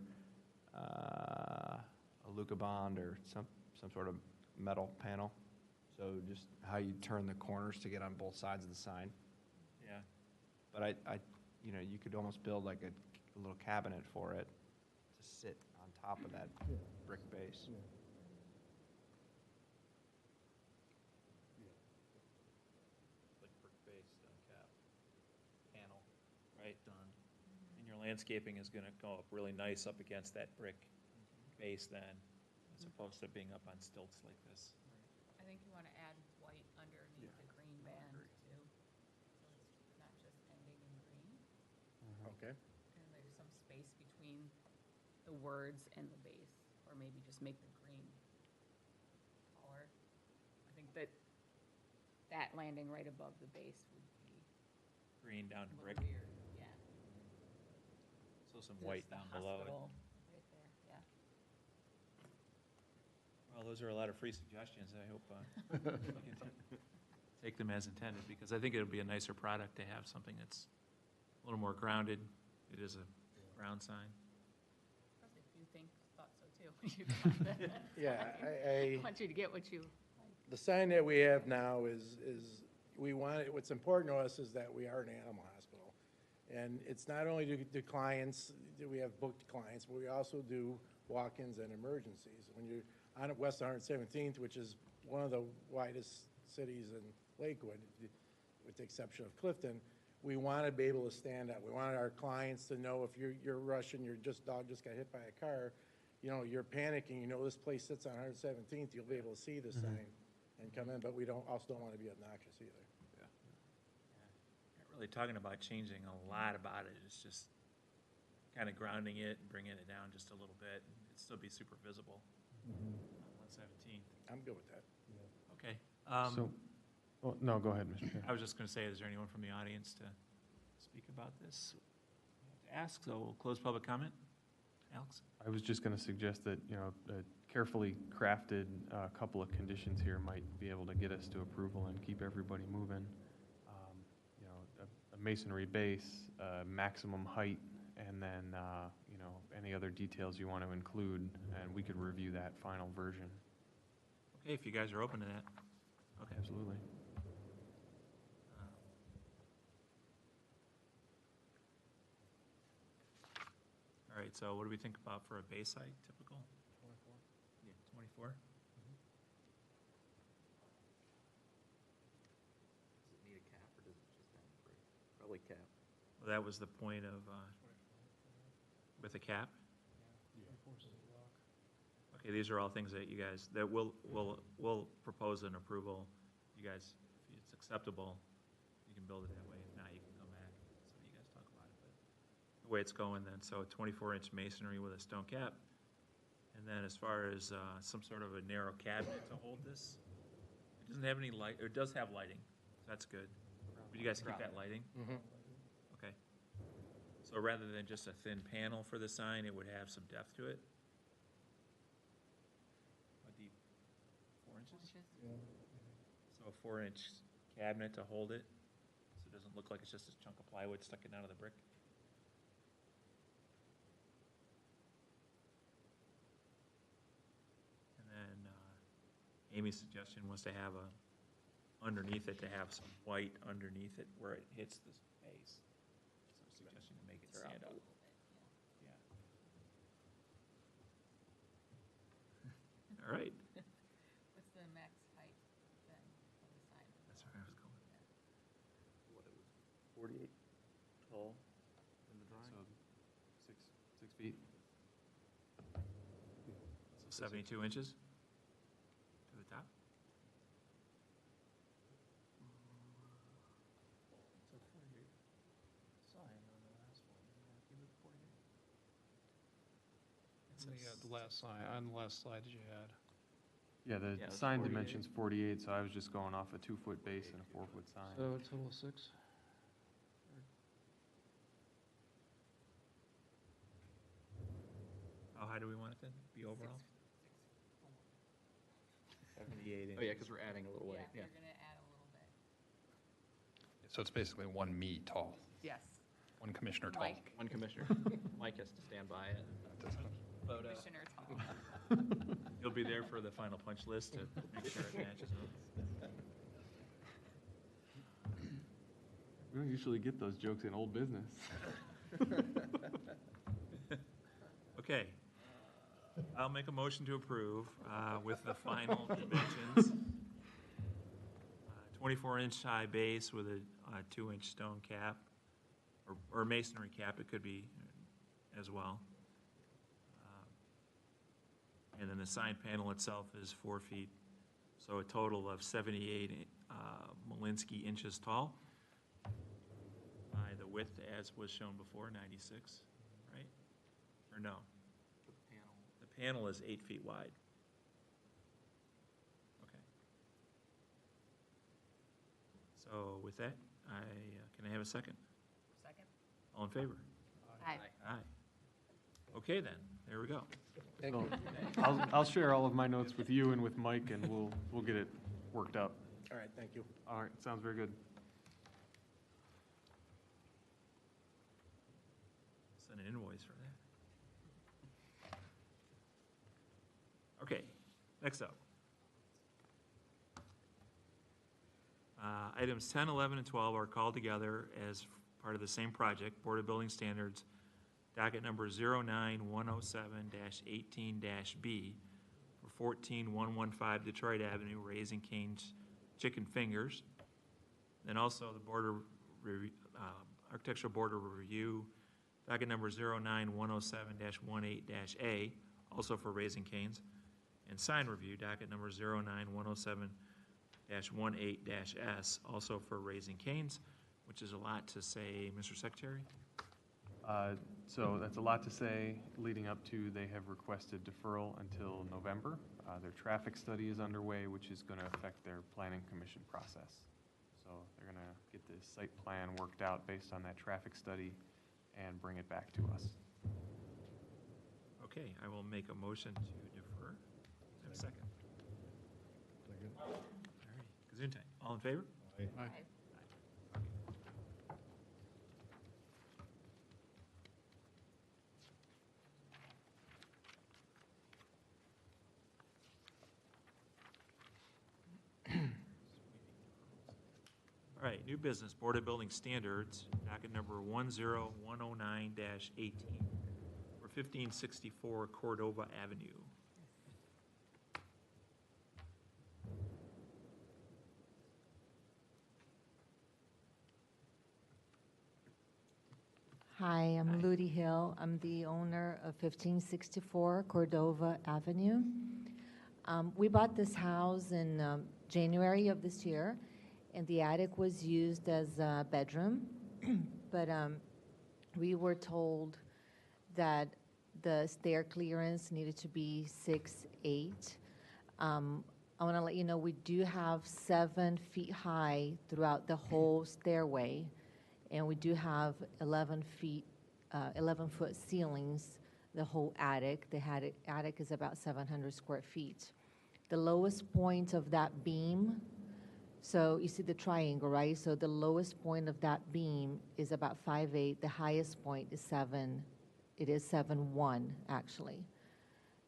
Aluka bond or some sort of metal panel. So just how you turn the corners to get on both sides of the sign. Yeah. But you could almost build like a little cabinet for it to sit on top of that brick base. Like brick-based cap panel, right, done. And your landscaping is gonna go up really nice up against that brick base then, as opposed to being up on stilts like this. I think you want to add white underneath the green band too. So it's not just ending in green. Okay. And there's some space between the words and the base, or maybe just make the green taller. I think that landing right above the base would be Green down to a brick, little weird, yeah. so some There's white the down below it. hospital right there, yeah. Well, those are a lot of free suggestions. I hope we can take them as intended, because I think it'll be a nicer product to have something that's a little more grounded. It is a ground sign. If you thought so too. You can. Yeah, I want you to get what you like. The sign that we have now is we want it, what's important to us is that we are an animal hospital. And it's not only do clients, do we have booked clients, but we also do walk-ins and emergencies. When you're on West 117th, which is one of the widest cities in Lakewood, with the exception of Clifton, we want to be able to stand up. We want our clients to know if you're rushing, your dog just got hit by a car, you're panicking, this place sits on 117th, you'll be able to see the sign and come in, but we also don't want to be obnoxious either. Not really talking about changing a lot about it. It's just kind of grounding it and bringing it down just a little bit. It'd still be super visible on 117th. I'm good with that. Okay. No, go ahead, Mr. Chair. I was just going to say, is there anyone from the audience to speak about this? To ask, so we'll close public comment. Alex? I was just going to suggest that, a carefully crafted couple of conditions here might be able to get us to approval and keep everybody moving. A masonry base, maximum height, and then, any other details you want to include, and we could review that final version. Okay, if you guys are open to that. Okay. Absolutely. All right, so what do we think about for a base height, typical? 24. Yeah, 24? Does it need a cap, or does it just have a break? Probably cap. Well, that was the point of, with a cap? Okay, these are all things that you guys, that we'll propose an approval. You guys, if it's acceptable, you can build it that way. If not, you can come back, so you guys talk about it. But the way it's going then, so 24-inch masonry with a stone cap. And then as far as some sort of a narrow cabinet to hold this, it doesn't have any light, or it does have lighting, so that's good. Would you guys keep that lighting? Okay. So rather than just a thin panel for the sign, it would have some depth to it? How deep? 4 inches? So a 4-inch cabinet to hold it, so it doesn't look like it's just a chunk of plywood sticking out of the brick? And then Amy's suggestion was to have underneath it, to have some white underneath it where it hits the base. So suggestion to make it stand up. Yeah. All right. What's the max height then of the sign? That's where I was going. What, it was 48 tall in the drawing? So 6 feet. So 72 inches to the top? The last sign, on the last slide that you had. Yeah, the Yeah, it's sign 48. dimension's 48, so I was just going off a 2-foot base and a 4-foot sign. So a total of 6? How high do we want it then, be overall? 78 inches. Oh, yeah, because we're adding a little weight, yeah. You're gonna add a little bit. So it's basically 1 me tall, Yes. 1 commissioner tall. Mike. One commissioner. Mike has to stand by it. Photo. Commissioner Tall. You'll be there for the final punch list to make sure it matches up. We don't usually get those jokes in old business. Okay. I'll make a motion to approve with the final dimensions. 24-inch high base with a 2-inch stone cap, or masonry cap, it could be as well. And then the sign panel itself is 4 feet, so a total of 78 Malinsky inches tall. By the width, as was shown before, 96, right? Or no? The panel. The panel is 8 feet wide. Okay. So with that, can I have a second? Second? All in favor? Aye. Aye. Okay then, there we go. Thank So you. I'll share all of my notes with you and with Mike, and we'll get it worked up. All right, thank you. All right, sounds very good. Send an invoice for that. Okay, next up. Items 10, 11, and 12 are called together as part of the same project, Board of Building Standards, docket number 09107-18-B for 14115 Detroit Avenue, Raising Cane's Chicken Fingers. Then also the Architectural Board of Review, docket number 09107-18-A, also for Raising Cane's. And sign review, docket number 09107-18-S, also for Raising Cane's, which is a lot to say, Mr. Secretary. So that's a lot to say, leading up to they have requested deferral until November. Their traffic study is underway, which is going to affect their planning commission process. So they're going to get the site plan worked out based on that traffic study and bring it back to us. Okay, I will make a motion to defer. Have a second. Second. All right, Gesundheit. All in favor? Aye. Aye. All right, new business, Board of Building Standards, docket number 10109-18, for 1564 Cordova Avenue. Hi, I'm Ludi Hill. I'm the owner of 1564 Cordova Avenue. We bought this house in January of this year, and the attic was used as a bedroom. But we were told that the stair clearance needed to be 6'8". I want to let you know we do have 7 feet high throughout the whole stairway, and we do have 11-foot ceilings, the whole attic. The attic is about 700 square feet. The lowest point of that beam, so you see the triangle, right? So the lowest point of that beam is about 5'8". The highest point is 7. It is 7'1", actually.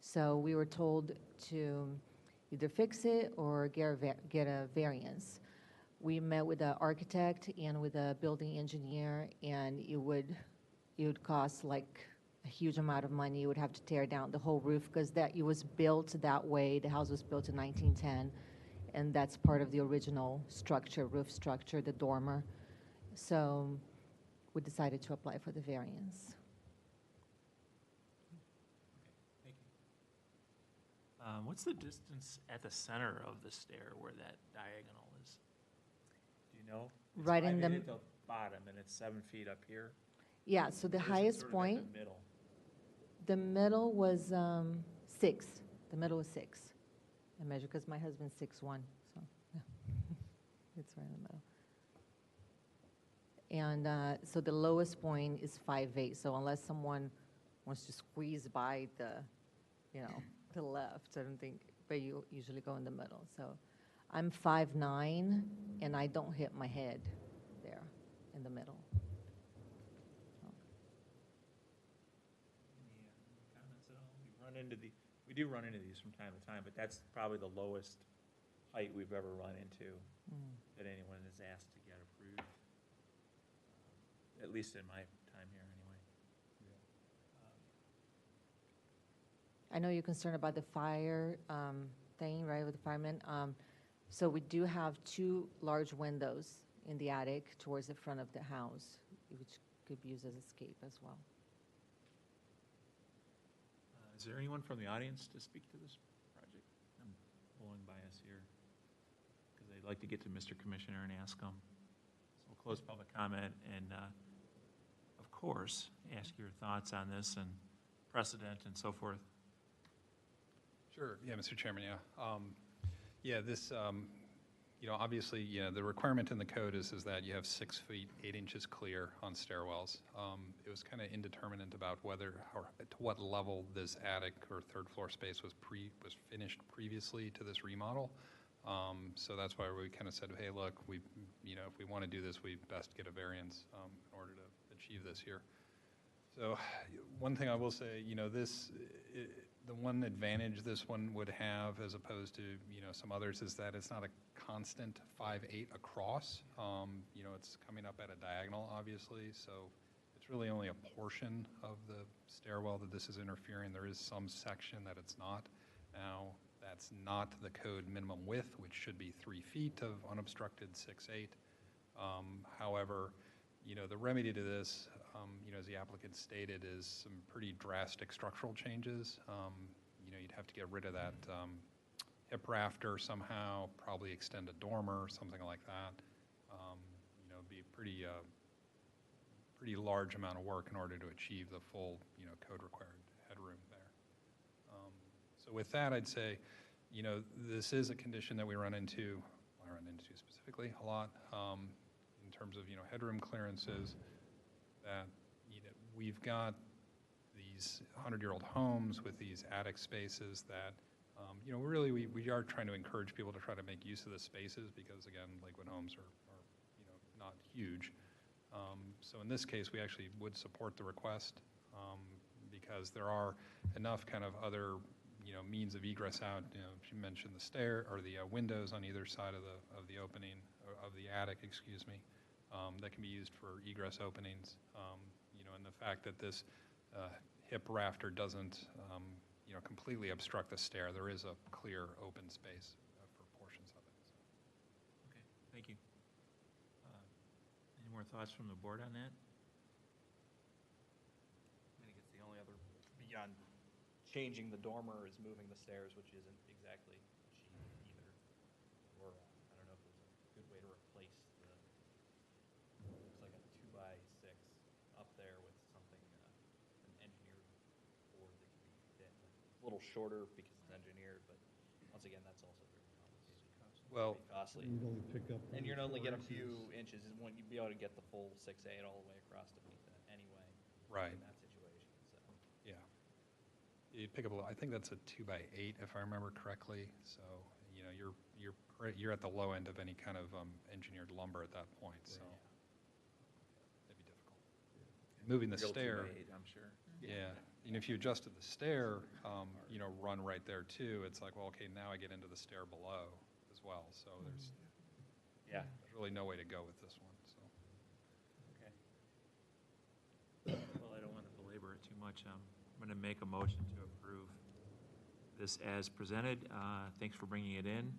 So we were told to either fix it or get a variance. We met with the architect and with the building engineer, and it would cost like a huge amount of money. You would have to tear down the whole roof because it was built that way. The house was built in 1910, and that's part of the original structure, roof structure, the dormer. So we decided to apply for the variance. Thank you. What's the distance at the center of the stair where that diagonal is? Do you know? It's Right in 5 the feet at the bottom, and it's 7 feet up here. Yeah, so the Or is it highest sort of at point, the middle? the middle was 6. The middle was 6. I measured because my husband's 6'1", so yeah. It's right in the middle. And so the lowest point is 5'8". So unless someone wants to squeeze by the left, I don't think, but you usually go in the middle. So I'm 5'9", and I don't hit my head there in the middle. Comments at all? We do run into these from time to time, but that's probably the lowest height we've ever run into that anyone is asked to get approved, at least in my time here, anyway. I know you're concerned about the fire thing, right, with the firemen. So we do have 2 large windows in the attic towards the front of the house, which could be used as escape as well. Is there anyone from the audience to speak to this project? I'm blowing by us here because I'd like to get to Mr. Commissioner and ask him. So we'll close public comment and, of course, ask your thoughts on this and precedent and so forth. Sure. Yeah, Mr. Chairman, yeah. This, obviously, the requirement in the code is that you have 6 feet, 8 inches clear on stairwells. It was kind of indeterminate about whether, or to what level this attic or third floor space was finished previously to this remodel. So that's why we kind of said, hey, look, if we want to do this, we best get a variance in order to achieve this here. So one thing I will say, the one advantage this one would have as opposed to, some others is that it's not a constant 5'8" across. It's coming up at a diagonal, obviously, so it's really only a portion of the stairwell that this is interfering. There is some section that it's not. Now, that's not the code minimum width, which should be 3 feet of unobstructed 6'8". However, the remedy to this, as the applicant stated, is some pretty drastic structural changes. You'd have to get rid of that hip rafter somehow, probably extend a dormer, something like that. Be a pretty large amount of work in order to achieve the full, code required headroom there. So with that, I'd say, this is a condition that I run into specifically a lot in terms of, headroom clearances, that, we've got these 100-year-old homes with these attic spaces that, really we are trying to encourage people to try to make use of the spaces because, again, Lakewood homes are not huge. So in this case, we actually would support the request because there are enough kind of other, means of egress out. She mentioned the stair or the windows on either side of the opening of the attic, excuse me, that can be used for egress openings. And the fact that this hip rafter doesn't, you know, completely obstruct the stair. There is a clear open space for portions of it. Okay, thank you. Any more thoughts from the board on that? I think it's the only other, beyond changing the dormer, is moving the stairs, which isn't exactly cheap either. Or, I don't know if there's a good way to replace the, looks like a 2x6 up there with something, an engineered board that can be fit. A little shorter because it's engineered, but once again, that's also very complicated. Well, Very costly. You'd only pick up. And you'd only 4 get a few inches, and when you'd be able to get the full 6/8 all the way across to meet that anyway. Right. In that situation, so. yeah. You pick up, I think that's a 2x8, if I remember correctly. So, you know, you're at the low end of any kind of engineered lumber at that point, so. It'd be difficult. Moving the Real stair. 2x8, I'm sure. Yeah, and if you adjusted the stair, you know, run right there too, it's like, well, okay, now I get into the stair below as well, so there's really no way to go with this one, so. Okay. Well, I don't want to belabor it too much. I'm going to make a motion to approve this as presented. Thanks for bringing it in.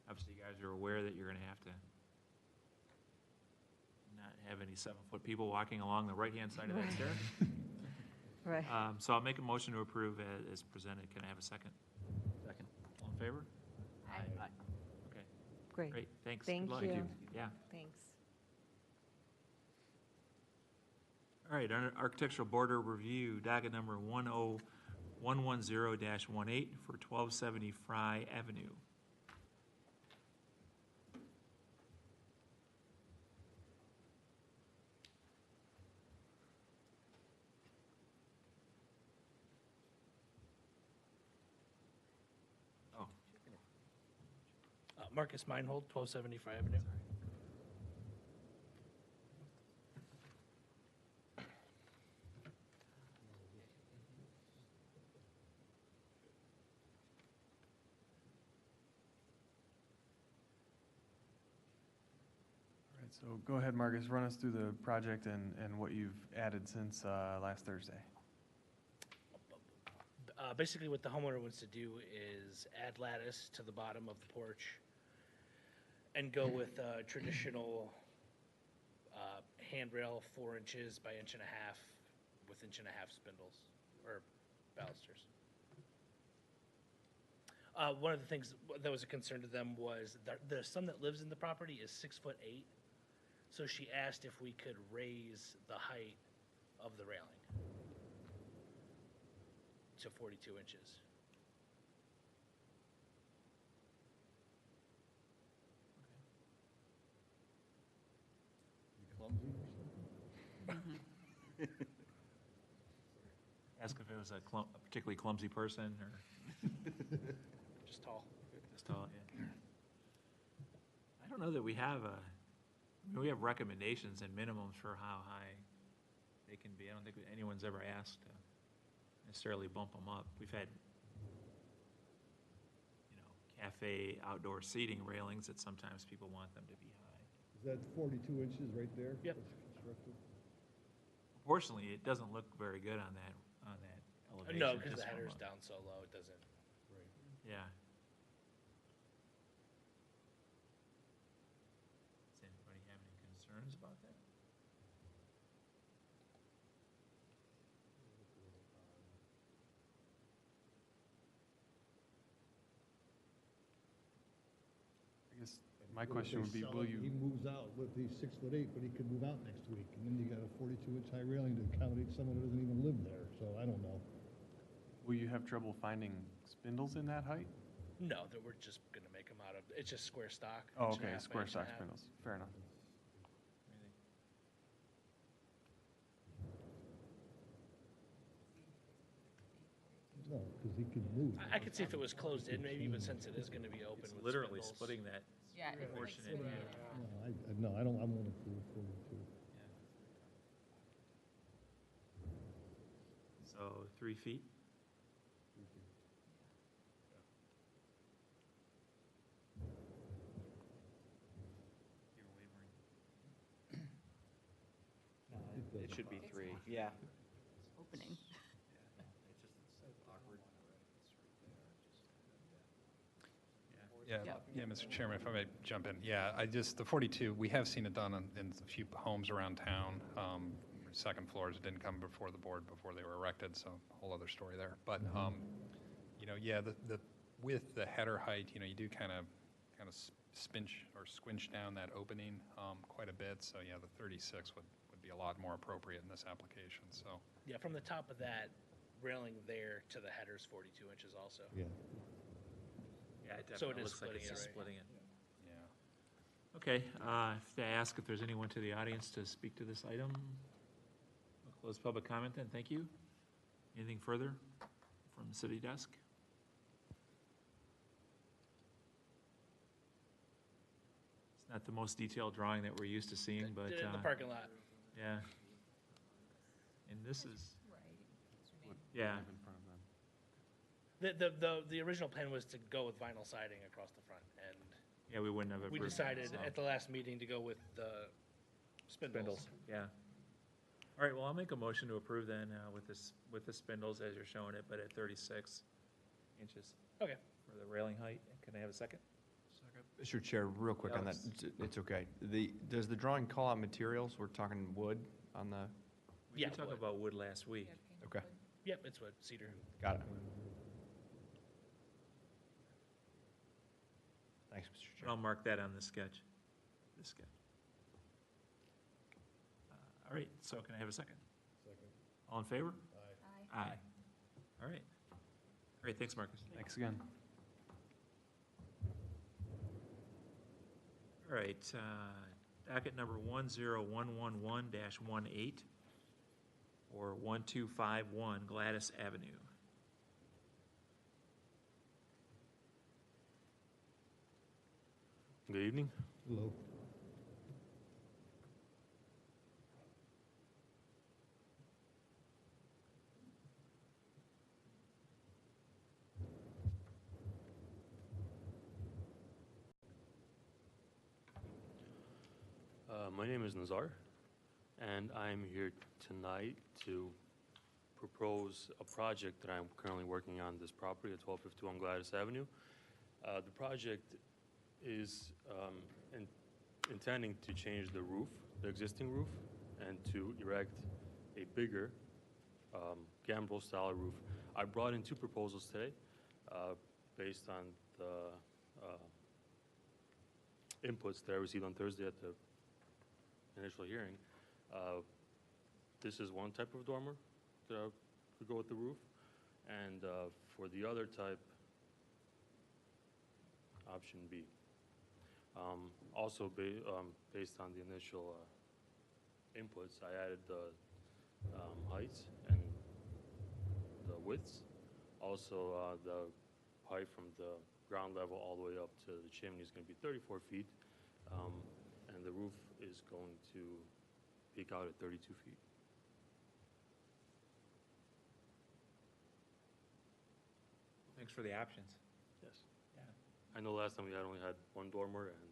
Obviously, you guys are aware that you're going to have to not have any 7-foot people walking along the right-hand side of that stair. Right. So I'll make a motion to approve as presented. Can I have a second? Second. All in favor? Aye. Okay, Great. great, thanks. Thank Good luck. you. Yeah. Thanks. All right, under architectural border review, docket number 10110-18 for 1270 Fry Avenue. Oh, Marcus Meinhold, 1270 Fry Avenue. All right, so go ahead, Marcus, run us through the project and what you've added since last Thursday. Basically, what the homeowner wants to do is add lattice to the bottom of the porch and go with traditional handrail, 4 inches by 1.5 inches with 1.5 inch spindles or balusters. One of the things that was a concern to them was the son that lives in the property is 6'8", so she asked if we could raise the height of the railing to 42 inches. ask if it was a particularly clumsy person or Just tall. just tall, yeah. I don't know that we have we have recommendations and minimums for how high they can be. I don't think anyone's ever asked to necessarily bump them up. We've had, cafe outdoor seating railings that sometimes people want them to be high. Is that 42 inches right there? Yep. That's constructed? Proportionally, it doesn't look very good on that elevation. No, because just the from header's a- down so low, it doesn't. Yeah. Does anybody have any concerns about that? I guess my question would be, will He you, moves out, what if he's 6'8", but he could move out next week, and then you got a 42-inch high railing to accommodate someone who doesn't even live there, so I don't know. will you have trouble finding spindles in that height? No, that we're just gonna make them out of, it's just square stock. Oh, 1.5 okay, by square 1.5. stock spindles, fair enough. No, because he could move. I could see if it was closed in maybe, but since it is gonna be open It's with literally spindles. splitting that Yeah, it's like portion in splitting half. No, I don't want to approve 42. So 3 feet? You're wavering. It should be 3, yeah. opening. Yeah, Mr. Chairman, if I may jump in. Yeah, the 42, we have seen it done in a few homes around town. Second floors didn't come before the board before they were erected, so a whole other story there. But, with the header height, you do kind of spinch or squinch down that opening quite a bit. So, yeah, the 36 would be a lot more appropriate in this application, so. Yeah, from the top of that railing there to the header's 42 inches also. Yeah. Yeah, it So it definitely is looks like splitting it's it, just right? splitting it. Yeah. Okay, to ask if there's anyone to the audience to speak to this item. We'll close public comment then, thank you. Anything further from the city desk? It's not the most detailed drawing that we're used to seeing, but. Did it in the parking lot. Yeah. And this is. Yeah. The original plan was to go with vinyl siding across the front, and Yeah, we wouldn't have we approved decided it, so. at the last meeting to go with the spindles. Yeah. All right, well, I'll make a motion to approve then with the spindles as you're showing it, but at 36 inches. Okay. For the railing height. Can I have a second? Mr. Chair, real quick on that, it's okay. Does the drawing call out materials? We're talking wood on the, We did talk about wood last week. okay, Yep, it's wood, cedar. got it. Thanks, Mr. Chair. I'll mark that on the sketch. All right, so can I have a second? Second. All in favor? Aye. Aye. All right. Great, thanks, Marcus. Thanks again. All right, docket number 10111-18 or 1251 Gladys Avenue. Good evening. Hello. My name is Nazar, and I'm here tonight to propose a project that I'm currently working on this property at 1251 Gladys Avenue. The project is intending to change the roof, the existing roof, and to erect a bigger gambrel style roof. I brought in two proposals today based on the inputs that I received on Thursday at the initial hearing. This is one type of dormer that could go with the roof, and for the other type, option B. Also, based on the initial inputs, I added the heights and the widths. Also, the height from the ground level all the way up to the chimney is going to be 34 feet, and the roof is going to peak out at 32 feet. Thanks for the options. Yes. Yeah. I know last time we only had one dormer, and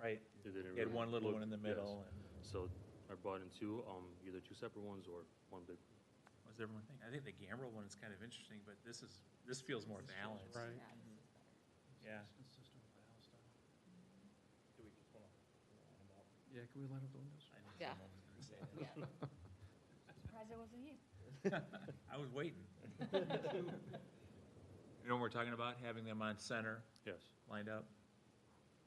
Right. it didn't You had really one little look- one in the middle. yes. And So I brought in two, either two separate ones or one big one. what does everyone think? I think the gambrel one is kind of interesting, but this feels more balanced. Right. Yeah. Consistent with the house style. Do we just want to line up? Yeah, can we line up the windows? I knew Yeah. someone was gonna say that. Surprised it wasn't you. I was waiting. You know what we're talking about, having them on center, Yes. lined up?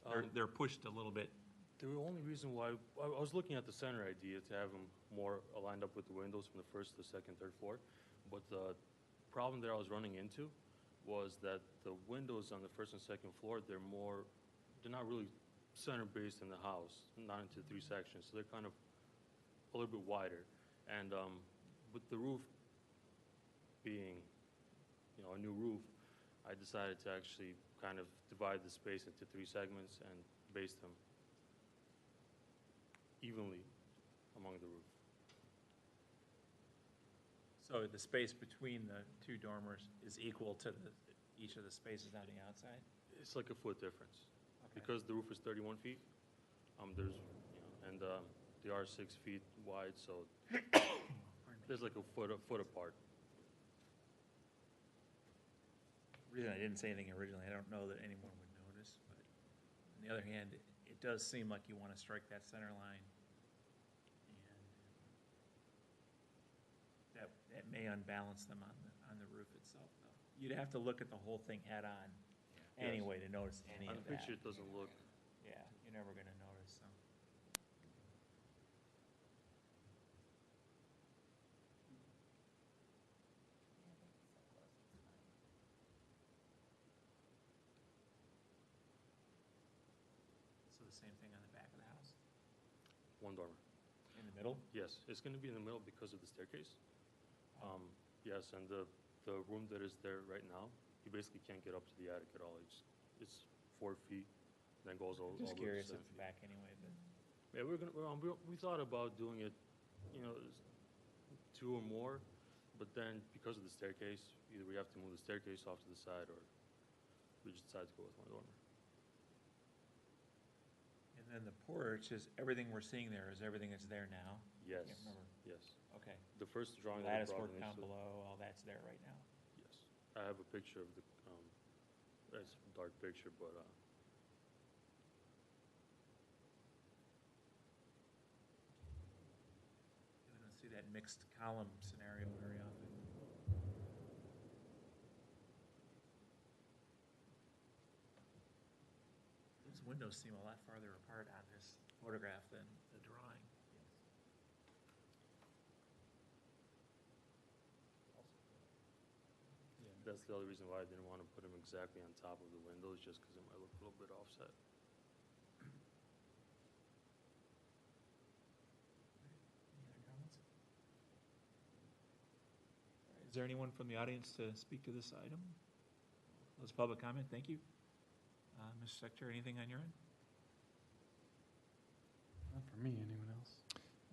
Um, They're pushed a little bit. The only reason why, I was looking at the center idea to have them more aligned up with the windows from the first to the second, third floor. But the problem that I was running into was that the windows on the first and second floor, they're not really center-based in the house, not into three sections. So they're kind of a little bit wider. And with the roof being, a new roof, I decided to actually kind of divide the space into three segments and base them evenly among the roof. So the space between the two dormers is equal to each of the spaces on the outside? It's like a foot difference. Okay. Because the roof is 31 feet, and they are 6 feet wide, so there's like a foot apart. The reason I didn't say anything originally, I don't know that anyone would notice, but On the other hand, it does seem like you want to strike that center line. And that may unbalance them on the roof itself, though. You'd have to look at the whole thing head-on anyway to notice any I'm of pretty that. sure it doesn't look. Yeah, you're never going to notice, so. So the same thing on the back of the house? One dormer. In the middle? Yes, it's going to be in the middle because of the staircase. Yes, and the room that is there right now, you basically can't get up to the attic at all. It's 4 feet, then goes all Just the way to curious 7 at the feet. back anyway, but. Yeah, we thought about doing it, you know, 2 or more, but then because of the staircase, either we have to move the staircase off to the side or we just decide to go with one dormer. And then the porch is, everything we're seeing there is everything that's there now? Yes, Can't remember. yes. Okay. The first drawing that I Lattice brought work in down is below, all that's there right now? yes. I have a picture of the, it's a dark picture, but, We don't see that mixed column scenario very often. Those windows seem a lot farther apart on this photograph than the drawing. that's the other reason why I didn't want to put them exactly on top of the windows, just because it might look a little bit offset. Any other comments? Is there anyone from the audience to speak to this item? Close public comment, thank you. Mr. Secretary, anything on your end? Not for me, anyone else?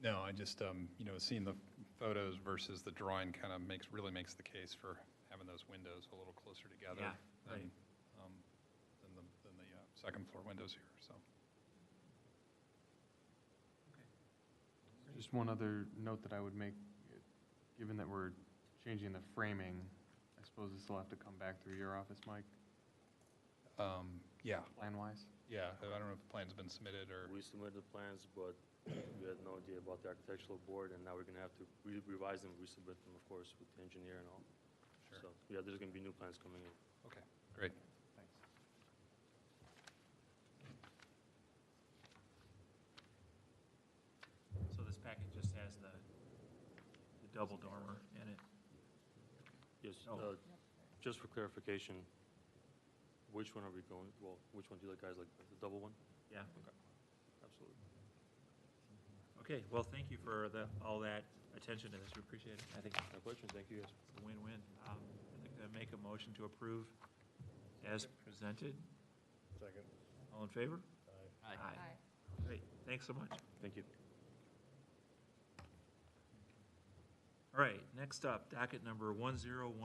No, I just, you know, seeing the photos versus the drawing kind of really makes the case for having those windows a little closer together Yeah, than, right. than the second floor windows here, so. Just one other note that I would make, given that we're changing the framing, I suppose this will have to come back through your office, Mike, Yeah, plan-wise? yeah, I don't know if the plan's been submitted or, We submitted the plans, but we had no idea about the architectural board, and now we're going to have to revise them, resubmit them, of course, with the engineer and all. Sure. So, yeah, there's going to be new plans coming in. okay, great. Thanks. So this packet just has the double dormer in it? Yes, Oh. just for clarification, which one are we going, well, which one do you guys like, the double one? Yeah. Okay, absolutely. Okay, well, thank you for all that attention to this, we appreciate it. I think My question, thank you guys. it's a win-win. I'd like to make a motion to approve as presented. Second. All in favor? Aye. Aye. Great, thanks so much. Thank you. All right, next up, docket number 10112-18,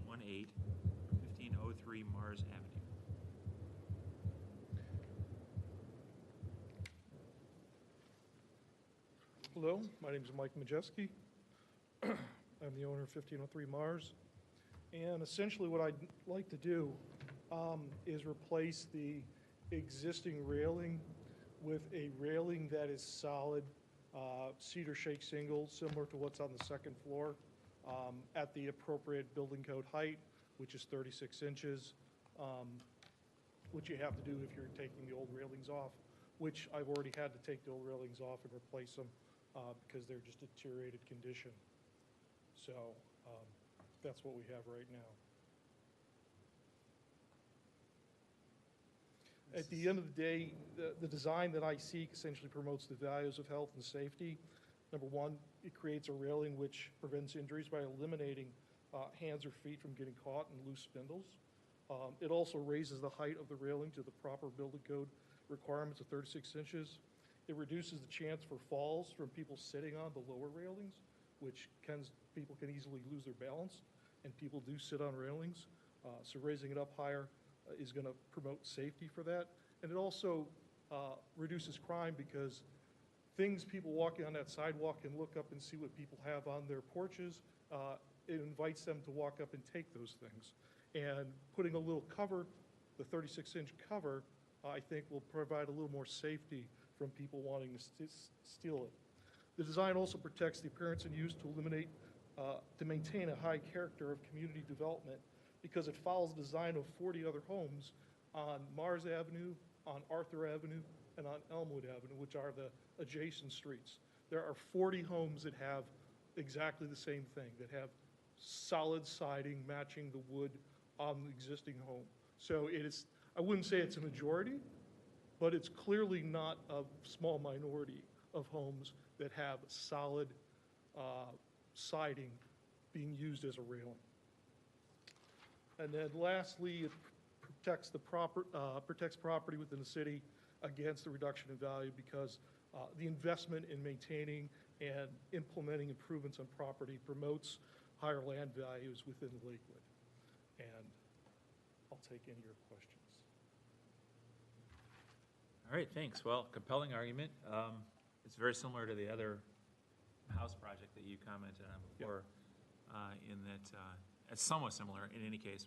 1503 Mars Avenue. Hello, my name is Mike Majeski. I'm the owner of 1503 Mars. And essentially what I'd like to do is replace the existing railing with a railing that is solid, cedar shake shingle, similar to what's on the second floor, at the appropriate building code height, which is 36 inches, which you have to do if you're taking the old railings off, which I've already had to take the old railings off and replace them because they're just deteriorated condition. So that's what we have right now. At the end of the day, the design that I seek essentially promotes the values of health and safety. Number one, it creates a railing which prevents injuries by eliminating hands or feet from getting caught in loose spindles. It also raises the height of the railing to the proper building code requirements of 36 inches. It reduces the chance for falls from people sitting on the lower railings, which people can easily lose their balance, and people do sit on railings. So raising it up higher is going to promote safety for that. And it also reduces crime because things people walking on that sidewalk can look up and see what people have on their porches. It invites them to walk up and take those things. And putting a little cover, the 36-inch cover, I think will provide a little more safety from people wanting to steal it. The design also protects the appearance and use to eliminate, to maintain a high character of community development because it follows the design of 40 other homes on Mars Avenue, on Arthur Avenue, and on Elmwood Avenue, which are the adjacent streets. There are 40 homes that have exactly the same thing, that have solid siding matching the wood on the existing home. So it is, I wouldn't say it's a majority, but it's clearly not a small minority of homes that have solid siding being used as a railing. And then lastly, it protects property within the city against the reduction in value because the investment in maintaining and implementing improvements on property promotes higher land values within Lakewood. And I'll take any of your questions. All right, thanks. Well, compelling argument. It's very similar to the other house project that you commented on before, in that it's somewhat similar. In any case,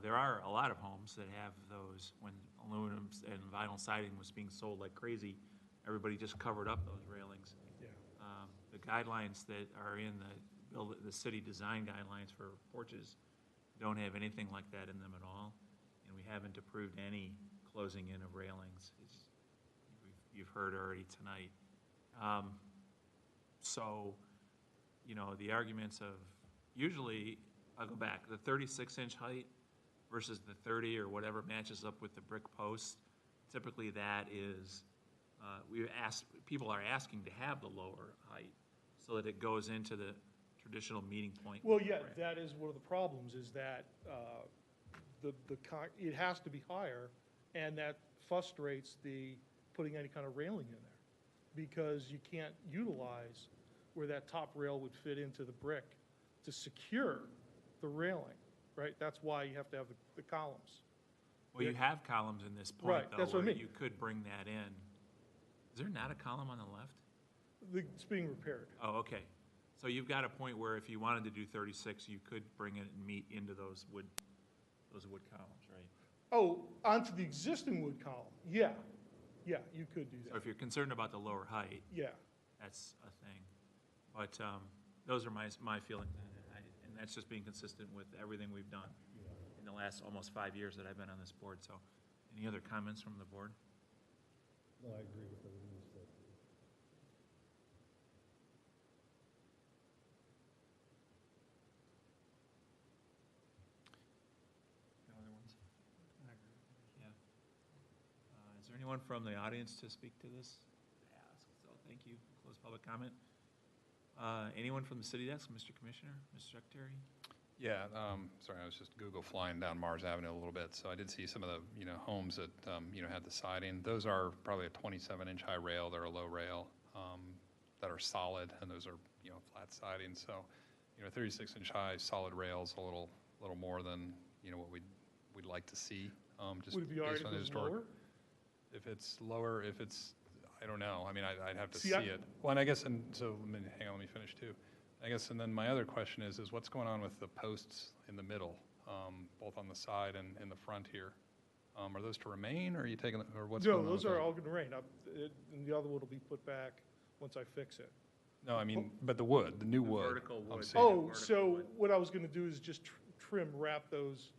there are a lot of homes that have those. When aluminum and vinyl siding was being sold like crazy, everybody just covered up those railings. Yeah. The guidelines that are in the city design guidelines for porches don't have anything like that in them at all, and we haven't approved any closing in of railings. You've heard already tonight. So, you know, the arguments of, usually, I'll go back, the 36-inch height versus the 30 or whatever matches up with the brick post, typically that is, people are asking to have the lower height so that it goes into the traditional meeting point. Well, yeah, that is one of the problems, is that it has to be higher, and that frustrates the putting any kind of railing in there, because you can't utilize where that top rail would fit into the brick to secure the railing, right? That's why you have to have the columns. Well, you have columns in this point, Right, though, that's what I where mean. you could bring that in. Is there not a column on the left? It's being repaired. Oh, okay. So you've got a point where if you wanted to do 36, you could bring it and meet into those wood columns, right? Oh, onto the existing wood column, yeah. Yeah, you could do So that. if you're concerned about the lower height, Yeah. that's a thing. But those are my feelings on it, and that's just being consistent with everything we've done in the last almost 5 years that I've been on this board. So any other comments from the board? No, I agree with everything you said. No other ones? Yeah. Is there anyone from the audience to speak to this? Ask. So thank you. Close public comment. Anyone from the city desk? Mr. Commissioner, Mr. Secretary? Yeah, sorry, I was just Google flying down Mars Avenue a little bit, so I did see some of the, homes that, had the siding. Those are probably a 27-inch high rail, they're a low rail, that are solid, and those are, flat siding. So, 36-inch high solid rails, a little more than, what we'd like to see, just Would it be all right based if on it the was historic. lower? If it's lower, I don't know, I mean, I'd have to See, see it. Well, and I guess, so, hang on, let me finish too. I guess, and then my other question is what's going on with the posts in the middle, both on the side and in the front here? Are those to remain, or are you taking, or what's going on? No, those with are all going to remain, and the other one will be put back once I fix it. No, I mean, but the wood, the new wood. Vertical I'm wood. saying. Oh, so what I was going to do is just wrap those,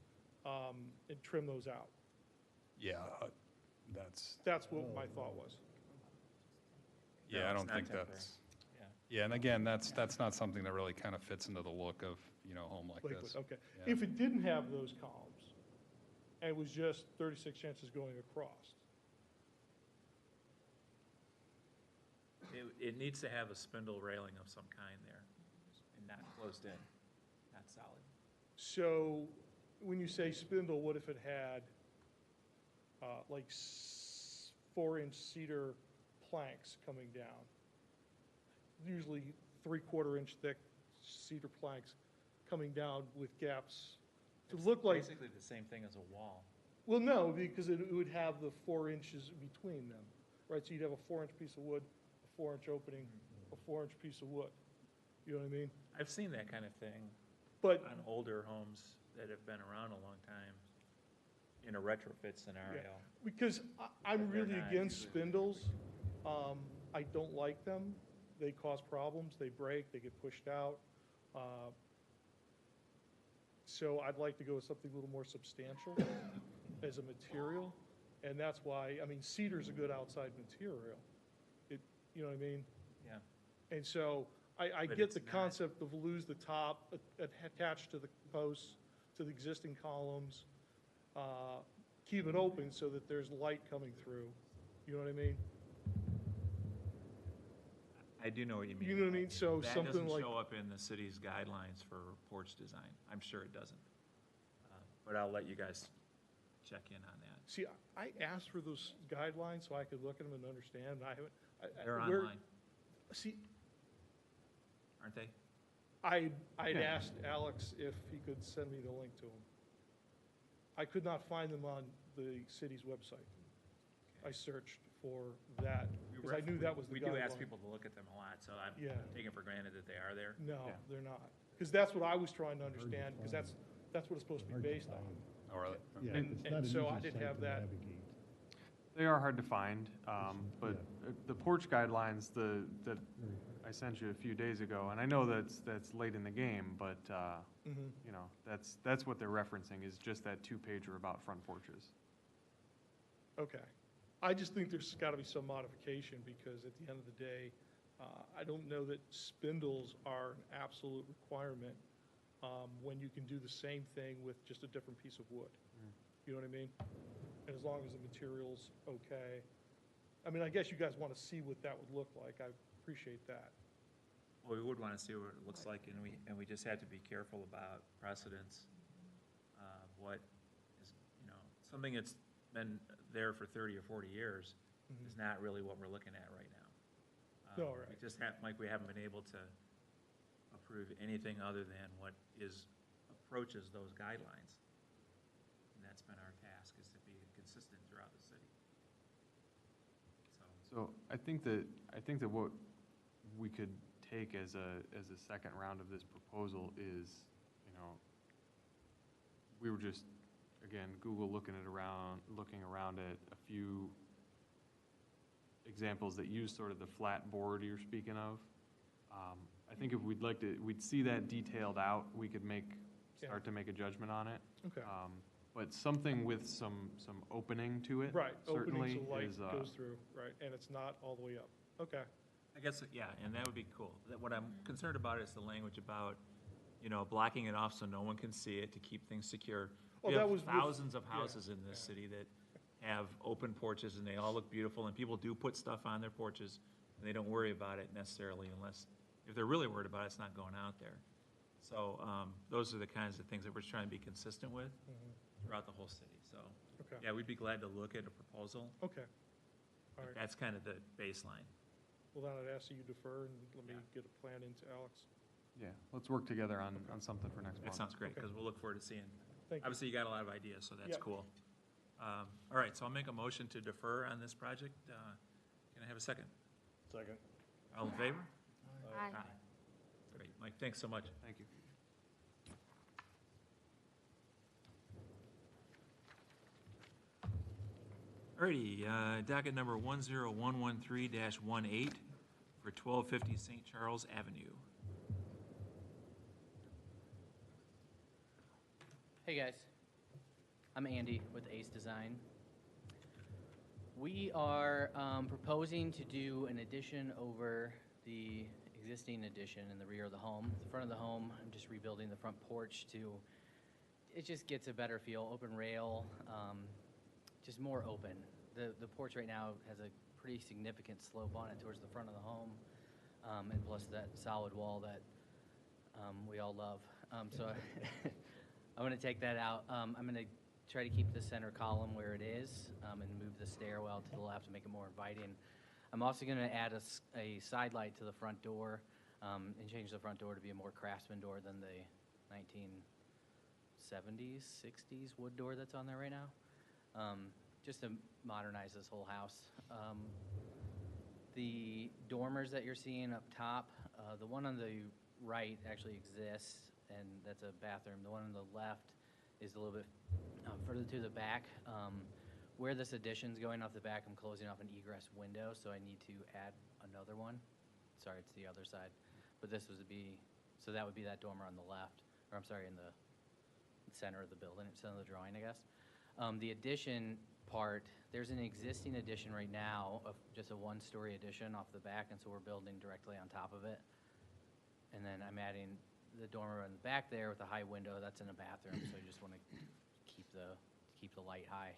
and trim those out. Yeah, that's, That's what my thought was. yeah, No, I it's don't not think temporary. that's, yeah, and again, that's not something that really kind of fits into the look of, a home like Lakewood, this. okay. Yeah. If it didn't have those columns, and it was just 36 inches going across, It needs to have a spindle railing of some kind there and not closed in, not solid. so when you say spindle, what if it had, like 4-inch cedar planks coming down? Usually 3/4-inch thick cedar planks coming down with gaps to look like. Basically the same thing as a wall. Well, no, because it would have the 4 inches between them, right? So you'd have a 4-inch piece of wood, a 4-inch opening, a 4-inch piece of wood. You know what I mean? I've seen that kind of thing But on older homes that have been around a long time. in a retrofit scenario. Because I'm But they're really not against usually- spindles. I don't like them. They cause problems, they break, they get pushed out. So I'd like to go with something a little more substantial as a material. And that's why, I mean, cedar's a good outside material. You know what I mean? Yeah. And so I But get it's the not- concept of lose the top attached to the posts, to the existing columns. Keep it open so that there's light coming through. You know what I mean? I do know what you mean. You know what I mean? So That something doesn't like, show up in the city's guidelines for porch design. I'm sure it doesn't. But I'll let you guys check in on that. see, I asked for those guidelines so I could look at them and understand, and I haven't. They're where- online, See, aren't they? I'd Yeah. asked Alex if he could send me the link to them. I could not find them on the city's website. I searched for that, because I knew that was the We do ask guideline. people to look at them a lot, so I'm Yeah. taking for granted that they are there. No, Yeah. they're not. Because that's what I was trying to understand, because that's what it's supposed to be based on. Oh, really? Yeah, And- it's and not an so I easy didn't site have to that. navigate. They are hard to find, but the porch guidelines, that Very I sent you a few days ago, and I know that's late in the game, but, Mhm. you know, that's what they're referencing, is just that two-pager about front porches. Okay. I just think there's got to be some modification, because at the end of the day, I don't know that spindles are an absolute requirement when you can do the same thing with just a different piece of wood. You know what I mean? And as long as the material's okay. I mean, I guess you guys want to see what that would look like. I appreciate that. Well, we would want to see what it looks like, and we just have to be careful about precedents. What is, something that's been there for 30 or 40 years is not really what we're looking at right now. No, right. We just we haven't been able to approve anything other than what approaches those guidelines. And that's been our task, is to be consistent throughout the city. So I think that what we could take as a second round of this proposal is, we were just, again, Google looking around at a few examples that use sort of the flat board you're speaking of. I think if we'd see that detailed out, we could start to make a judgment on it. Okay. But something with some opening to it. Right, certainly opening so light is, goes through, right, and it's not all the way up. Okay. I guess, yeah, and that would be cool. What I'm concerned about is the language about, blocking it off so no one can see it to keep things secure. Oh, We that have was with- thousands of houses in this city that have open porches, and they all look beautiful, and people do put stuff on their porches, and they don't worry about it necessarily unless, if they're really worried about it, it's not going out there. So those are the kinds of things that we're trying to be consistent with throughout the whole city. So, Okay. yeah, we'd be glad to look at a proposal. Okay. All But right. that's kind of the baseline. Well, then I'd ask that you defer and let me get a plan into Alex. Yeah, let's work together on something for next month. That sounds great, Okay. because we'll look forward to seeing. Thank you. Obviously, you got a lot of ideas, so that's Yeah. cool. All right, so I'll make a motion to defer on this project. Can I have a second? Second. All in favor? Aye. Great, Mike, thanks so much. Thank you. Alrighty, docket number 10113-18 for 1250 St. Charles Avenue. Hey guys, I'm Andy with Ace Design. We are proposing to do an addition over the existing addition in the rear of the home. The front of the home, I'm just rebuilding the front porch it just gets a better feel, open rail, just more open. The porch right now has a pretty significant slope on it towards the front of the home, and plus that solid wall that we all love. So I'm going to take that out. I'm going to try to keep the center column where it is and move the stairwell to the left to make it more inviting. I'm also going to add a side light to the front door and change the front door to be a more craftsman door than the 1970s, 60s wood door that's on there right now, just to modernize this whole house. The dormers that you're seeing up top, the one on the right actually exists, and that's a bathroom. The one on the left is a little bit further to the back. Where this addition's going off the back, I'm closing off an egress window, so I need to add another one. Sorry, it's the other side. But this would be, so that would be that dormer on the left, or I'm sorry, in the center of the building, center of the drawing, I guess. The addition part, there's an existing addition right now of just a one-story addition off the back, and so we're building directly on top of it. And then I'm adding the dormer in the back there with a high window, that's in a bathroom, so I just want to keep the light high.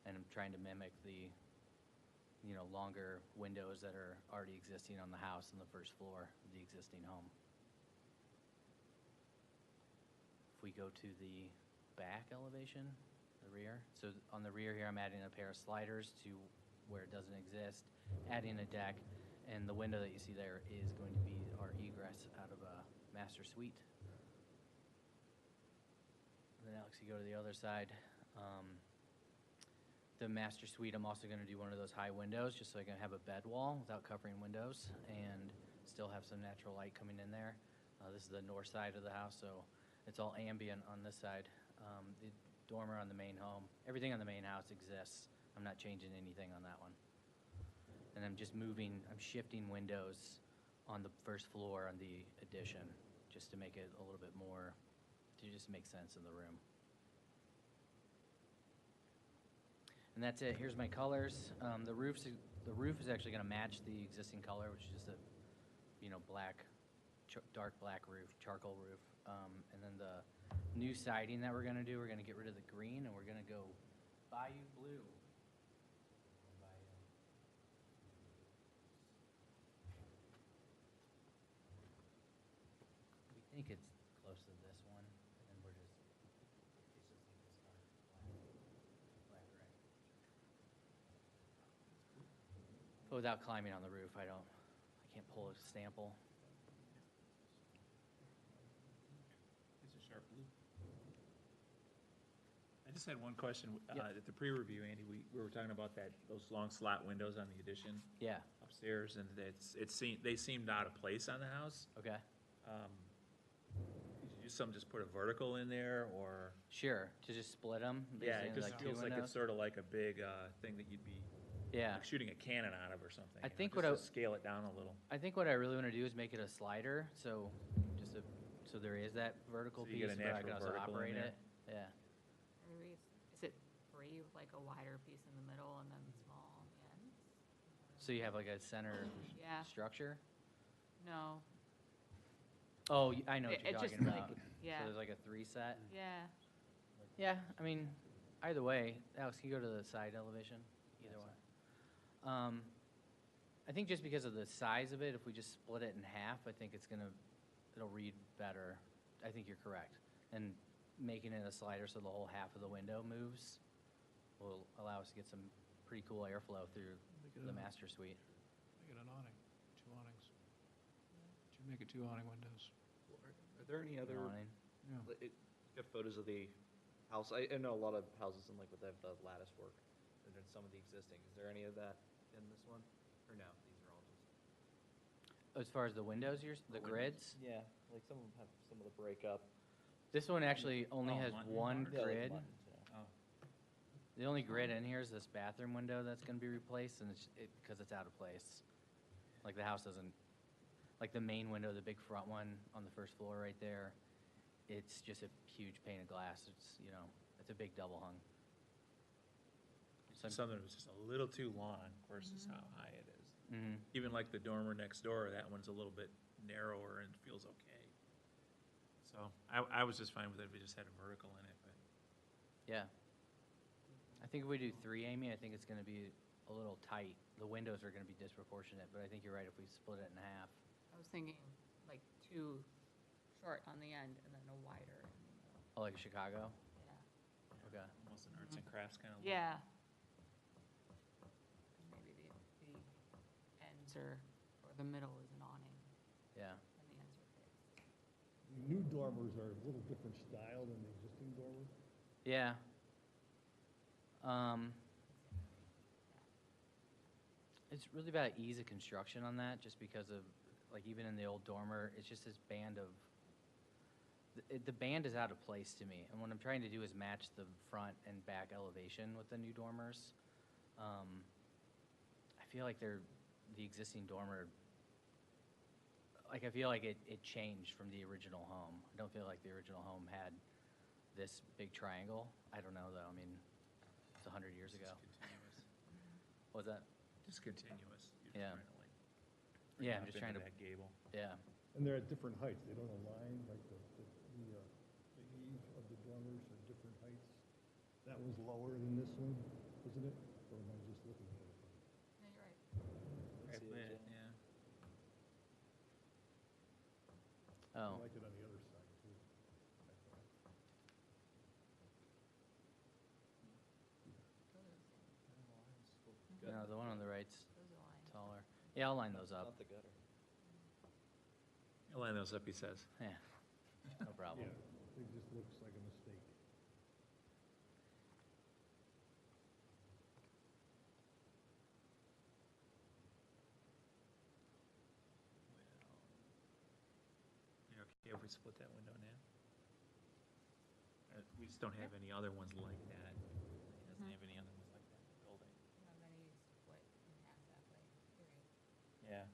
And I'm trying to mimic the, longer windows that are already existing on the house on the first floor of the existing home. If we go to the back elevation, the rear, so on the rear here, I'm adding a pair of sliders to where it doesn't exist, adding a deck, and the window that you see there is going to be our egress out of a master suite. And then Alex, you go to the other side. The master suite, I'm also going to do one of those high windows just so I can have a bed wall without covering windows and still have some natural light coming in there. This is the north side of the house, so it's all ambient on this side. The dormer on the main home, everything on the main house exists. I'm not changing anything on that one. And I'm shifting windows on the first floor on the addition just to make it a little bit more, to just make sense in the room. And that's it. Here's my colors. The roof is actually going to match the existing color, which is just a, black, dark black roof, charcoal roof. And then the new siding that we're going to do, we're going to get rid of the green, and we're going to go Bayou Blue. We think it's close to this one, and then we're just, it's just like this dark black gray. But without climbing on the roof, I can't pull a sample. It's a sharp blue. I just had one question. At the pre-review, Andy, we were talking about those long slat windows on the addition. Yeah. Upstairs, and they seemed out of place on the house. Okay. Did you just put a vertical in there, or? Sure, to just split them. Yeah, it just feels like it's sort of like a big thing that you'd be like shooting a cannon out of or something. I think just to scale it down a little. I think what I really want to do is make it a slider, so there is that vertical So you piece, get a but I can natural also vertical in operate there. it. Yeah. Is it three with like a wider piece in the middle and then small on the end? So you have like a center Yeah. structure? No. Oh, I know what It you're just talking like- about. yeah. So there's like a 3 set? Yeah. Yeah, I mean, either way. Alex, can you go to the side elevation? Either way. I think just because of the size of it, if we just split it in half, I think it'll read better. I think you're correct. And making it a slider so the whole half of the window moves will allow us to get some pretty cool airflow through the master suite. Make it an awning, 2 awnings. Make it 2 awning windows. Are there any other, Awning. got photos of the house? I know a lot of houses in Lakewood that have the lattice work, and then some of the existing. Is there any of that in this one? Or no, these are all just? As far as the windows, the grids? Yeah, like some of them have some of the breakup. This one actually only has one Yeah, like grid. buttons, yeah. Oh. The only grid in here is this bathroom window that's going to be replaced, and because it's out of place. Like the house doesn't, like the main window, the big front one on the first floor right there, it's just a huge pane of glass. It's a big double hung. Something that was just a little too long versus how high it is. Mhm. Even like the dormer next door, that one's a little bit narrower and feels okay. So I was just fine with it if we just had a vertical in it, but. Yeah. I think if we do 3, Amy, I think it's going to be a little tight. The windows are going to be disproportionate, but I think you're right if we split it in half. I was thinking like 2 short on the end and then a wider in the middle. Oh, like Chicago? Yeah. Okay. Almost an arts and crafts kind of. Yeah. Maybe the ends or the middle is an awning Yeah. and the ends are fixed. The new dormers are a little different style than the existing dormers. Yeah. It's really about ease of construction on that, just because of, like, even in the old dormer, it's just this band of the band is out of place to me, and what I'm trying to do is match the front and back elevation with the new dormers. I feel like the existing dormer, like I feel like it changed from the original home. I don't feel like the original home had this big triangle. I don't know, though. I mean, it's 100 years ago. What was that? Discontinuous. Yeah. You're Yeah, I'm trying to just trying to, that gable. yeah. And they're at different heights, they don't align, like the eave of the dormers are different heights. That one's lower than this one, isn't it? Or am I just looking at it? No, you're right. Right plan, yeah. I Oh, like it on the other side, too. I thought. no, the one on the right's Those align. taller. Yeah, I'll line those up. Not the gutter. I'll line those up, he says. Yeah, no problem. Yeah, it just looks like a mistake. You're okay if we split that window in half? We just don't have any other ones like that. He doesn't have any other ones like that in the building. How many split in half that way, period. Yeah.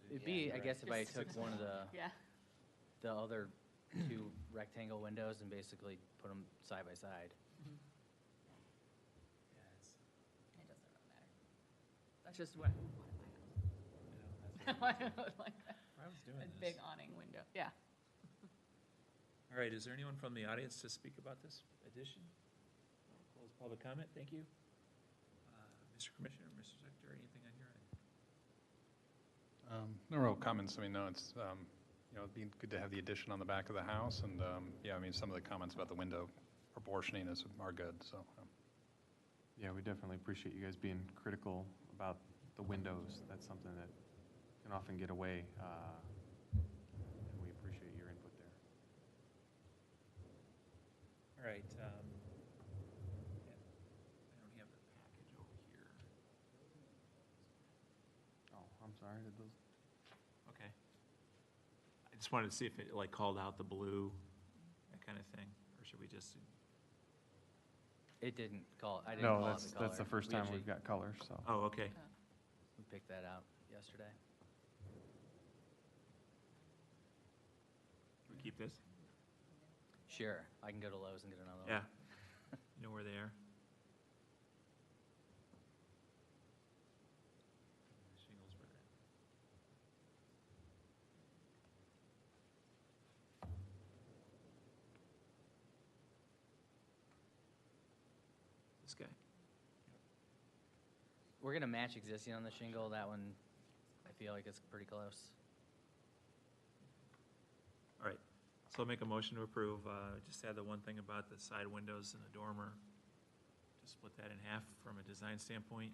It'd be, I guess, if I took one of Yeah. the other two rectangle windows and basically put them side by side. It doesn't really matter. That's just what I would want in my house. I would like that. I was doing A this. big awning window, yeah. All right, is there anyone from the audience to speak about this addition? Close public comment, thank you. Mr. Commissioner, Mr. Secretary, anything on your end? No real comments. I mean, no, it's, it'd be good to have the addition on the back of the house, and, yeah, I mean, some of the comments about the window proportioning are good, so. Yeah, we definitely appreciate you guys being critical about the windows. That's something that can often get away, and we appreciate your input there. All right, I don't have the package over here. Oh, I'm sorry, did those? Okay. I just wanted to see if it like called out the blue, that kind of thing, or should we just? It didn't call, I didn't No, call it the color. that's the first We time actually- we've got colors, so. Oh, okay. We picked that out yesterday. Can we keep this? Sure, I can go to Lowe's and get another one. Yeah. You know where they are? Shingles were there. This guy. We're gonna match existing on the shingle. That one, I feel like it's pretty close. All right, so I'll make a motion to approve, just add the one thing about the side windows and the dormer. Just split that in half from a design standpoint.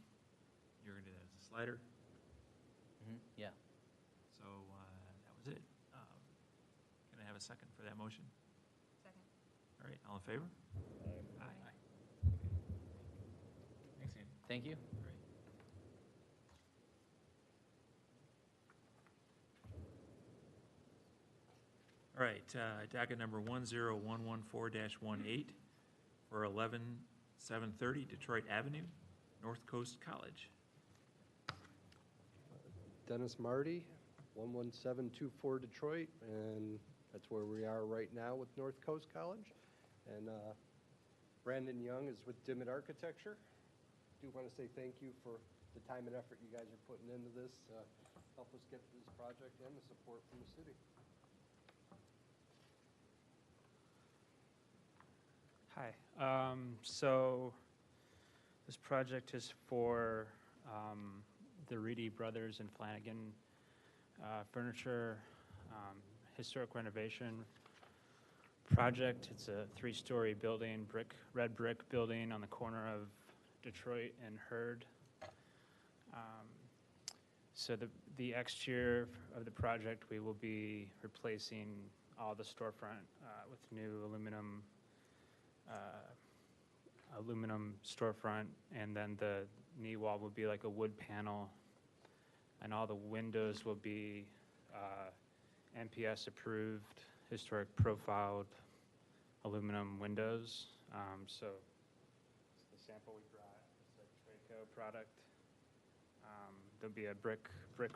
You're gonna do that as a slider, Yeah. so, that was it. Can I have a second for that motion? Second. All right, all in favor? Aye. Thanks, Andy. Thank you. All right. All right, docket number 10114-18 for 11730 Detroit Avenue, North Coast College. Dennis Marty, 11724 Detroit, and that's where we are right now with North Coast College. And Brandon Young is with Dimmitt Architecture. Do want to say thank you for the time and effort you guys are putting into this, help us get this project and the support from the city. Hi. So this project is for the Reedy Brothers and Flanagan Furniture Historic Renovation Project. It's a 3-story building, red brick building on the corner of Detroit and Hurd. So the exterior of the project, we will be replacing all the storefront with new aluminum storefront, and then the knee wall will be like a wood panel, and all the windows will be NPS approved historic profiled aluminum windows. So it's the sample we brought. It's a Traco product. There'll be a brick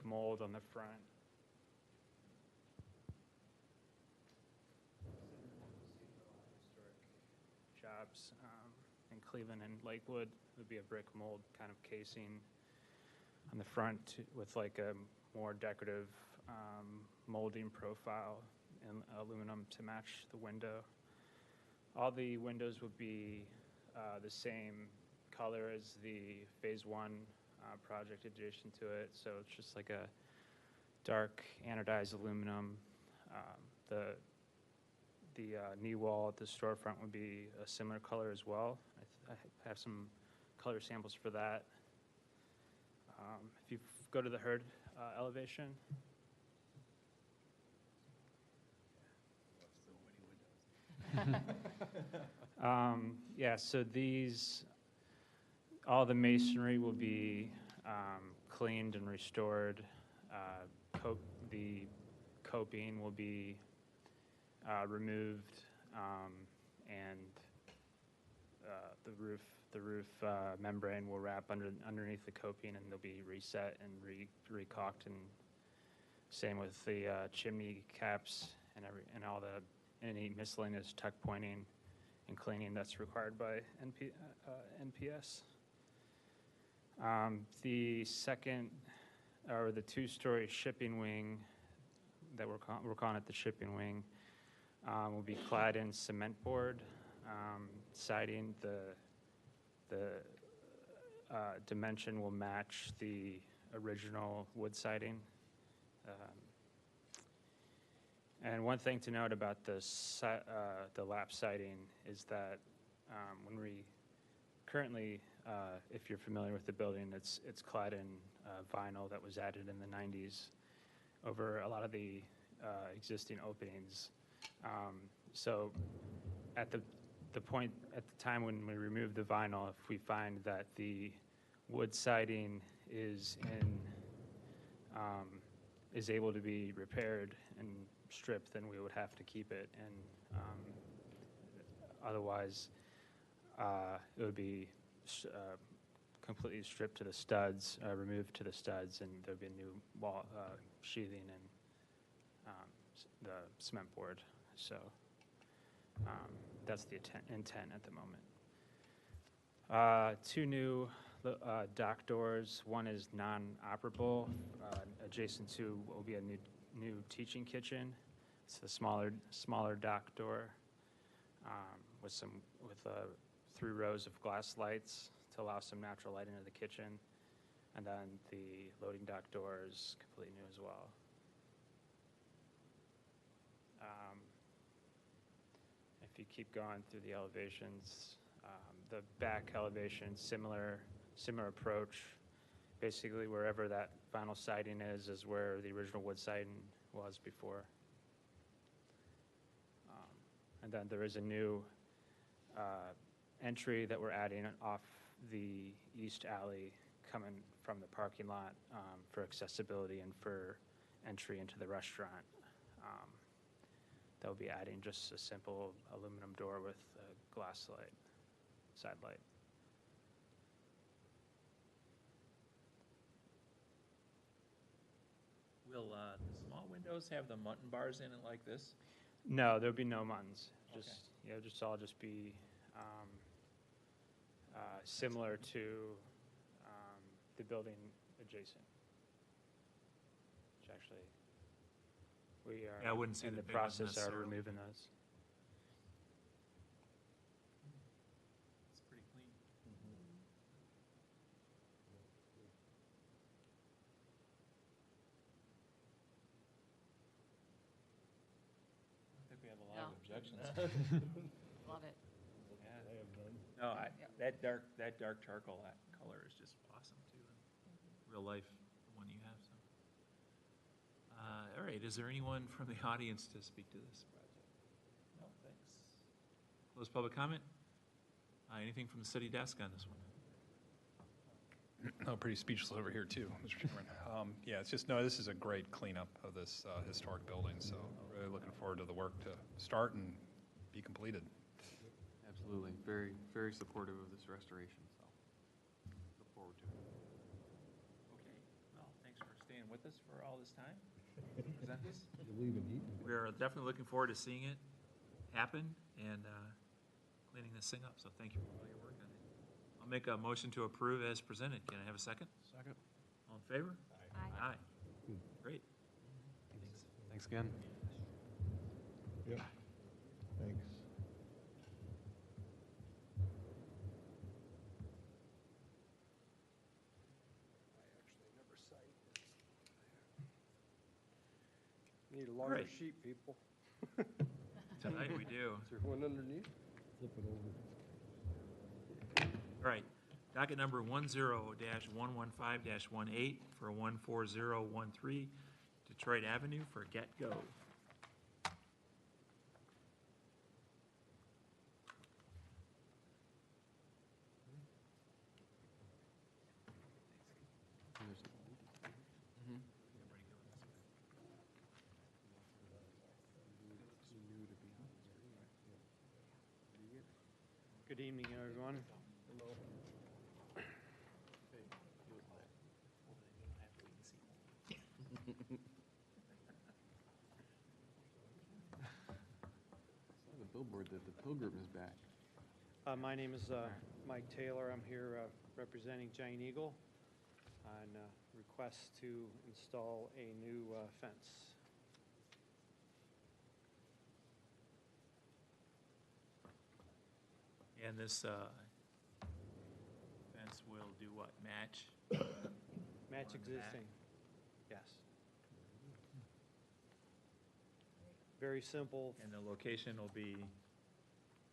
mold on the front. Historic jobs in Cleveland and Lakewood. There'll be a brick mold kind of casing on the front with like a more decorative molding profile and aluminum to match the window. All the windows will be the same color as the Phase 1 project adjacent to it, so it's just like a dark anodized aluminum. The knee wall at the storefront would be a similar color as well. I have some color samples for that. If you go to the HURD elevation. Yeah, so all the masonry will be cleaned and restored. The coping will be removed, and the roof membrane will wrap underneath the coping, and they'll be reset and recaulked. And same with the chimney caps and any miscellaneous tuck pointing and cleaning that's required by NPS. The second, or the two-story shipping wing that we're calling it the shipping wing, will be clad in cement board siding. The dimension will match the original wood siding. And one thing to note about the lap siding is that when we currently, if you're familiar with the building, it's clad in vinyl that was added in the 90s over a lot of the existing openings. So at the time when we remove the vinyl, if we find that the wood siding is able to be repaired and stripped, then we would have to keep it, and otherwise it would be completely stripped to the studs, removed to the studs, and there'd be a new wall sheathing and the cement board. So that's the intent at the moment. Two new dock doors. One is non-operable. Adjacent to will be a new teaching kitchen. It's the smaller dock door with 3 rows of glass lights to allow some natural light into the kitchen. And then the loading dock door is completely new as well. If you keep going through the elevations, the back elevation, similar approach. Basically, wherever that vinyl siding is where the original wood siding was before. And then there is a new entry that we're adding off the east alley coming from the parking lot for accessibility and for entry into the restaurant. They'll be adding just a simple aluminum door with a glass light, side light. Will the small windows have the mutton bars in it like this? No, there'll be no muttons. Okay. Just be similar to the building adjacent. Which actually, we are Yeah, I wouldn't say in the the big ones process of necessarily. removing those. It's pretty clean. I think we have a lot of No. objections. Love it. Yeah. I have none. No, that dark charcoal color is just awesome too. Real life, the one you have. So, all right. Is there anyone from the audience to speak to this project? No, thanks. Close public comment. Anything from the city desk on this one? Oh, pretty speechless over here too, Mr. Chairman. Yeah, it's just, no, this is a great cleanup of this historic building, so really looking forward to the work to start and be completed. Absolutely. Very, very supportive of this restoration, so look forward to it. Okay, well, thanks for staying with us for all this time. Present this. You're leaving eating. We're definitely looking forward to seeing it happen and cleaning this thing up, so thank you for all your work on it. I'll make a motion to approve as presented. Can I have a second? Second. All in favor? Aye. Aye. Great. Thanks again. Yep, thanks. Need a longer right. sheet, people. Tonight we do. Is there one underneath? Flip it over. All right, docket number 10-115-18 for 14013 Detroit Avenue for Get Go. Good evening, everyone. The billboard that the pilgrim is back. My name is Mike Taylor. I'm here representing Giant Eagle on request to install a new fence. And this fence will do what, match? Match On the back? existing, yes. Very simple. And the location will be,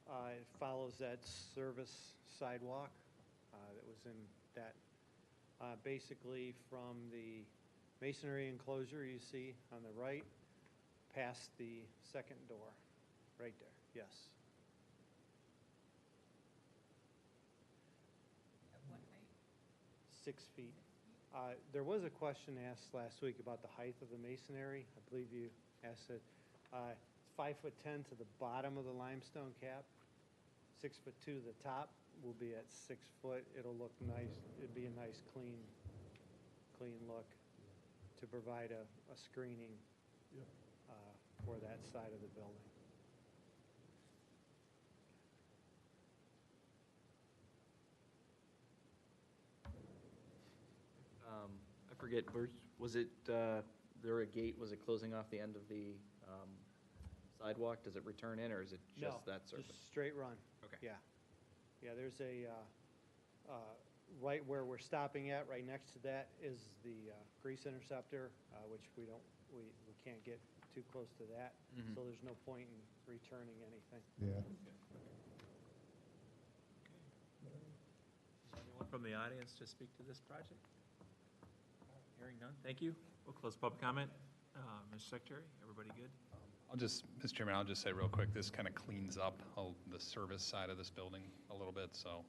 It follows that service sidewalk that was in that, basically from the masonry enclosure you see on the right, past the second door, right there, yes. At what height? 6 feet. There was a question asked last week about the height of the masonry. I believe you asked it. It's 5'10" to the bottom of the limestone cap. 6'2" to the top will be at 6 foot. It'll look nice. It'd be a nice, clean look to provide a screening Yep. for that side of the building. I forget, was it, there a gate, was it closing off the end of the sidewalk? Does it return in, or is it just that surface? Just straight run. Okay. Yeah. Yeah, there's a, right where we're stopping at, right next to that is the grease interceptor, which we can't get too close to that. Mhm. So there's no point in returning anything. Yeah. anyone from the audience to speak to this project? Hearing none, thank you. We'll close public comment. Mr. Secretary, everybody good? Mr. Chairman, I'll just say real quick, this kind of cleans up the service side of this building a little bit, so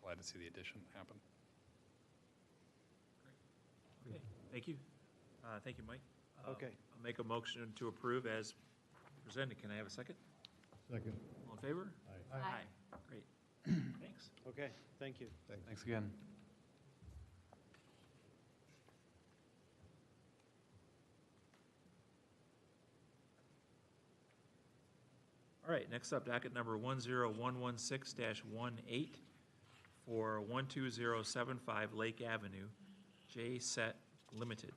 glad to see the addition happen. Okay, thank you. Thank you, Mike. Okay. I'll make a motion to approve as presented. Can I have a second? Second. All in favor? Aye. Aye. Great. Thanks. Okay, thank you. Thanks again. All right, next up, docket number 10116-18 for 12075 Lake Avenue, J Set Limited.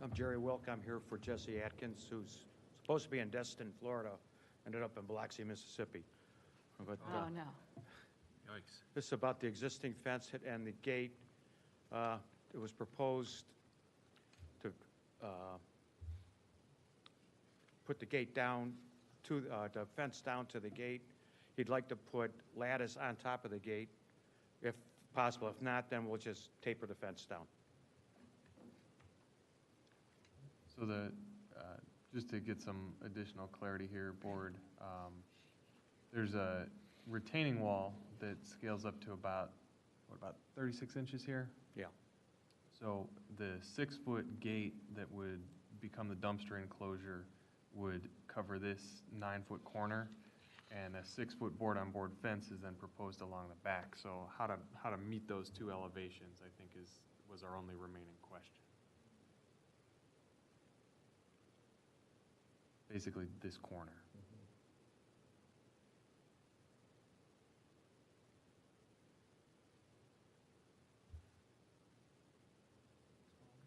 I'm Jerry Wilk. I'm here for Jesse Atkins, who's supposed to be in Destin, Florida, ended up in Biloxi, Mississippi. But, Oh, no. Yikes. this is about the existing fence and the gate. It was proposed to put the gate down to, the fence down to the gate. He'd like to put lattice on top of the gate, if possible. If not, then we'll just taper the fence down. So just to get some additional clarity here, Board, there's a retaining wall that scales up to about 36 inches here? Yeah. So the 6-foot gate that would become the dumpster enclosure would cover this 9-foot corner, and a 6-foot board-on-board fence is then proposed along the back. So how to meet those two elevations, I think, was our only remaining question. Basically, this corner.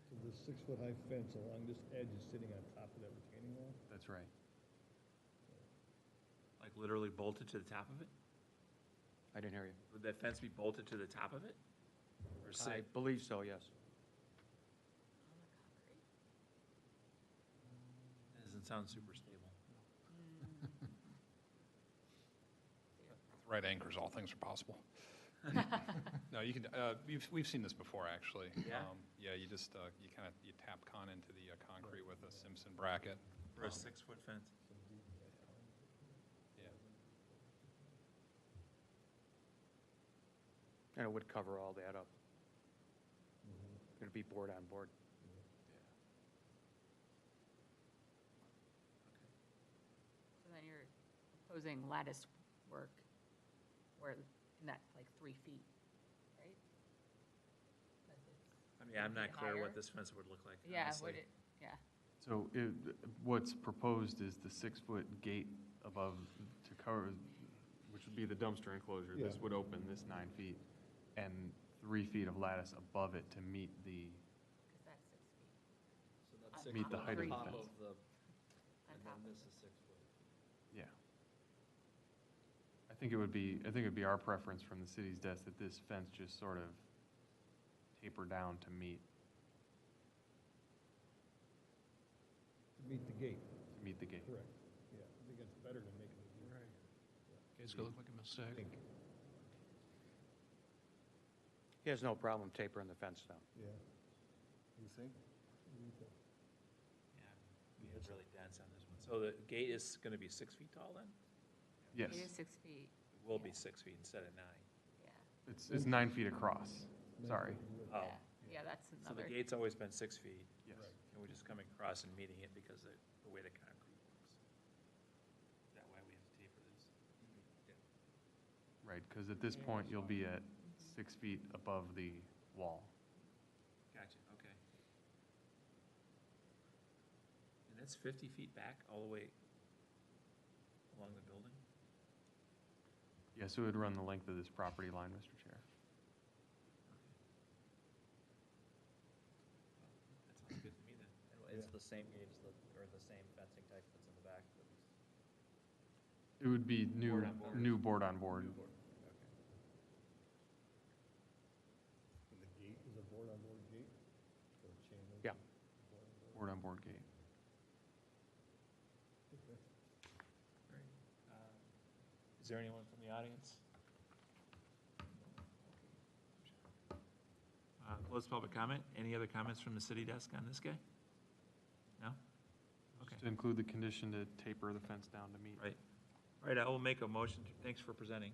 So this 6-foot-high fence along this edge is sitting on top of that retaining wall? That's right. Like literally bolted to the top of it? I didn't hear you. Would that fence be bolted to the top of it? Or I believe so, yes. That doesn't sound super stable. With right anchors, all things are possible. No, you can, we've seen this before, actually. Yeah? Yeah, you just, you tap con into the concrete with a Simpson bracket. For a 6-foot fence? Yeah. And it would cover all that up. It'd be board on board. So then you're proposing lattice work where, in that, like 3 feet, right? I mean, I'm not clear Higher? what this fence would look like, Yeah, honestly. would it, yeah. So what's proposed is the 6-foot gate above to cover, which would be the dumpster enclosure. This Yeah. would open this 9 feet, and 3 feet of lattice above it to meet the, Because that's 6 feet. So that's On Meet top the of height of the 3 fence. feet. of the, On and top then of this is 6 foot. yeah. I think it'd be our preference from the city's desk that this fence just sort of taper down to meet To meet the gate, the gate. correct. Yeah, I think that's better than making it bigger. It's gonna look like a I mistake. think, He has no problem tapering the fence down. yeah. You think? What do you think? Yeah, it's really dense on this one. So the gate is going to be 6 feet tall then? Yes. It is 6 feet, It will be 6 feet instead of 9. yeah. It's 9 feet across. Sorry. Oh, Yeah, yeah, that's so the another. gate's always been 6 feet, Yes. and we're just coming across and meeting it because of the way the concrete works. Is that why we have to taper this? Right, because at this point, you'll be at 6 feet above the wall. Gotcha, okay. And that's 50 feet back all the way along the building? Yeah, so it would run the length of this property line, Mr. Chair. That sounds good to me then. And it's the same gate as or the same fencing type that's in the back? It would be new Board on board. new board on board. Okay. And the gate is a board-on-board gate? Or a chain link? Yeah. Board-on-board? Board on board gate. Okay. Great. Is there anyone from the audience? Close public comment. Any other comments from the city desk on this guy? No? Okay. Just to include the condition to taper the fence down to meet. Right. All right, I will make a motion, thanks for presenting.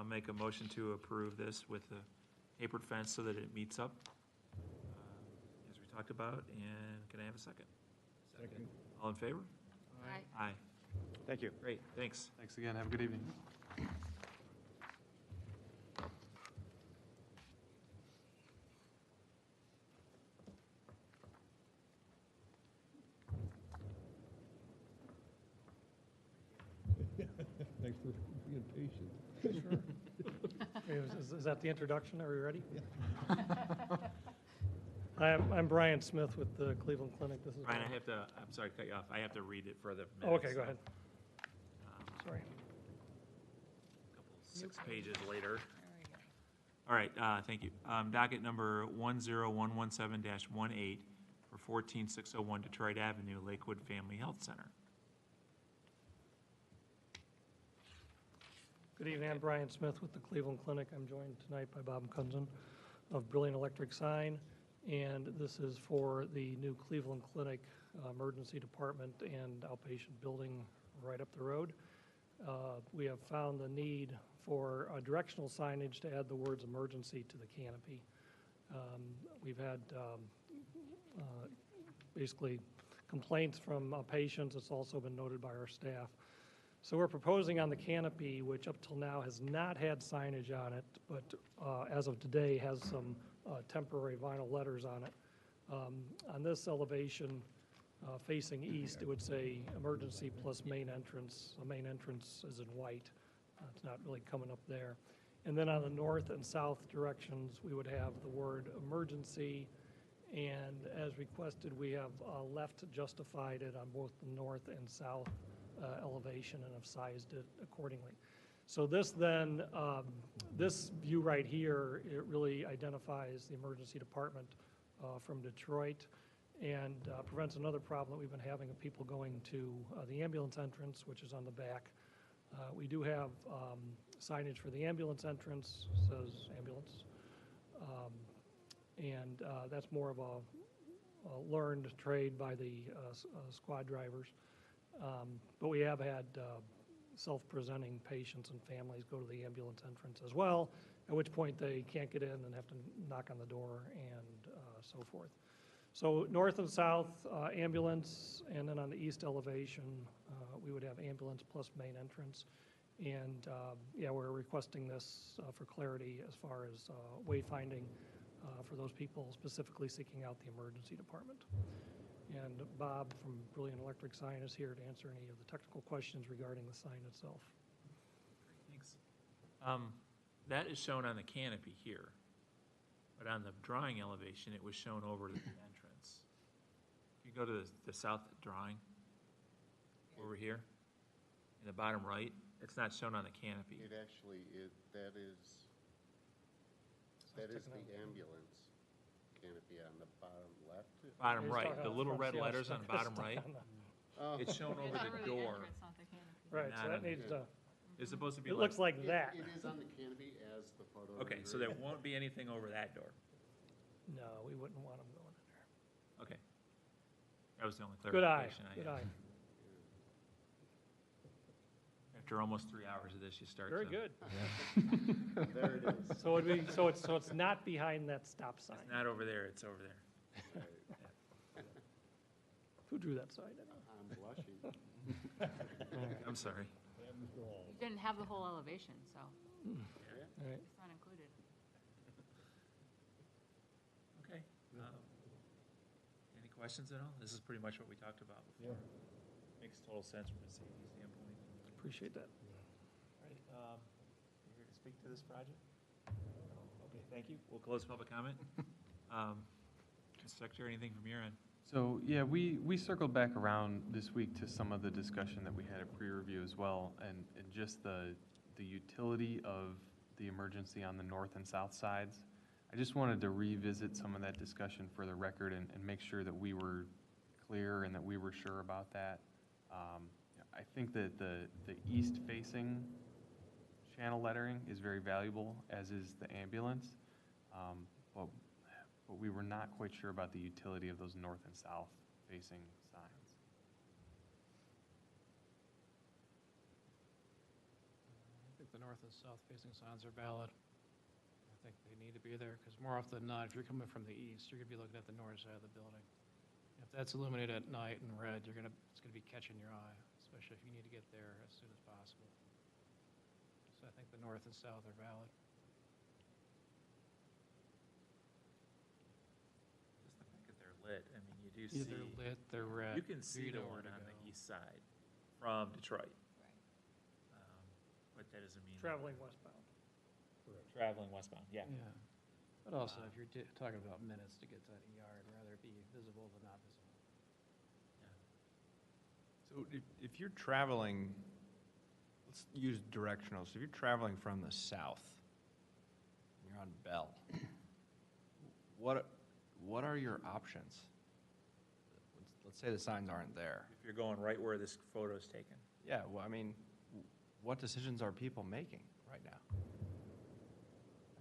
Make a motion to approve this with the tapered fence so that it meets up, as we talked about, and can I have a second? Second. All in favor? Aye. Aye. Thank you. Great, thanks. Thanks again. Have a good evening. Thanks for being patient. Is that the introduction? Are we ready? Hi, I'm Brian Smith with the Cleveland Clinic. This is Brian, I'm sorry to cut you off. I have to read it for the Oh, minutes. okay, go ahead. Sorry. A couple 6 pages later. There we go. All right, thank you. Docket number 10117-18 for 14601 Detroit Avenue, Lakewood Family Health Center. Good evening, I'm Brian Smith with the Cleveland Clinic. I'm joined tonight by Bob Kunzen of Brilliant Electric Sign, and this is for the new Cleveland Clinic Emergency Department and outpatient building right up the road. We have found the need for a directional signage to add the words emergency to the canopy. We've had basically complaints from patients. It's also been noted by our staff. So we're proposing on the canopy, which up till now has not had signage on it, but as of today has some temporary vinyl letters on it. On this elevation facing east, it would say emergency plus main entrance. The main entrance is in white. It's not really coming up there. And then on the north and south directions, we would have the word emergency. And as requested, we have left justified it on both the north and south elevation and have sized it accordingly. So this then, this view right here, it really identifies the emergency department from Detroit and prevents another problem that we've been having of people going to the ambulance entrance, which is on the back. We do have signage for the ambulance entrance, says ambulance. And that's more of a learned trade by the squad drivers. But we have had self-presenting patients and families go to the ambulance entrance as well, at which point they can't get in and have to knock on the door and so forth. So north and south ambulance, and then on the east elevation, we would have ambulance plus main entrance. And yeah, we're requesting this for clarity as far as wayfinding for those people specifically seeking out the emergency department. And Bob from Brilliant Electric Sign is here to answer any of the technical questions regarding the sign itself. Thanks. That is shown on the canopy here, but on the drawing elevation, it was shown over the entrance. If you go to the south drawing, over here, in the bottom right, it's not shown on the canopy. It actually is, that is the ambulance canopy on the bottom left. Bottom right, the little red letters on the bottom right. Oh. It's shown over the door. Right, so that needs to, It's supposed to be it looks like that. It is on the canopy as the photo. Okay, so there won't be anything over that door. No, we wouldn't want them going in there. Okay. That was the only Good eye, clarification I good had. eye. After almost 3 hours of this, you start to. Very good. There it is. So it'd be, so it's not behind that stop sign. It's not over there, it's over there. Who drew that sign? I'm blushing. I'm sorry. You didn't have the whole elevation, so All right. it's not included. Okay. Any questions at all? This is pretty much what we talked about before. Makes total sense from a safety standpoint. Appreciate that. All right, you here to speak to this project? Okay, thank you. We'll close public comment. Mr. Secretary, anything from your end? So, yeah, we circled back around this week to some of the discussion that we had at pre-review as well, and just the utility of the emergency on the north and south sides. I just wanted to revisit some of that discussion for the record and make sure that we were clear and that we were sure about that. I think that the east-facing channel lettering is very valuable, as is the ambulance, but we were not quite sure about the utility of those north and south-facing signs. I think the north and south-facing signs are valid. I think they need to be there, because more often than not, if you're coming from the east, you're gonna be looking at the north side of the building. If that's illuminated at night in red, it's gonna be catching your eye, especially if you need to get there as soon as possible. So I think the north and south are valid. Just the fact that they're lit, I mean, you do see. Either lit, they're red. You can see the know where one to on go. the east side from Detroit. But that doesn't mean. Traveling westbound. Traveling westbound, yeah. Yeah. But also, if you're talking about minutes to get to that ER, I'd rather it be visible than not visible. So if you're traveling, let's use directional. So if you're traveling from the south, you're on Bell, what are your options? Let's say the signs aren't there. If you're going right where this photo is taken. Yeah, well, I mean, what decisions are people making right now?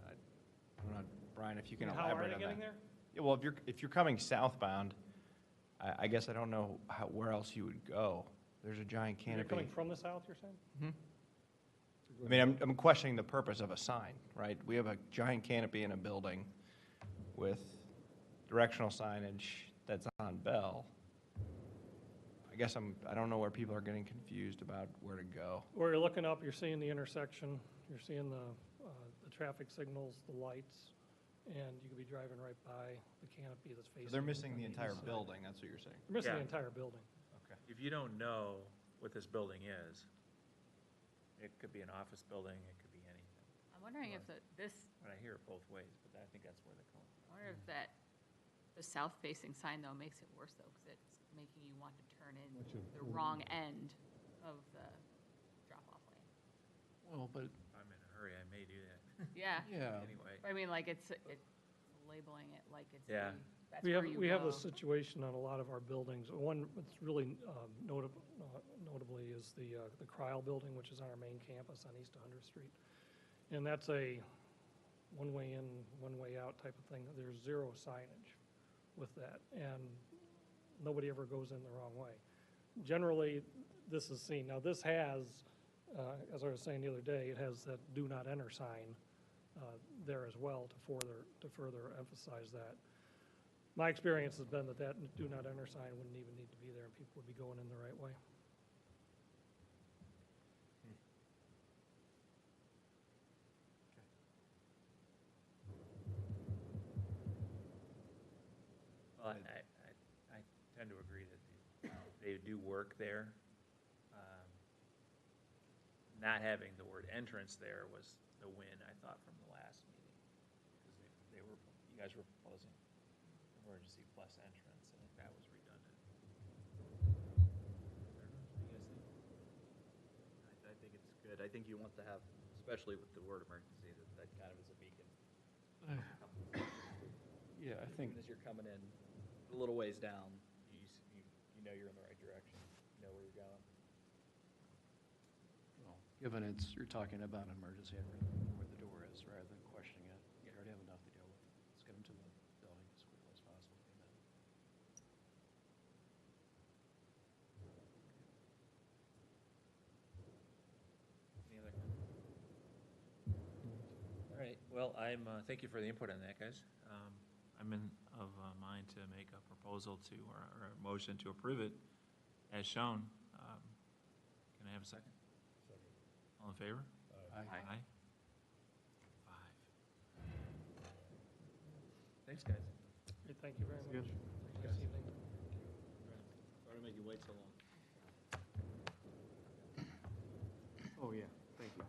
I don't know, Brian, if you can elaborate on that. How are they getting there? Yeah, well, if you're coming southbound, I guess I don't know where else you would go. There's a giant canopy. You're coming from the south, you're saying? Mm-hmm. I mean, I'm questioning the purpose of a sign, right? We have a giant canopy in a building with directional signage that's on Bell. I guess I don't know where people are getting confused about where to go. Where you're looking up, you're seeing the intersection, you're seeing the traffic signals, the lights, and you could be driving right by the canopy that's facing. So they're missing on the east entire side. building, that's what you're saying? They're missing Yeah. the entire building. Okay. If you don't know what this building is, it could be an office building, it could be anything. I'm wondering if this, But I hear it both ways, but I think that's where they're going. I wonder if the south-facing sign, though, makes it worse, though, because it's making you want to turn in the wrong end of the drop-off lane. Well, but If I'm in a hurry, I may do that. Yeah. Yeah. Anyway. I mean, like, it's labeling it like it's Yeah. that's We where have, you we have go. this situation on a lot of our buildings. One that's really notably is the Cryle building, which is on our main campus on East 100th Street. And that's a one-way in, one-way out type of thing. There's zero signage with that, and nobody ever goes in the wrong way. Generally, this is seen. Now, this has, as I was saying the other day, it has that do not enter sign there as well to further emphasize that. My experience has been that do not enter sign wouldn't even need to be there, and people would be going in the right way. Well, I tend to agree that they do work there. Not having the word entrance there was the win, I thought, from the last meeting. Because you guys were proposing emergency plus entrance, I think that was redundant. I think it's good. I think you want to have, especially with the word emergency, that kind of is a beacon. yeah, I think, As you're coming in a little ways down, you know you're in the right direction, you know where you're going. well, given you're talking about an emergency, I'd rather know where the door is rather than questioning it. You already have enough to deal with. Let's get them to the building as quickly as possible. Amen. Any other comments? All right, well, thank you for the input on that, guys. I'm of mind to make a proposal or a motion to approve it as shown. Can I have a second? Second. All in favor? Aye. Aye. 5. Thanks, guys. Great, thank you very much. Good. Nice evening. Sorry to make you wait so long. Oh, yeah, thank you.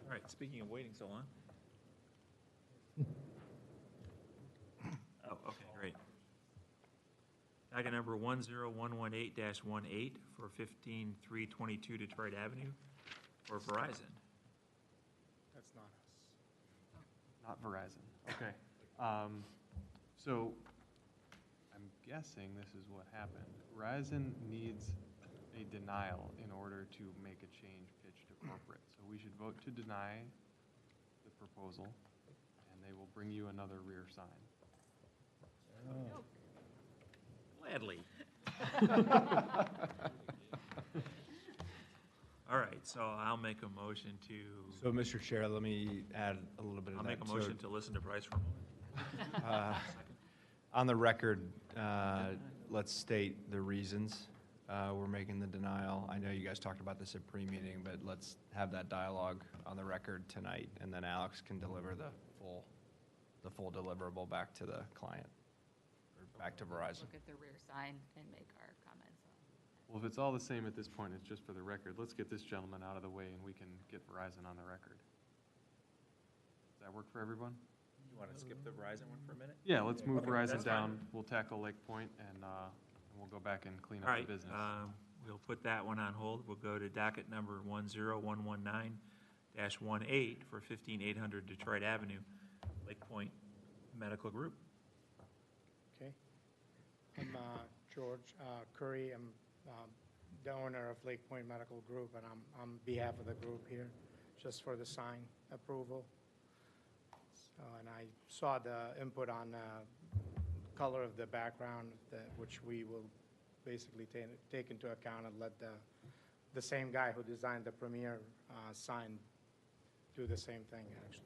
All right, speaking of waiting so long. Oh, okay, great. Docket number 10118-18 for 15322 Detroit Avenue for Verizon. That's not us. Not Verizon, okay. So, I'm guessing this is what happened. Verizon needs a denial in order to make a change pitch to corporate. So we should vote to deny the proposal, and they will bring you another rear sign. Gladly. All right, so I'll make a motion to, So, Mr. Chair, let me add a little bit of I'll that. make a So, motion to listen to Bryce for a moment. On the record, let's state the reasons we're making the denial. I know you guys talked about this at pre-meeting, but let's have that dialogue on the record tonight, and then Alex can deliver the full deliverable back to the client, or back to Verizon. Look at the rear sign and make our comments on it. Well, if it's all the same at this point, it's just for the record. Let's get this gentleman out of the way, and we can get Verizon on the record. Does that work for everyone? You want to skip the Verizon one for a minute? Yeah, let's move Okay, Verizon that's fine. down. We'll tackle Lake Point, and we'll go back and clean All up right, the business. we'll put that one on hold. We'll go to docket number 10119-18 for 15800 Detroit Avenue, Lake Point Medical Group. Okay. I'm George Curry. I'm the owner of Lake Point Medical Group, and I'm on behalf of the group here, just for the sign approval. So, and I saw the input on color of the background, which we will basically take into account and let the same guy who designed the premier sign do the same thing, actually.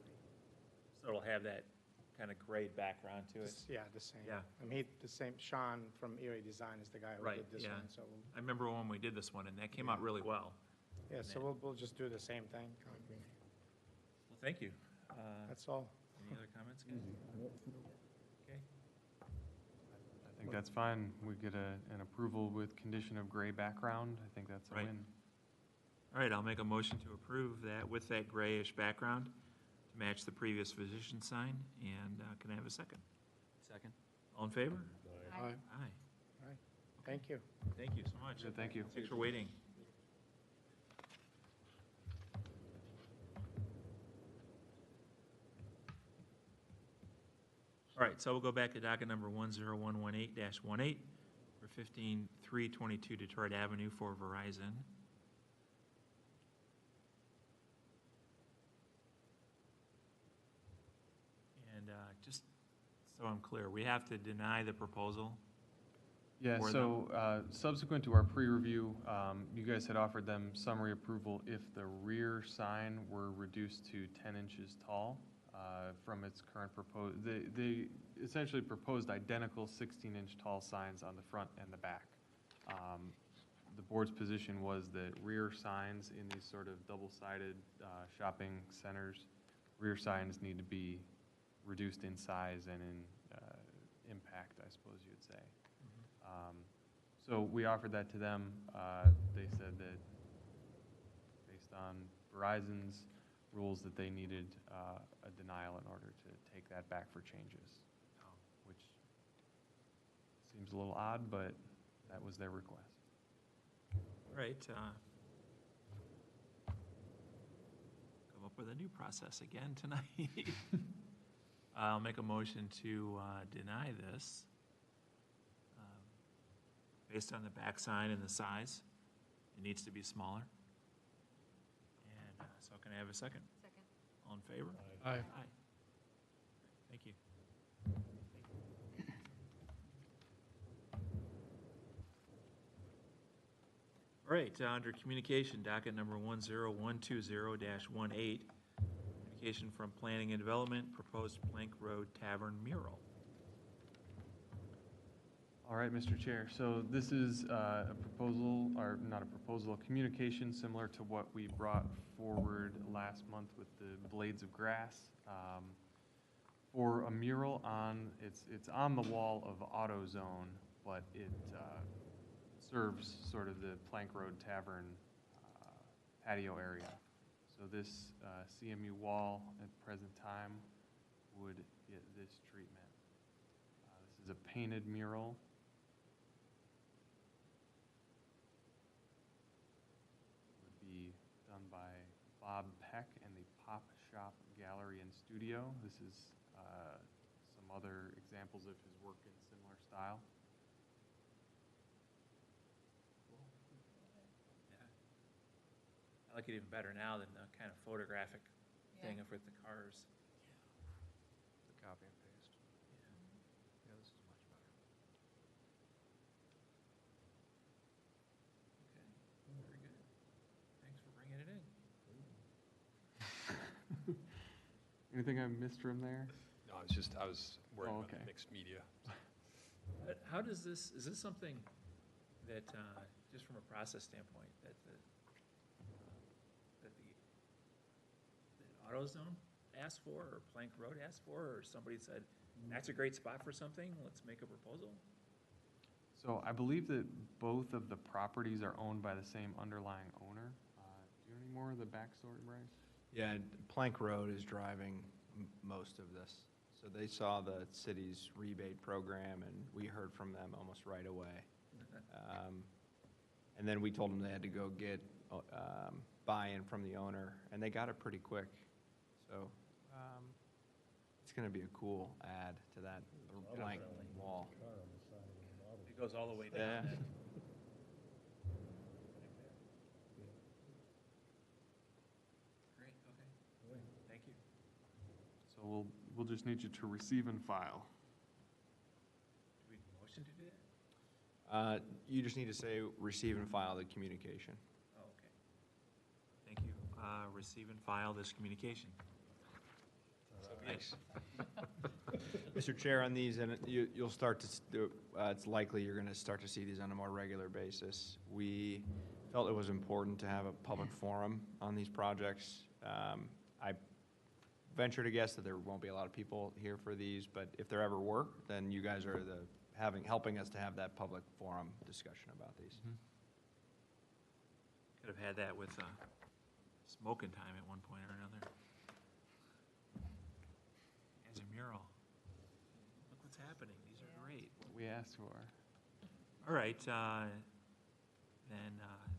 So it'll have that kind of gray background to it. Yeah, the same. Yeah. I mean, the same, Sean from Erie Design is the guy who Right, did this yeah. one, so. I remember when we did this one, and that came out really well. Yeah, so we'll just do the same thing, concrete. Well, thank you. That's all. Any other comments, guys? Okay. I think that's fine. We get an approval with condition of gray background. I think that's a Right. win. All right, I'll make a motion to approve that with that grayish background to match the previous physician sign, and can I have a second? Second. All in favor? Aye. Aye. All right, thank you. Thank you so much. Good, thank you. Thanks for waiting. All right, so we'll go back to docket number 10118-18 for 15322 Detroit Avenue for Verizon. And just so I'm clear, we have to deny the proposal? Yeah, for so subsequent to our pre-review, you guys had offered them summary approval if the rear sign were reduced to 10 inches tall from its current proposed. They essentially proposed identical 16-inch tall signs on the front and the back. The board's position was that rear signs in these sort of double-sided shopping centers, rear signs need to be reduced in size and in impact, I suppose you would say. So we offered that to them. They said that based on Verizon's rules that they needed a denial in order to take that back for changes, which seems a little odd, but that was their request. All right. Come up with a new process again tonight. I'll make a motion to deny this based on the back sign and the size. It needs to be smaller. And so can I have a second? Second. All in favor? Aye. Aye. Thank you. All right, under communication, docket number 10120-18, communication from Planning and Development, proposed Plank Road Tavern mural. All right, Mr. Chair, so this is a proposal, or not a proposal, a communication similar to what we brought forward last month with the blades of grass for a mural on, it's on the wall of AutoZone, but it serves sort of the Plank Road Tavern patio area. So this CMU wall at present time would get this treatment. This is a painted mural. Would be done by Bob Peck and the Pop Shop Gallery and Studio. This is some other examples of his work in similar style. I like it even better now than the kind of photographic thing with the cars. The copy and paste. Yeah, this is much better. Okay, very good. Thanks for bringing it in. Anything I missed from there? No, I was worried about the mixed media. How does this, is this something that, just from a process standpoint, that AutoZone asked for, or Plank Road asked for, or somebody said, that's a great spot for something, let's make a proposal? So I believe that both of the properties are owned by the same underlying owner. Do you know any more of the backstory, Bryce? Yeah, Plank Road is driving most of this. So they saw the city's rebate program, and we heard from them almost right away. And then we told them they had to go get buy-in from the owner, and they got it pretty quick. So it's going to be a cool add to that blank wall. It goes all the way down. Yeah. Great, okay. Thank you. So we'll just need you to receive and file. Do we motion to do that? You just need to say, receive and file the communication. Oh, okay. Thank you. Receive and file this communication. Thanks. Mr. Chair, on these, and you'll start to, it's likely you're going to start to see these on a more regular basis. We felt it was important to have a public forum on these projects. I venture to guess that there won't be a lot of people here for these, but if there ever were, then you guys are helping us to have that public forum discussion about these. Could have had that with smoking time at one point or another. As a mural. Look what's happening. These are great. We asked for. All right, then,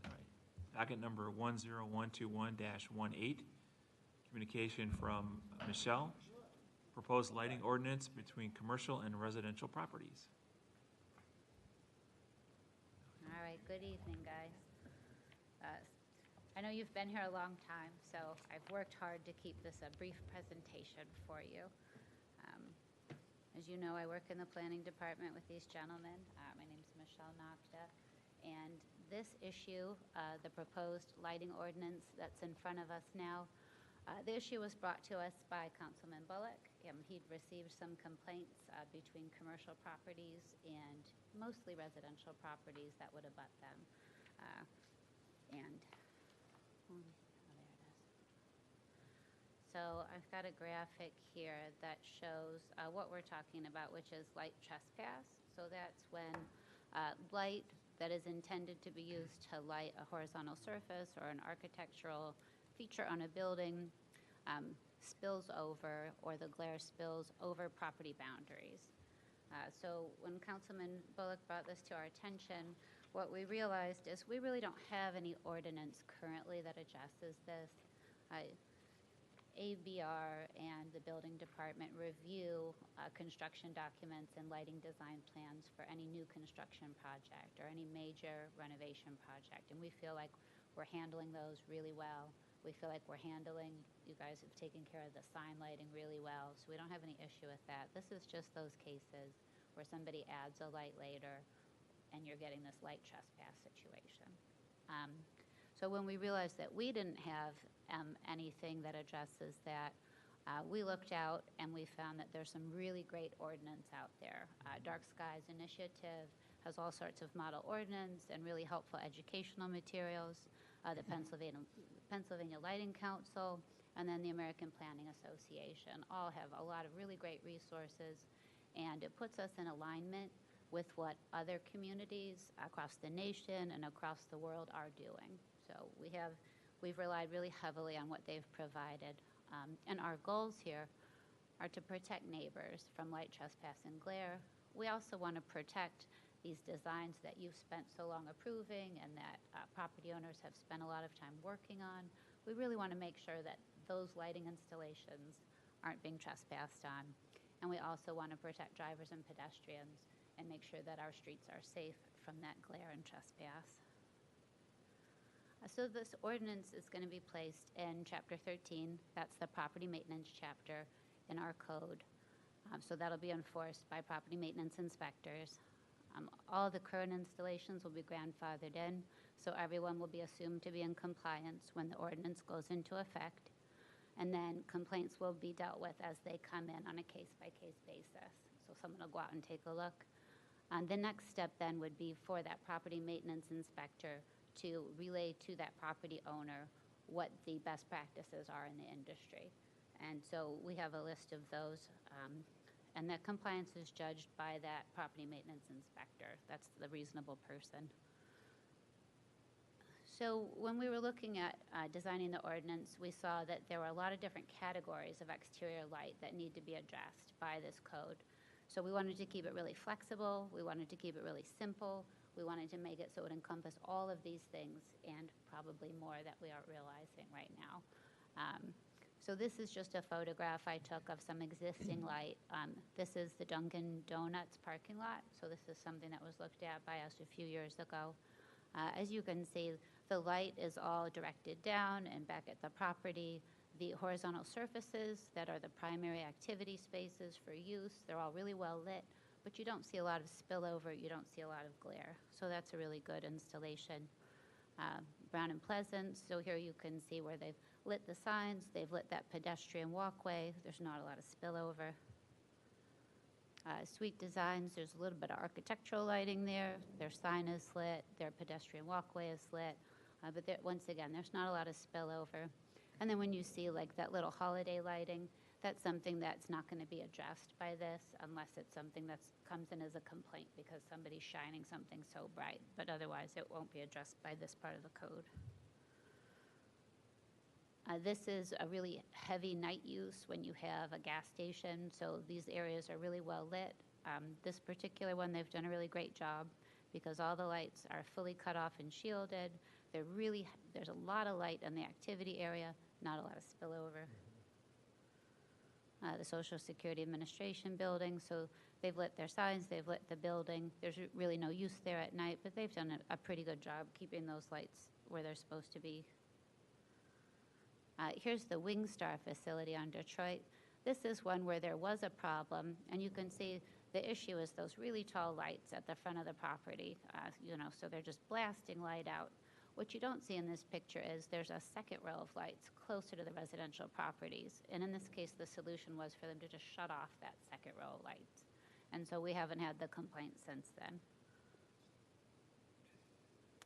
all right. Docket number 10121-18, communication from Michelle, proposed lighting ordinance between commercial and residential properties. All right, good evening, guys. I know you've been here a long time, so I've worked hard to keep this a brief presentation for you. As you know, I work in the planning department with these gentlemen. My name's Michelle Nocta, and this issue, the proposed lighting ordinance that's in front of us now, the issue was brought to us by Councilman Bullock. He'd received some complaints between commercial properties and mostly residential properties that would abut them. There it is. So I've got a graphic here that shows what we're talking about, which is light trespass. So that's when light that is intended to be used to light a horizontal surface or an architectural feature on a building spills over, or the glare spills over property boundaries. So when Councilman Bullock brought this to our attention, what we realized is we really don't have any ordinance currently that addresses this. ABR and the building department review construction documents and lighting design plans for any new construction project or any major renovation project. And we feel like we're handling those really well. We feel like we're handling, you guys have taken care of the sign lighting really well, so we don't have any issue with that. This is just those cases where somebody adds a light later and you're getting this light trespass situation. So when we realized that we didn't have anything that addresses that, we looked out and we found that there's some really great ordinance out there. Dark Skies Initiative has all sorts of model ordinance and really helpful educational materials. The Pennsylvania Lighting Council, and then the American Planning Association all have a lot of really great resources, and it puts us in alignment with what other communities across the nation and across the world are doing. So we've relied really heavily on what they've provided. And our goals here are to protect neighbors from light trespass and glare. We also want to protect these designs that you've spent so long approving and that property owners have spent a lot of time working on. We really want to make sure that those lighting installations aren't being trespassed on. And we also want to protect drivers and pedestrians and make sure that our streets are safe from that glare and trespass. So this ordinance is going to be placed in Chapter 13. That's the property maintenance chapter in our code. So that'll be enforced by property maintenance inspectors. All the current installations will be grandfathered in, so everyone will be assumed to be in compliance when the ordinance goes into effect. And then complaints will be dealt with as they come in on a case-by-case basis. So someone will go out and take a look. The next step then would be for that property maintenance inspector to relay to that property owner what the best practices are in the industry. And so we have a list of those, and that compliance is judged by that property maintenance inspector. That's the reasonable person. So when we were looking at designing the ordinance, we saw that there were a lot of different categories of exterior light that need to be addressed by this code. So we wanted to keep it really flexible. We wanted to keep it really simple. We wanted to make it so it would encompass all of these things and probably more that we aren't realizing right now. So this is just a photograph I took of some existing light. This is the Dunkin' Donuts parking lot. So this is something that was looked at by us a few years ago. As you can see, the light is all directed down and back at the property. The horizontal surfaces that are the primary activity spaces for use, they're all really well lit, but you don't see a lot of spillover, you don't see a lot of glare. So that's a really good installation. Brown and Pleasant, so here you can see where they've lit the signs, they've lit that pedestrian walkway, there's not a lot of spillover. Sweet Designs, there's a little bit of architectural lighting there, their sign is lit, their pedestrian walkway is lit, but once again, there's not a lot of spillover. And then when you see like that little holiday lighting, that's something that's not going to be addressed by this unless it's something that comes in as a complaint because somebody's shining something so bright, but otherwise it won't be addressed by this part of the code. This is a really heavy night use when you have a gas station, so these areas are really well lit. This particular one, they've done a really great job because all the lights are fully cut off and shielded. There's a lot of light in the activity area, not a lot of spillover. The Social Security Administration building, so they've lit their signs, they've lit the building. There's really no use there at night, but they've done a pretty good job keeping those lights where they're supposed to be. Here's the Wingstar facility on Detroit. This is one where there was a problem, and you can see the issue is those really tall lights at the front of the property, so they're just blasting light out. What you don't see in this picture is there's a second row of lights closer to the residential properties, and in this case, the solution was for them to just shut off that second row of lights. And so we haven't had the complaint since then.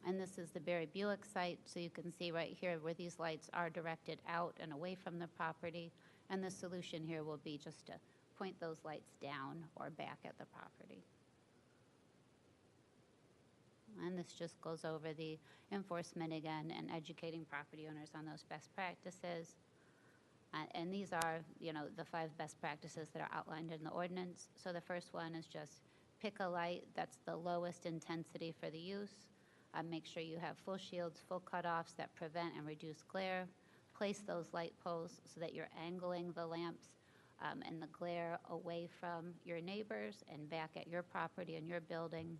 And this is the Barry Buick site, so you can see right here where these lights are directed out and away from the property. And the solution here will be just to point those lights down or back at the property. And this just goes over the enforcement again and educating property owners on those best practices. And these are, the 5 best practices that are outlined in the ordinance. So the first one is just pick a light that's the lowest intensity for the use. Make sure you have full shields, full cutoffs that prevent and reduce glare. Place those light poles so that you're angling the lamps and the glare away from your neighbors and back at your property and your building.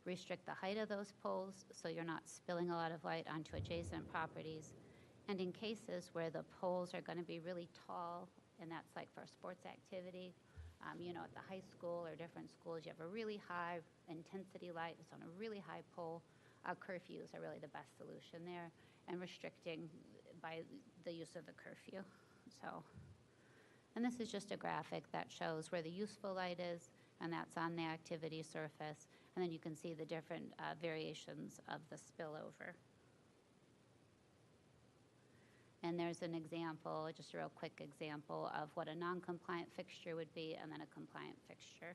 Restrict the height of those poles so you're not spilling a lot of light onto adjacent properties. And in cases where the poles are going to be really tall, and that's like for sports activity, at the high school or different schools, you have a really high intensity light, it's on a really high pole. Curfews are really the best solution there, and restricting by the use of the curfew. And this is just a graphic that shows where the useful light is, and that's on the activity surface. And then you can see the different variations of the spillover. And there's an example, just a real quick example of what a non-compliant fixture would be and then a compliant fixture.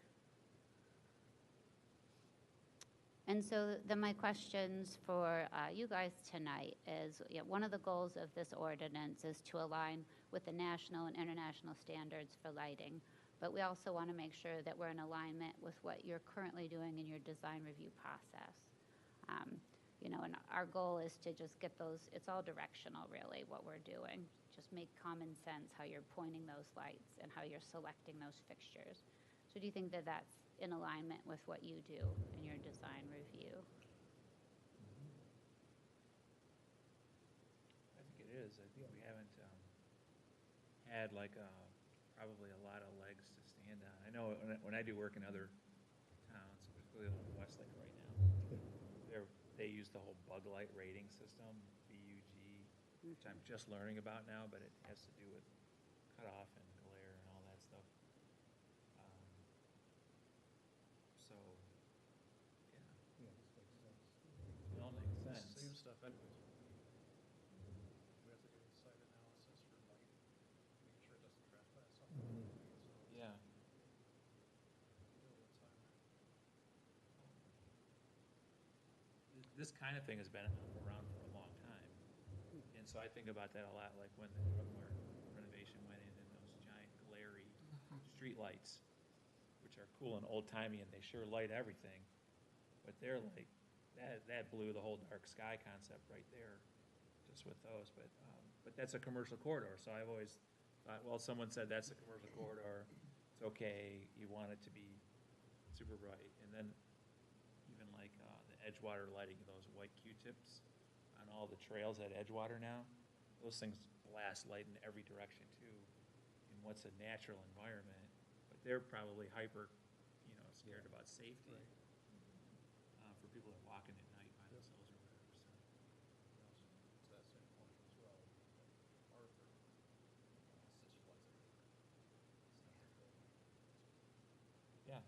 And so then my questions for you guys tonight is, one of the goals of this ordinance is to align with the national and international standards for lighting. But we also want to make sure that we're in alignment with what you're currently doing in your design review process. And our goal is to just get those, it's all directional really, what we're doing. Just make common sense how you're pointing those lights and how you're selecting those fixtures. So do you think that that's in alignment with what you do in your design review? I think it is. I think we haven't had probably a lot of legs to stand on. I know when I do work in other towns, particularly in Westlake right now, they use the whole bug light rating system, BUG, which I'm just learning about now, but it has to do with cutoff and glare and all that stuff. So, yeah. This makes sense. It all makes sense. Same stuff anyways. We have to do a site analysis for like, making sure it doesn't trespass something. Yeah. This kind of thing has been around for a long time. And so I think about that a lot, like when the Drugmart renovation went in and those giant glary street lights, which are cool and old-timey and they sure light everything, but they're like, that blew the whole dark sky concept right there, just with those. But that's a commercial corridor, so I've always thought, well, someone said that's a commercial corridor, it's okay, you want it to be super bright. And then even like the Edgewater lighting, those white Q-tips on all the trails at Edgewater now, those things blast light in every direction too, in what's a natural environment. But they're probably hyper, scared about safety for people that are walking at night by themselves or whatever. So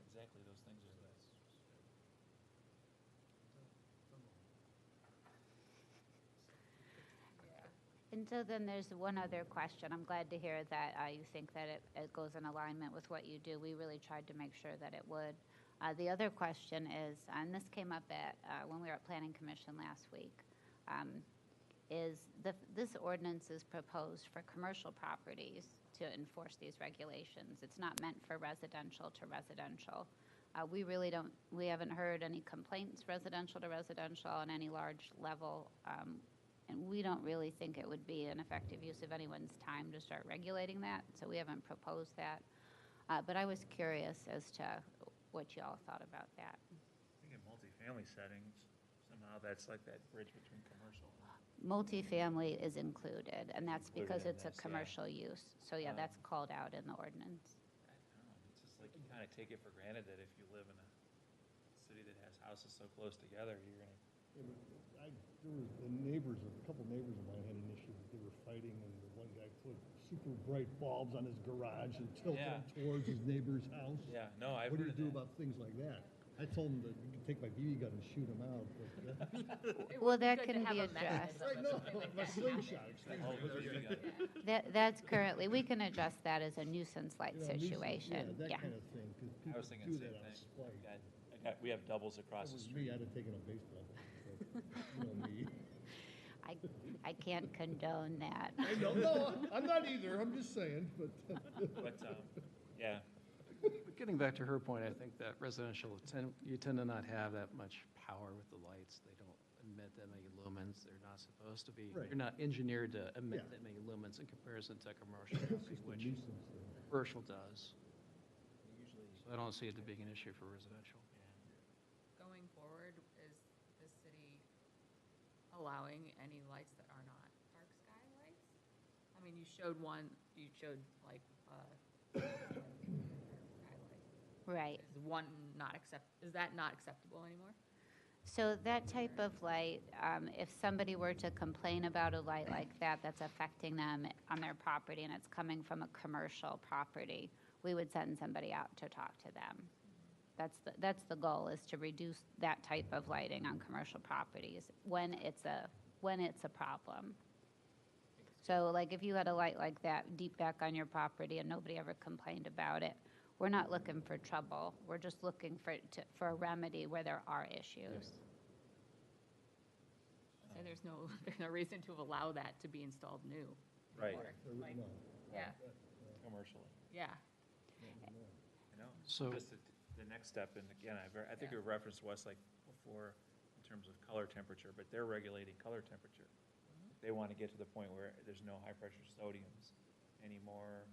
exactly, those things are. And so then there's one other question. I'm glad to hear that you think that it goes in alignment with what you do. We really tried to make sure that it would. The other question is, and this came up at when we were at Planning Commission last week, this ordinance is proposed for commercial properties to enforce these regulations. It's not meant for residential to residential. We haven't heard any complaints residential to residential on any large level. And we don't really think it would be an effective use of anyone's time to start regulating that, so we haven't proposed that. But I was curious as to what you all thought about that. I think in multifamily settings, somehow that's like that bridge between commercial and. Multifamily is included, and that's because Included in it's a this, yeah. commercial use. So yeah, that's Um, called out in the ordinance. I don't know, it's just like you kind of take it for granted that if you live in a city that has houses so close together, you're gonna. Yeah, but there was the neighbors, a couple neighbors of mine had an issue that they were fighting, and the one guy put super bright bulbs on his garage and tilted Yeah. them towards his neighbor's house. Yeah, no, I've What do heard you of do that. about things like that? I told him that you can take my BB gun and shoot him out, but. Well, that good to can have be a addressed. Right, no, my slingshot, excuse Oh, me. with your BB gun. That's currently, we can address that as a nuisance light You know, nuisance, situation. Yeah, that kind of thing, because I people was thinking do the that same out of thing. spite. We have doubles across If the it was street. me, I'd have taken a baseball bat, but, you know me. I can't condone that. I know, no, I'm not either, I'm just saying, but. But, yeah, But getting back to her point, I think that residential, you tend to not have that much power with the lights. They don't emit that many lumens. They're not supposed to be, Right. they're not engineered to emit Yeah. that many lumens in comparison to commercial, It's just a which nuisance thing. commercial does. usually, So I don't see it being an issue for residential. Going forward, is the city allowing any lights that are not dark sky lights? I mean, you showed like, skylight. Right. Is that not acceptable anymore? So that type of light, if somebody were to complain about a light like that that's affecting them on their property and it's coming from a commercial property, we would send somebody out to talk to them. That's the goal, is to reduce that type of lighting on commercial properties when it's a problem. So like if you had a light like that deep back on your property and nobody ever complained about it, we're not looking for trouble. We're just looking for a remedy where there are issues. So there's no reason to allow that to be installed new. right, Or, like, No. yeah, commercially, yeah. you know? So- Just the next step, and again, I think we referenced Westlake before in terms of color temperature, but they're regulating color temperature. They want to get to the point where there's no high-pressure sodiums anymore.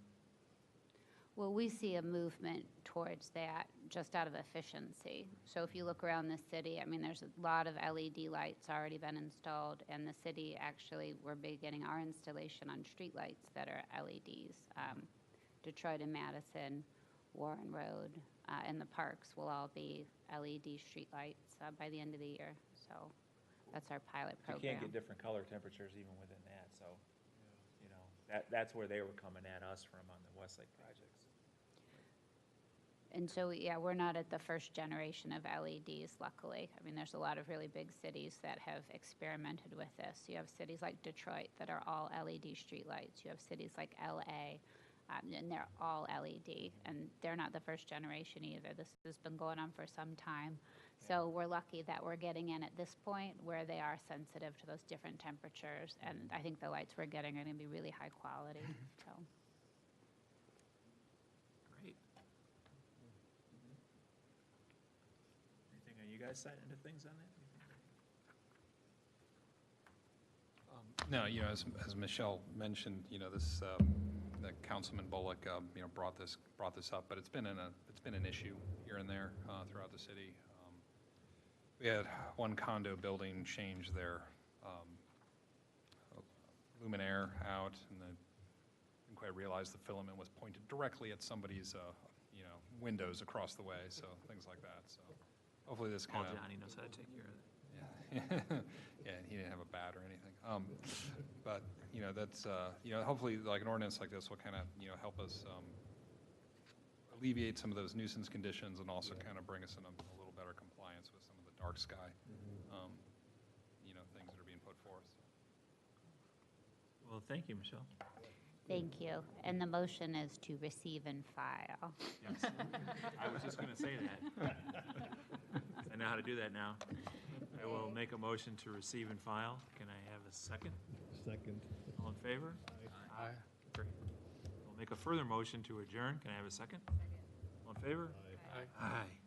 Well, we see a movement towards that just out of efficiency. So if you look around the city, I mean, there's a lot of LED lights already been installed, and the city actually, we're beginning our installation on streetlights that are LEDs. Detroit and Madison, Warren Road, and the parks will all be LED streetlights by the end of the year. So that's our pilot You program. can't get different color temperatures even within that, so, you know, that's where they were coming at us from on the Westlake projects. And so, yeah, we're not at the first generation of LEDs, luckily. I mean, there's a lot of really big cities that have experimented with this. You have cities like Detroit that are all LED streetlights. You have cities like LA, and they're all LED, and they're not the first generation either. This has been going on for some time. So we're lucky that we're getting in at this point where they are sensitive to those different temperatures, and I think the lights we're getting are gonna be really high quality, so. Great. Anything, are you guys signing into things on that? No, you know, as Michelle mentioned, you know, this, that Councilman Bullock, you know, brought this up, but it's been an issue here and there throughout the city. We had one condo building change their luminaire out, and they didn't quite realize the filament was pointed directly at somebody's, you know, windows across the way, so things like that. So hopefully this kind of. Johnny knows how to take care of that. Yeah, and he didn't have a bat or anything. But, you know, that's, you know, hopefully like an ordinance like this will kind of, you know, help us alleviate some of those nuisance conditions and also kind of bring us in a little better compliance with some of the dark sky, things that are being put forth. Well, thank you, Michelle. Thank you. And the motion is to receive and file. Yes, I was just going to say that. I know how to do that now. I will make a motion to receive and file. Can I have a second? Second. All in favor? Aye. Great. We'll make a further motion to adjourn. Can I have a second? All in favor? Aye. Aye.